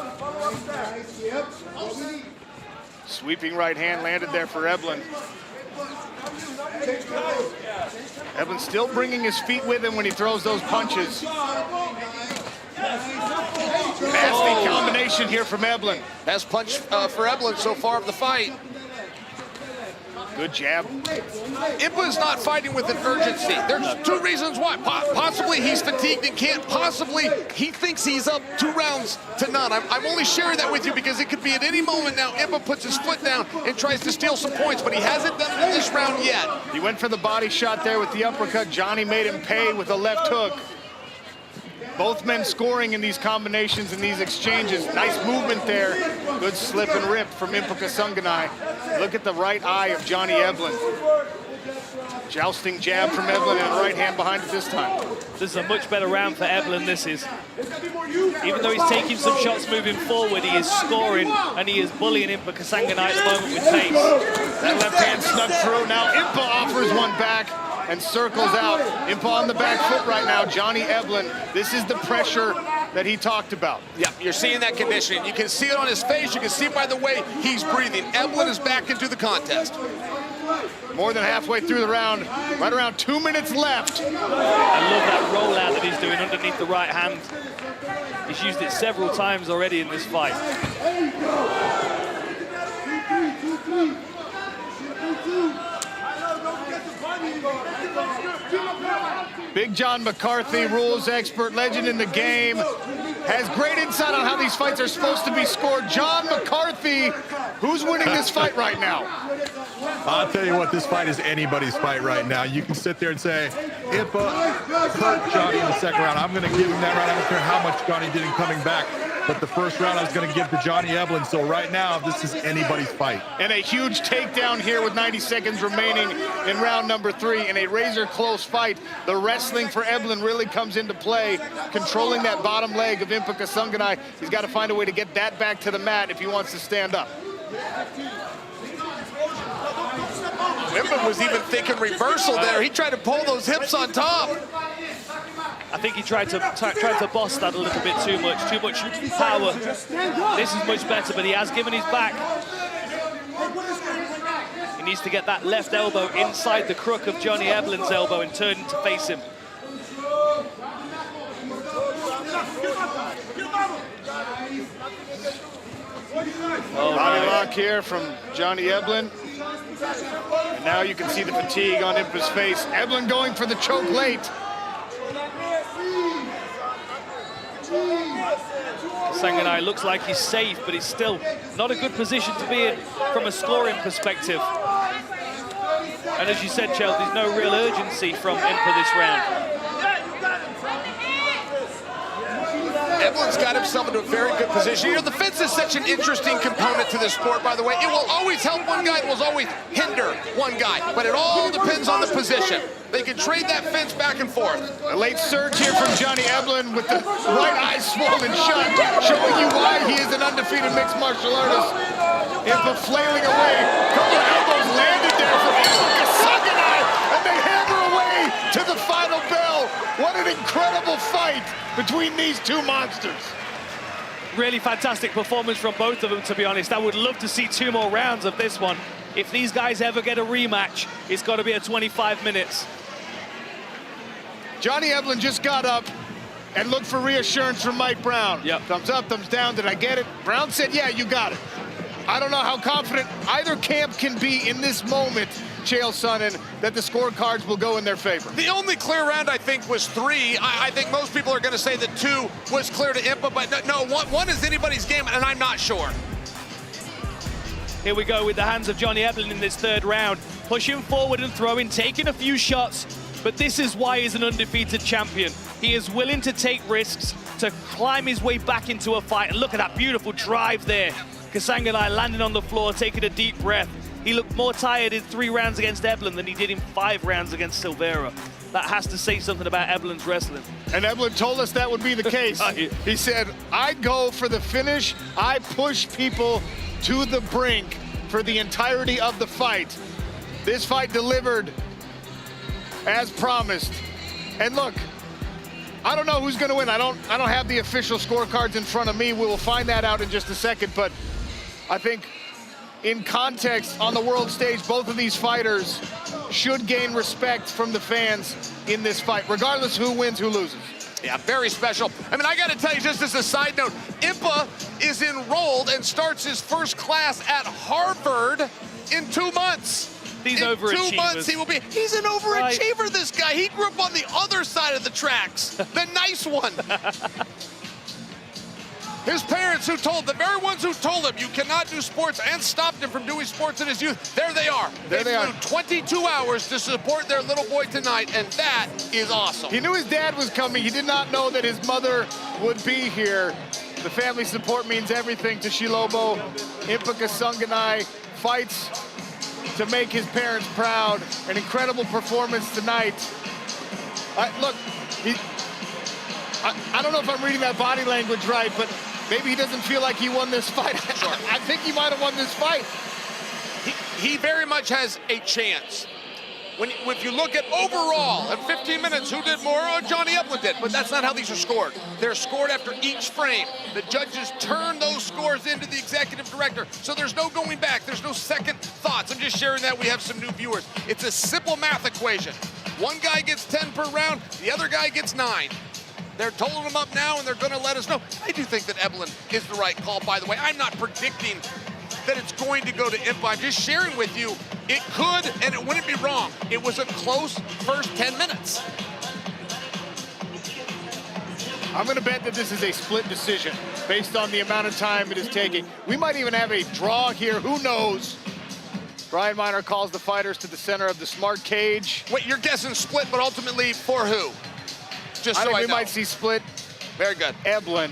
Sweeping right hand landed there for Eblen. Eblen still bringing his feet with him when he throws those punches. Nasty combination here from Eblen. Best punch for Eblen so far of the fight. Good jab. Impa is not fighting with an urgency. There's two reasons why. Possibly he's fatigued and can't. Possibly he thinks he's up 2 rounds to none. I'm only sharing that with you because it could be at any moment now. Impa puts his foot down and tries to steal some points, but he hasn't done it in this round yet. He went for the body shot there with the uppercut. Johnny made him pay with a left hook. Both men scoring in these combinations and these exchanges. Nice movement there. Good slip and rip from Impa Kasanganay. Look at the right eye of Johnny Eblen. Jousting jab from Eblen and a right hand behind it this time. This is a much better round for Eblen, this is. Even though he's taking some shots moving forward, he is scoring and he is bullying Impa Kasanganay at the moment with pace. That left hand snuck through. Now Impa offers one back and circles out. Impa on the back foot right now. Johnny Eblen, this is the pressure that he talked about. Yep, you're seeing that conditioning. You can see it on his face. You can see it by the way he's breathing. Eblen is back into the contest. More than halfway through the round, right around 2 minutes left. I love that rollout that he's doing underneath the right hand. He's used it several times already in this fight. Big John McCarthy, rules expert, legend in the game, has great insight on how these fights are supposed to be scored. John McCarthy, who's winning this fight right now? I'll tell you what, this fight is anybody's fight right now. You can sit there and say, Impa hurt Johnny in the second round. I'm going to give him that round. I don't care how much Johnny did in coming back. But the first round I was going to give to Johnny Eblen. So right now, this is anybody's fight. And a huge takedown here with 90 seconds remaining in round number 3 in a razor-close fight. The wrestling for Eblen really comes into play, controlling that bottom leg of Impa Kasanganay. He's got to find a way to get that back to the mat if he wants to stand up. Impa was even thinking reversal there. He tried to pull those hips on top. I think he tried to boss that a little bit too much power. This is much better, but he has given his back. He needs to get that left elbow inside the crook of Johnny Eblen's elbow and turn to face him. Body lock here from Johnny Eblen. And now you can see the fatigue on Impa's face. Eblen going for the choke late. Kasanganay looks like he's safe, but he's still not a good position to be in from a scoring perspective. And as you said, Chel, there's no real urgency from Impa this round. Eblin's got himself into a very good position. You know, the fence is such an interesting component to this sport, by the way. It will always help one guy, it will always hinder one guy, but it all depends on the position. They can trade that fence back and forth. A late surge here from Johnny Eblin with the right eye swollen shut, showing you why he is an undefeated mixed martial artist. Impa flailing away. Couple of elbows landed there from Impa, and they hammer away to the final bell. What an incredible fight between these two monsters. Really fantastic performance from both of them, to be honest. I would love to see 2 more rounds of this one. If these guys ever get a rematch, it's got to be at 25 minutes. Johnny Eblin just got up and looked for reassurance from Mike Brown. Yep. Thumbs up, thumbs down, did I get it? Brown said, yeah, you got it. I don't know how confident either camp can be in this moment, Chael Sonnen, that the scorecards will go in their favor. The only clear round, I think, was 3. I think most people are going to say that 2 was clear to Impa, but no, one is anybody's game, and I'm not sure. Here we go with the hands of Johnny Eblin in this 3rd round. Pushing forward and throwing, taking a few shots, but this is why he's an undefeated champion. He is willing to take risks, to climb his way back into a fight. And look at that beautiful drive there. Kasanganay landing on the floor, taking a deep breath. He looked more tired in 3 rounds against Eblin than he did in 5 rounds against Silveira. That has to say something about Eblin's wrestling. And Eblin told us that would be the case. He said, I go for the finish. I push people to the brink for the entirety of the fight. This fight delivered as promised. And look, I don't know who's going to win. I don't have the official scorecards in front of me. We will find that out in just a second, but I think in context on the world stage, both of these fighters should gain respect from the fans in this fight, regardless who wins, who loses. Yeah, very special. I mean, I got to tell you, just as a side note, Impa is enrolled and starts his first class at Harvard in 2 months. These in overachievers. 2 months, he will be. He's an overachiever, this guy. He grew up on the other side of the tracks, the nice one. His parents who told, the very ones who told him you cannot do sports and stopped him from doing sports in his youth, there they are. They flew 22 hours to support their little boy tonight, and that is awesome. He knew his dad was coming. He did not know that his mother would be here. The family support means everything to Shilobo. Impa Kasanganay fights to make his parents proud. An incredible performance tonight. Look, I don't know if I'm reading that body language right, but maybe he doesn't feel like he won this fight. Sure. I think he might have won this fight. He very much has a chance. If you look at overall, at 15 minutes, who did more? Oh, Johnny Eblin did, but that's not how these are scored. They're scored after each frame. The judges turn those scores into the executive director, so there's no going back. There's no second thoughts. I'm just sharing that. We have some new viewers. It's a simple math equation. One guy gets 10 per round, the other guy gets 9. They're totaling them up now, and they're going to let us know. I do think that Eblin is the right call, by the way. I'm not predicting that it's going to go to Impa. I'm just sharing with you, it could, and it wouldn't be wrong. It was a close first 10 minutes. I'm going to bet that this is a split decision based on the amount of time it is taking. We might even have a draw here. Who knows? Brian Miner calls the fighters to the center of the smart cage. Wait, you're guessing split, but ultimately for who? Just I so think I we know. might see split. Very good. Eblin.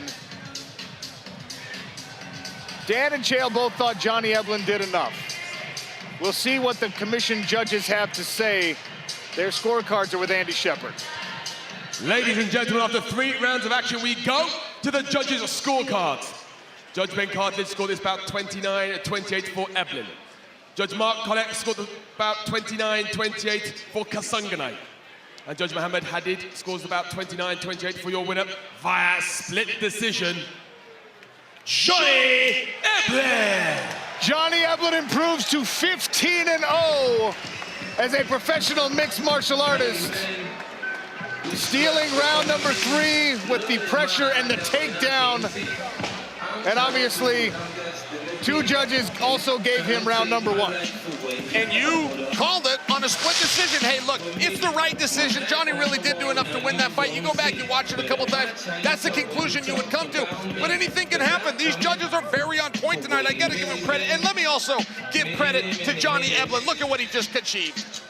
Dan and Chael both thought Johnny Eblin did enough. We'll see what the commission judges have to say. Their scorecards are with Andy Shepard. Ladies and gentlemen, after 3 rounds of action, we go to the judges' scorecards. Judge Ben Cartlidge scored this bout 29-28 for Eblin. Judge Mark Collett scored about 29-28 for Kasanganay. And Judge Mohammed Hadid scores about 29-28 for your winner via split decision, Johnny Eblin. Johnny Eblin improves to 15-0 as a professional mixed martial artist. Stealing round number 3 with the pressure and the takedown. And obviously, 2 judges also gave him round number 1. And you called it on a split decision. Hey, look, it's the right decision. Johnny really did do enough to win that fight. You go back, you watch it a couple times, that's the conclusion you would come to. But anything can happen. These judges are very on point tonight. I gotta give him credit. And let me also give credit to Johnny Eblin. Look at what he just achieved.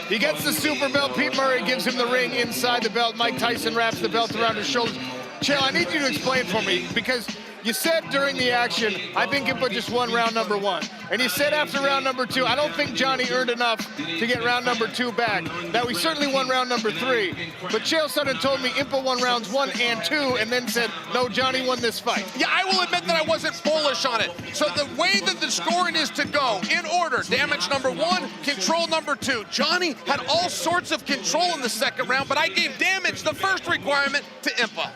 He gets the super belt. Pete Murray gives him the ring inside the belt. Mike Tyson wraps the belt around his shoulders. Chael, I need you to explain for me, because you said during the action, I think Impa just won round number 1. And you said after round number 2, I don't think Johnny earned enough to get round number 2 back. Now, we certainly won round number 3. But Chael Sonnen told me Impa won rounds 1 and 2, and then said, no, Johnny won this fight. Yeah, I will admit that I wasn't bullish on it. So the way that the scoring is to go, in order, damage number 1, control number 2. Johnny had all sorts of control in the second round, but I gave damage, the first requirement, to Impa.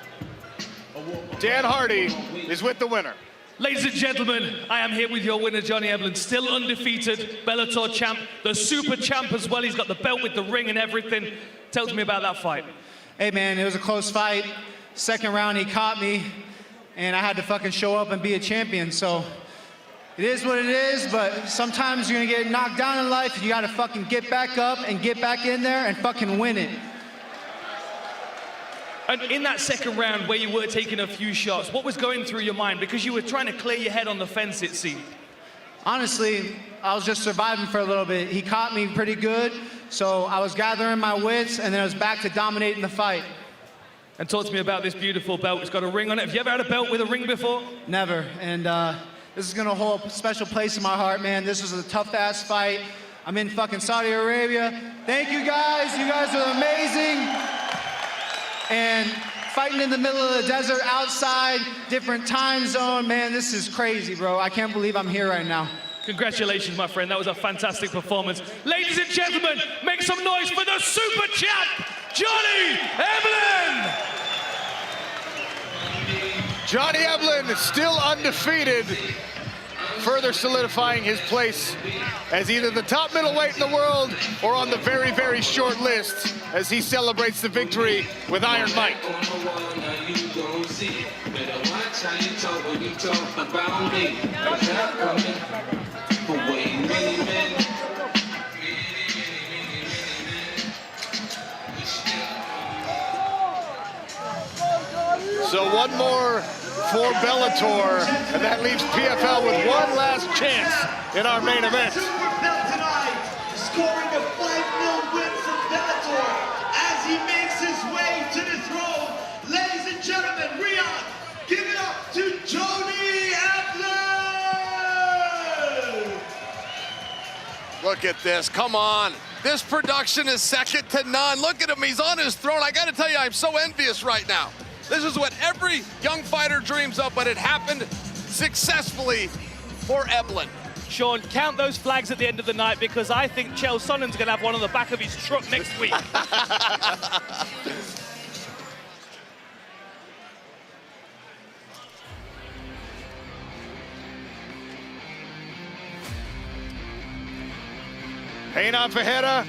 Dan Hardy is with the winner. Ladies and gentlemen, I am here with your winner, Johnny Eblen, still undefeated, Bellator champ, the super champ as well. He's got the belt with the ring and everything. Tell me about that fight. Hey man, it was a close fight. Second round, he caught me, and I had to fucking show up and be a champion. So it is what it is, but sometimes you're gonna get knocked down in life, and you gotta fucking get back up and get back in there and fucking win it. And in that second round where you were taking a few shots, what was going through your mind? Because you were trying to clear your head on the fence, it seemed. Honestly, I was just surviving for a little bit. He caught me pretty good, so I was gathering my wits, and then I was back to dominating the fight. And talk to me about this beautiful belt. It's got a ring on it. Have you ever had a belt with a ring before? Never, and this is gonna hold a special place in my heart, man. This was a tough-ass fight. I'm in fucking Saudi Arabia. Thank you guys are amazing. And fighting in the middle of the desert outside, different time zone, man, this is crazy, bro. I can't believe I'm here right now. Congratulations, my friend. That was a fantastic performance. Ladies and gentlemen, make some noise for the super champ, Johnny Eblen! Johnny Eblen is still undefeated, further solidifying his place as either the top middleweight in the world or on the very, very short list as he celebrates the victory with Iron Mike. So one more for Bellator, and that leaves PFL with one last chance in our main event. Tonight, scoring a 5-0 win for Bellator as he makes his way to the throne. Ladies and gentlemen, Riyadh, give it up to Johnny Eblen! Look at this, come on. This production is second to none. Look at him, he's on his throne. I gotta tell you, I'm so envious right now. This is what every young fighter dreams of, but it happened successfully for Eblen. Sean, count those flags at the end of the night, because I think Chael Sonnen's going to have one on the back of his truck next week. Renan Ferreira,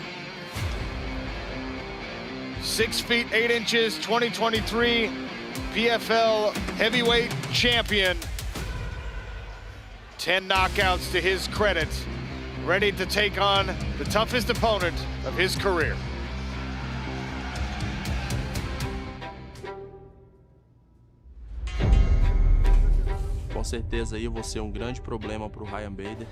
6 feet 8 inches, 2023 PFL heavyweight champion. 10 knockouts to his credit, ready to take on the toughest opponent of his career. Com certeza aí eu vou ser grande problema para o Ryan Bader.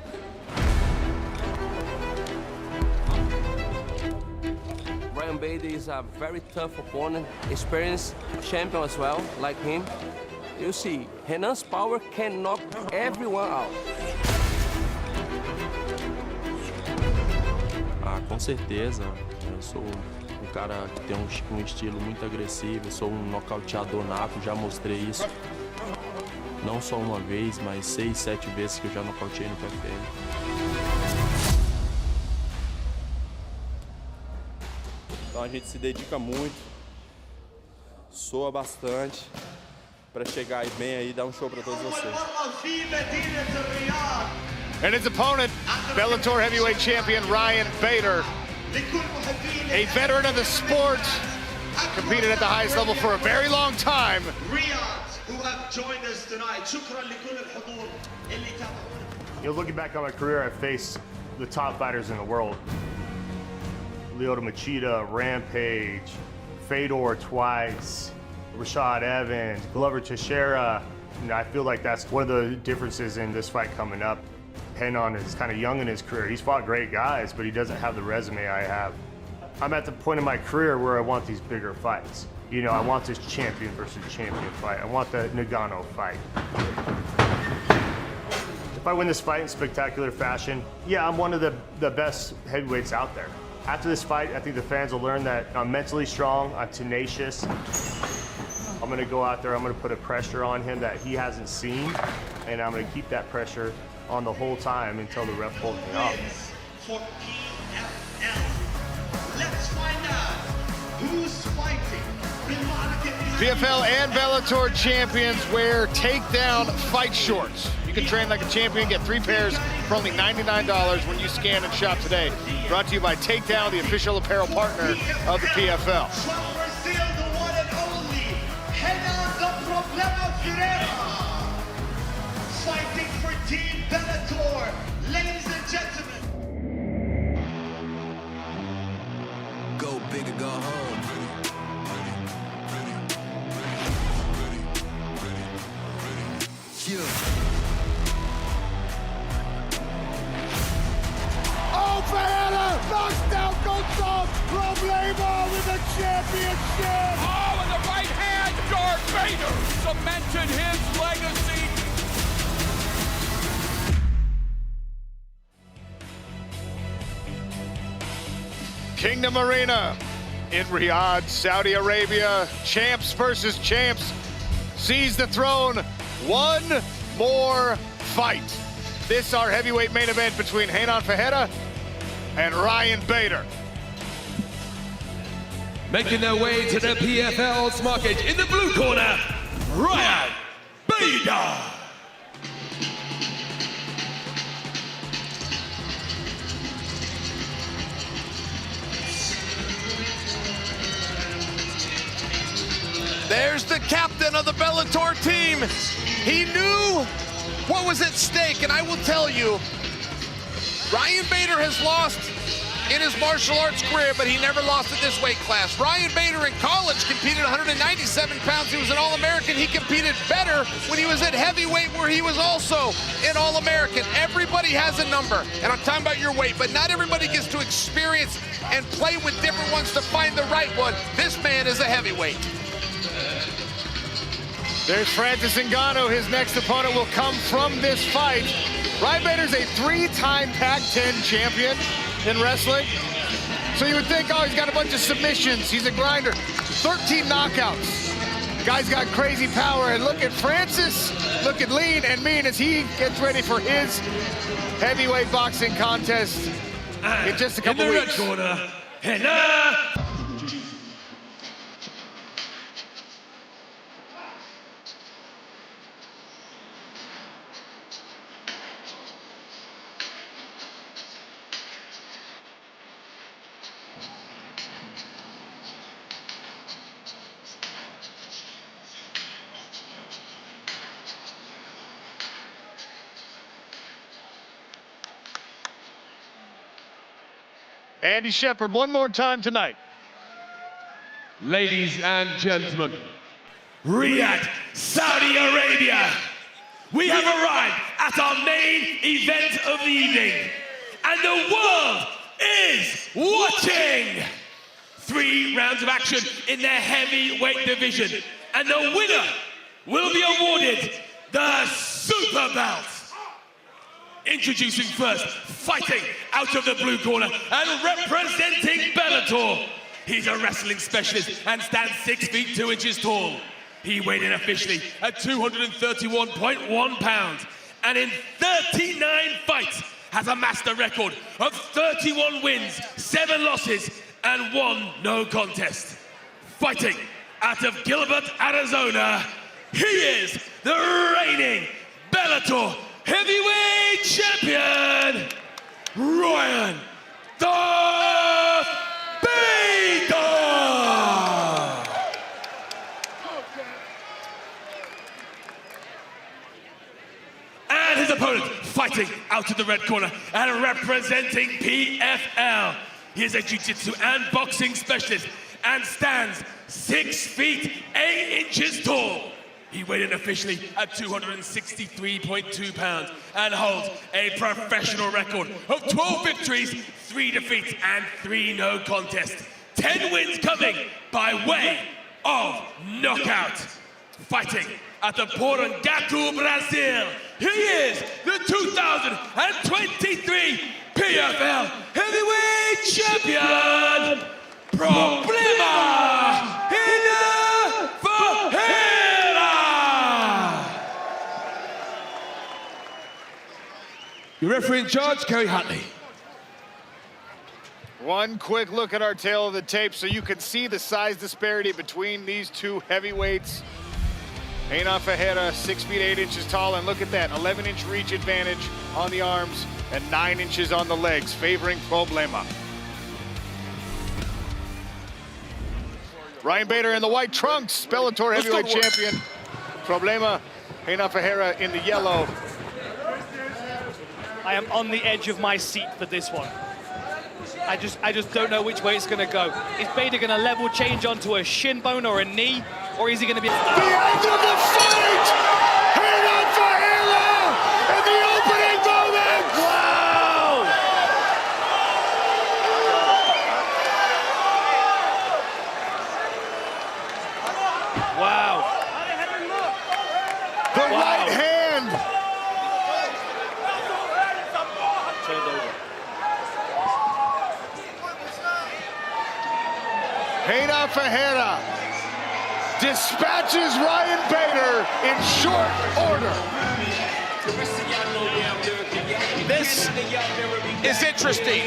Ryan Bader is a very tough opponent, experienced champion as well, like him. You see, Renan's power can knock everyone out. Ah, com certeza. Eu sou cara que tem um estilo muito agressivo, eu sou nocauteador nato, já mostrei isso. Não só uma vez, mas 6, 7 vezes que eu já nocauteei no PFL. Então a gente se dedica muito, soa bastante para chegar aí bem aí e dar show para todos vocês. And his opponent, Bellator heavyweight champion Ryan Bader, a veteran of the sport, competed at the highest level for a very long time. Who have joined us tonight. شكرا لكل الحضور اللي تابعونا. Looking back on my career, I faced the top fighters in the world. Lyoto Machida, Rampage, Fedor twice, Rashad Evans, Glover Teixeira. I feel like that's one of the differences in this fight coming up. Renan is kind of young in his career. He's fought great guys, but he doesn't have the resume I have. I'm at the point in my career where I want these bigger fights. You know, I want this champion versus champion fight. I want the Nagano fight. If I win this fight in spectacular fashion, yeah, I'm one of the best heavyweights out there. After this fight, I think the fans will learn that I'm mentally strong, I'm tenacious. I'm gonna go out there, I'm gonna put a pressure on him that he hasn't seen, and I'm gonna keep that pressure on the whole time until the ref pulls me off. For PFL, let's find out who's fighting. PFL and Bellator champions wear takedown fight shorts. You can train like a champion, get 3 pairs for only $99 when you scan and shop today. Brought to you by Takedown, the official apparel partner of the PFL. From Brazil, the one and only, Renan the Problema Ferreira. Fighting for Team Bellator, ladies and gentlemen. Go big or go home. Yeah. Oh, Ferreira knocks down Gonzalez. Problema with the championship. Oh, and the right hand, Darth Vader cemented his legacy. Kingdom Arena in Riyadh, Saudi Arabia. Champs versus champs. Seize the throne. One more fight. This our heavyweight main event between Renan Ferreira and Ryan Bader. Making their way to the PFL's market in the blue corner, Ryan Bader. There's the captain of the Bellator team. He knew what was at stake, and I will tell you, Ryan Bader has lost in his martial arts career, but he never lost at this weight class. Ryan Bader in college competed 197 pounds. He was an All-American. He competed better when he was at heavyweight, where he was also an All-American. Everybody has a number, and I'm talking about your weight, but not everybody gets to experience and play with different ones to find the right one. This man is a heavyweight. There's Francis Ngannou. His next opponent will come from this fight. Ryan Bader's a 3-time Pac-10 champion in wrestling. So you would think, oh, he's got a bunch of submissions. He's a grinder. 13 knockouts. The guy's got crazy power. And look at Francis, looking lean and mean as he gets ready for his heavyweight boxing contest in just a couple weeks. In the red corner, Renan. Andy Shepard, one more time tonight. Ladies and gentlemen, Riyadh, Saudi Arabia. We have arrived at our main event of the evening, and the world is watching. 3 rounds of action in the heavyweight division, and the winner will be awarded the Super Belt. Introducing first, fighting out of the blue corner and representing Bellator. He's a wrestling specialist and stands 6 feet 2 inches tall. He weighed in officially at 231.1 pounds, and in 39 fights has amassed a record of 31 wins, 7 losses, and 1 no contest. Fighting out of Gilbert, Arizona, he is the reigning Bellator heavyweight champion, Ryan the Bader! And his opponent, fighting out of the red corner and representing PFL. He is a jiu-jitsu and boxing specialist and stands 6 feet 8 inches tall. He weighed in officially at 263.2 pounds and holds a professional record of 12 victories, 3 defeats, and 3 no contests. 10 wins coming by way of knockout. Fighting at the Porangatu, Brazil, he is the 2023 PFL Heavyweight Champion, Problema Ferreira. Your referee in charge, Kerry Hartley. One quick look at our tail of the tape so you can see the size disparity between these two heavyweights. Reina Ferreira, 6 feet 8 inches tall, and look at that, 11-inch reach advantage on the arms and 9 inches on the legs, favoring Problema. Ryan Bader in the white trunks, Bellator heavyweight champion. Problema, Reina Ferreira in the yellow. I am on the edge of my seat for this one. I just don't know which way it's going to go. Is Bader going to level change onto a shin bone or a knee, or is he going to be... The end of the fight! Reina Ferreira in the opening moment! Wow! Wow. The right hand. Turned over. Reina Ferreira dispatches Ryan Bader in short order. This is interesting.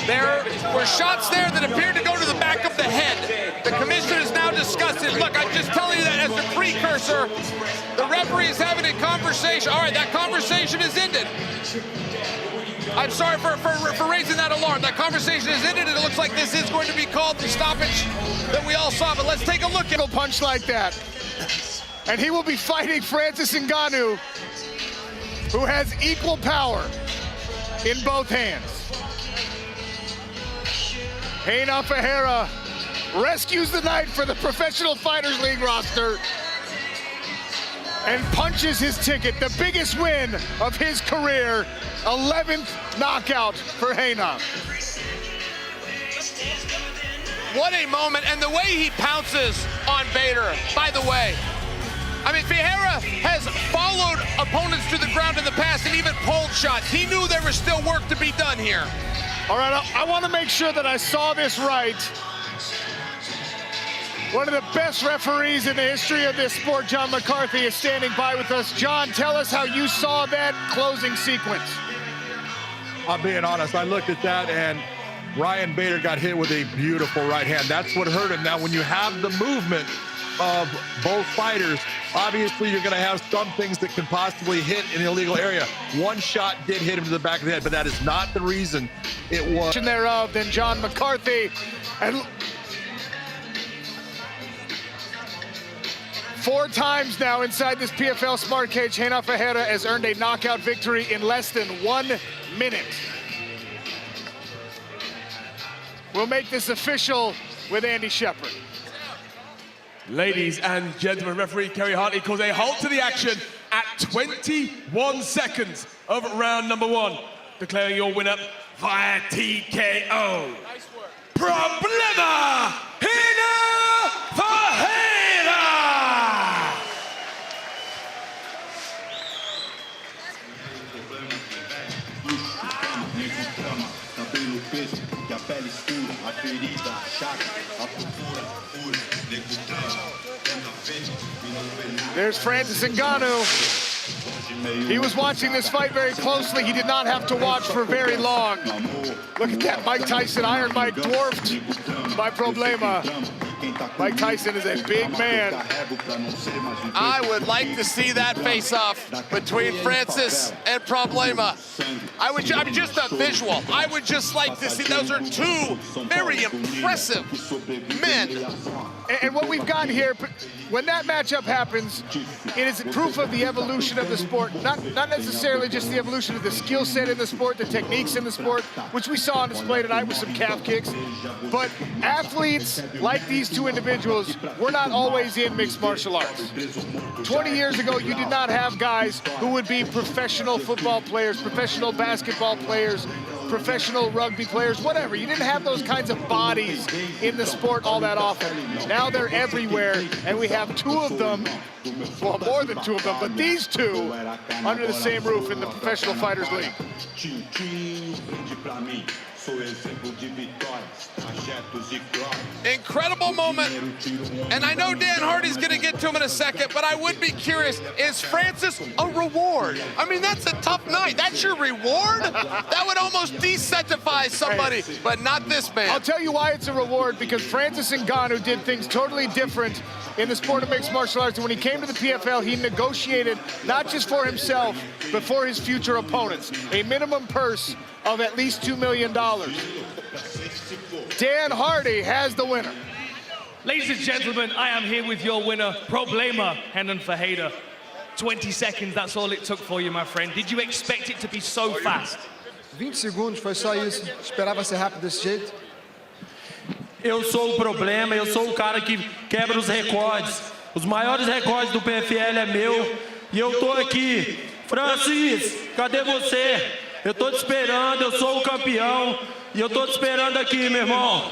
There were shots there that appeared to go to the back of the head. The commission is now discussing. Look, I'm just telling you that as a precursor. The referee is having a conversation. All right, that conversation is ended. I'm sorry for raising that alarm. That conversation is ended, and it looks like this is going to be called the stoppage that we all saw. But let's take a look at a punch like that. And he will be fighting Francis Ngannou, who has equal power in both hands. Reina Ferreira rescues the night for the Professional Fighters League roster and punches his ticket, the biggest win of his career, 11th knockout for Reina. What a moment, and the way he pounces on Bader, by the way. I mean, Ferreira has followed opponents to the ground in the past and even pulled shots. He knew there was still work to be done here. All right, I want to make sure that I saw this right. One of the best referees in the history of this sport, John McCarthy, is standing by with us. John, tell us how you saw that closing sequence. I'm being honest, I looked at that and Ryan Bader got hit with a beautiful right hand. That's what hurt him. Now, when you have the movement of both fighters, obviously you're going to have some things that can possibly hit in the illegal area. One shot did hit him to the back of the head, but that is not the reason it was. Thereof, then John McCarthy. And 4 times now inside this PFL Smart Cage, Reina Ferreira has earned a knockout victory in less than 1 minute. We'll make this official with Andy Shepard. Ladies and gentlemen, referee Kerry Hartley calls a halt to the action at 21 seconds of round number 1, declaring your winner via TKO. Problema Reina Ferreira! There's Francis Ngannou. He was watching this fight very closely. He did not have to watch for very long. Look at that, Mike Tyson, Iron Mike, dwarfed by Problema. Mike Tyson is a big man. I would like to see that face-off between Francis and Problema. I mean, just a visual. I would just like to see, those are 2 very impressive men. And what we've got here, when that matchup happens, it is proof of the evolution of the sport. Not necessarily just the evolution of the skill set in the sport, the techniques in the sport, which we saw on display tonight with some calf kicks. But athletes like these 2 individuals were not always in mixed martial arts. 20 years ago, you did not have guys who would be professional football players, professional basketball players, professional rugby players, whatever. You didn't have those kinds of bodies in the sport all that often. Now they're everywhere, and we have two of them, well, more than two of them, but these two under the same roof in the Professional Fighters League. Incredible moment, and I know Dan Hardy's gonna get to him in a second, but I would be curious, is Francis a reward? I mean, that's a tough night. That's your reward? That would almost desensitize somebody, but not this man. I'll tell you why it's a reward, because Francis Ngannou did things totally different in the sport of mixed martial arts. And when he came to the PFL, he negotiated not just for himself, but for his future opponents. A minimum purse of at least $2 million. Dan Hardy has the winner. Ladies and gentlemen, I am here with your winner, Problema, Renan Ferreira. 20 seconds, that's all it took for you, my friend. Did you expect it to be so fast? 20 segundos, foi só isso. Esperava ser rápido desse jeito. Eu sou o problema, eu sou o cara que quebra os recordes. Os maiores recordes do PFL é meu. E eu tô aqui. Francis, cadê você? Eu tô te esperando, eu sou o campeão. E eu tô te esperando aqui, meu irmão.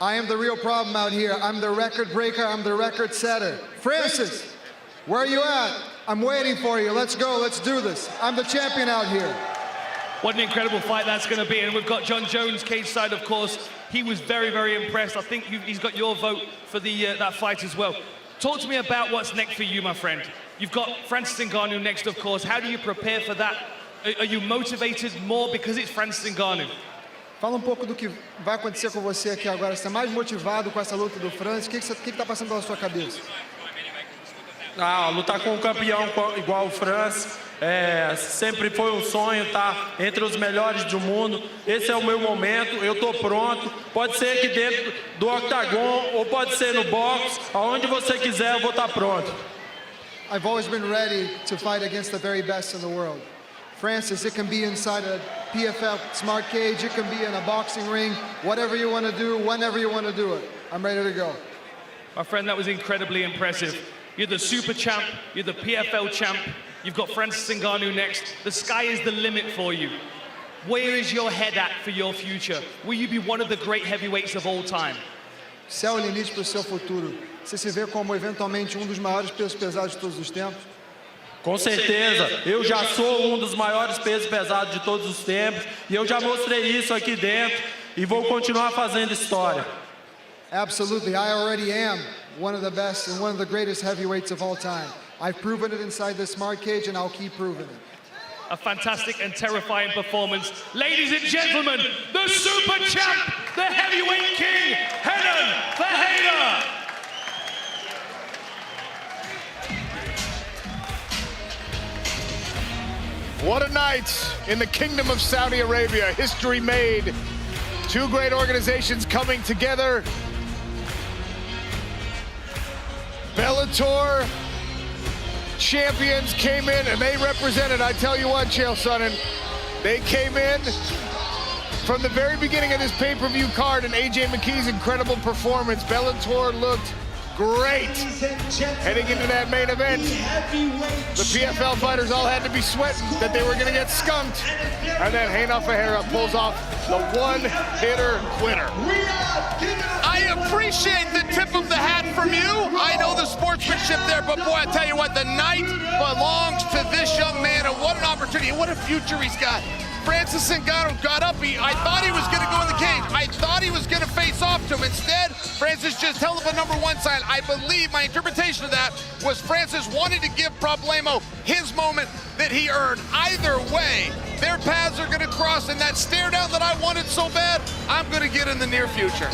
I am the real problem out here. I'm the record breaker. I'm the record setter. Francis, where are you at? I'm waiting for you. Let's go. Let's do this. I'm the champion out here. What an incredible fight that's going to be. And we've got John Jones, cage side, of course. He was very, very impressed. I think he's got your vote for that fight as well. Talk to me about what's next for you, my friend. You've got Francis Ngannou next, of course. How do you prepare for that? Are you motivated more because it's Francis Ngannou? Fala pouco do que vai acontecer com você aqui agora. Você está mais motivado com essa luta do Francis? O que está passando pela sua cabeça? Lutar com um campeão igual o Francis sempre foi um sonho, estar entre os melhores do mundo. Esse é o meu momento, eu estou pronto. Pode ser aqui dentro do octagon ou pode ser no box, aonde você quiser eu vou estar pronto. I've always been ready to fight against the very best in the world. Francis, it can be inside a PFL smart cage, it can be in a boxing ring, whatever you want to do, whenever you want to do it. I'm ready to go. My friend, that was incredibly impressive. You're the super champ, you're the PFL champ, you've got Francis Ngannou next. The sky is the limit for you. Where is your head at for your future? Will you be one of the great heavyweights of all time? Céu é o limite para o seu futuro. Você se vê como eventualmente dos maiores pesos pesados de todos os tempos? Com certeza, eu já sou dos maiores pesos pesados de todos os tempos e eu já mostrei isso aqui dentro e vou continuar fazendo história. Absolutely, I already am one of the best and one of the greatest heavyweights of all time. I've proven it inside this smart cage and I'll keep proving it. A fantastic and terrifying performance. Ladies and gentlemen, the super champ, the heavyweight king, Renan Ferreira. What a night in the Kingdom of Saudi Arabia. History made. Two great organizations coming together. Bellator champions came in and they represented, I tell you what, Chael Sonnen, they came in from the very beginning of this pay-per-view card and AJ McKee's incredible performance. Bellator looked great heading into that main event. The PFL fighters all had to be sweating that they were going to get skunked. And then Renan Ferreira pulls off the one-hitter winner. I appreciate the tip of the hat from you. I know the sportsmanship there, but boy, I tell you what, the night belongs to this young man, and what an opportunity, what a future he's got. Francis Ngannou got up. I thought he was going to go in the cage. I thought he was going to face off to him. Instead, Francis just held up a #1 sign. I believe my interpretation of that was Francis wanted to give Problema his moment that he earned. Either way, their paths are going to cross, and that stare down that I wanted so bad, I'm going to get in the near future.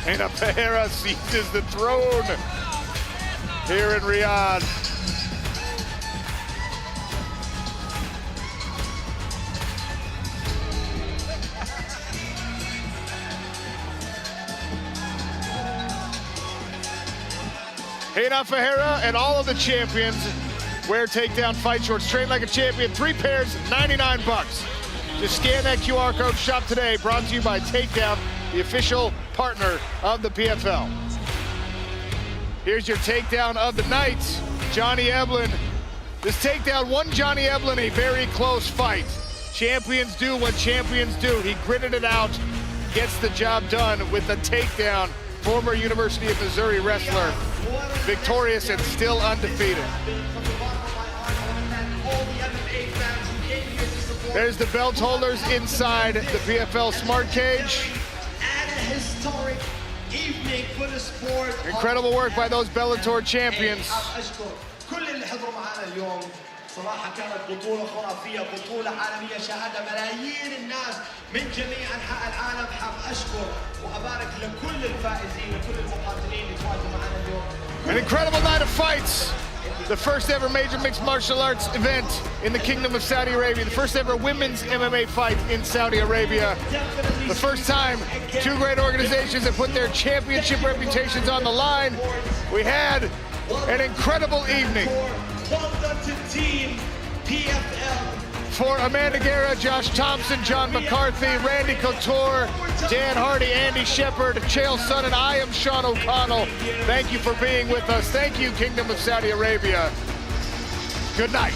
Renan Ferreira seizes the throne here in Riyadh. Renan Ferreira and all of the champions wear takedown fight shorts. Train like a champion, 3 pairs, $99. Just scan that QR code, shop today. Brought to you by Takedown, the official partner of the PFL. Here's your takedown of the night. Johnny Eblen This takedown won Johnny Eblen a very close fight. Champions do what champions do. He gritted it out, gets the job done with the takedown. Former University of Missouri wrestler, victorious and still undefeated. There's the belt holders inside the PFL Smart Cage. Historic evening for the sport. Incredible work by those Bellator champions. كل اللي حضروا معانا اليوم صراحة كانت بطولة خرافية، بطولة عالمية شاهدها ملايين الناس من جميع أنحاء العالم. حاب أشكر وأبارك لكل الفائزين وكل المقاتلين اللي تواجدوا معانا اليوم. An incredible night of fights. The first ever major mixed martial arts event in the Kingdom of Saudi Arabia. The first ever women's MMA fight in Saudi Arabia. The first time two great organizations have put their championship reputations on the line. We had an incredible evening. Well done to Team PFL. For Amanda Guerra, Josh Thompson, John McCarthy, Randy Couture, Dan Hardy, Andy Shepard, Chael Sonnen, I am Sean O'Connell. Thank you for being with us. Thank you, Kingdom of Saudi Arabia. Good night.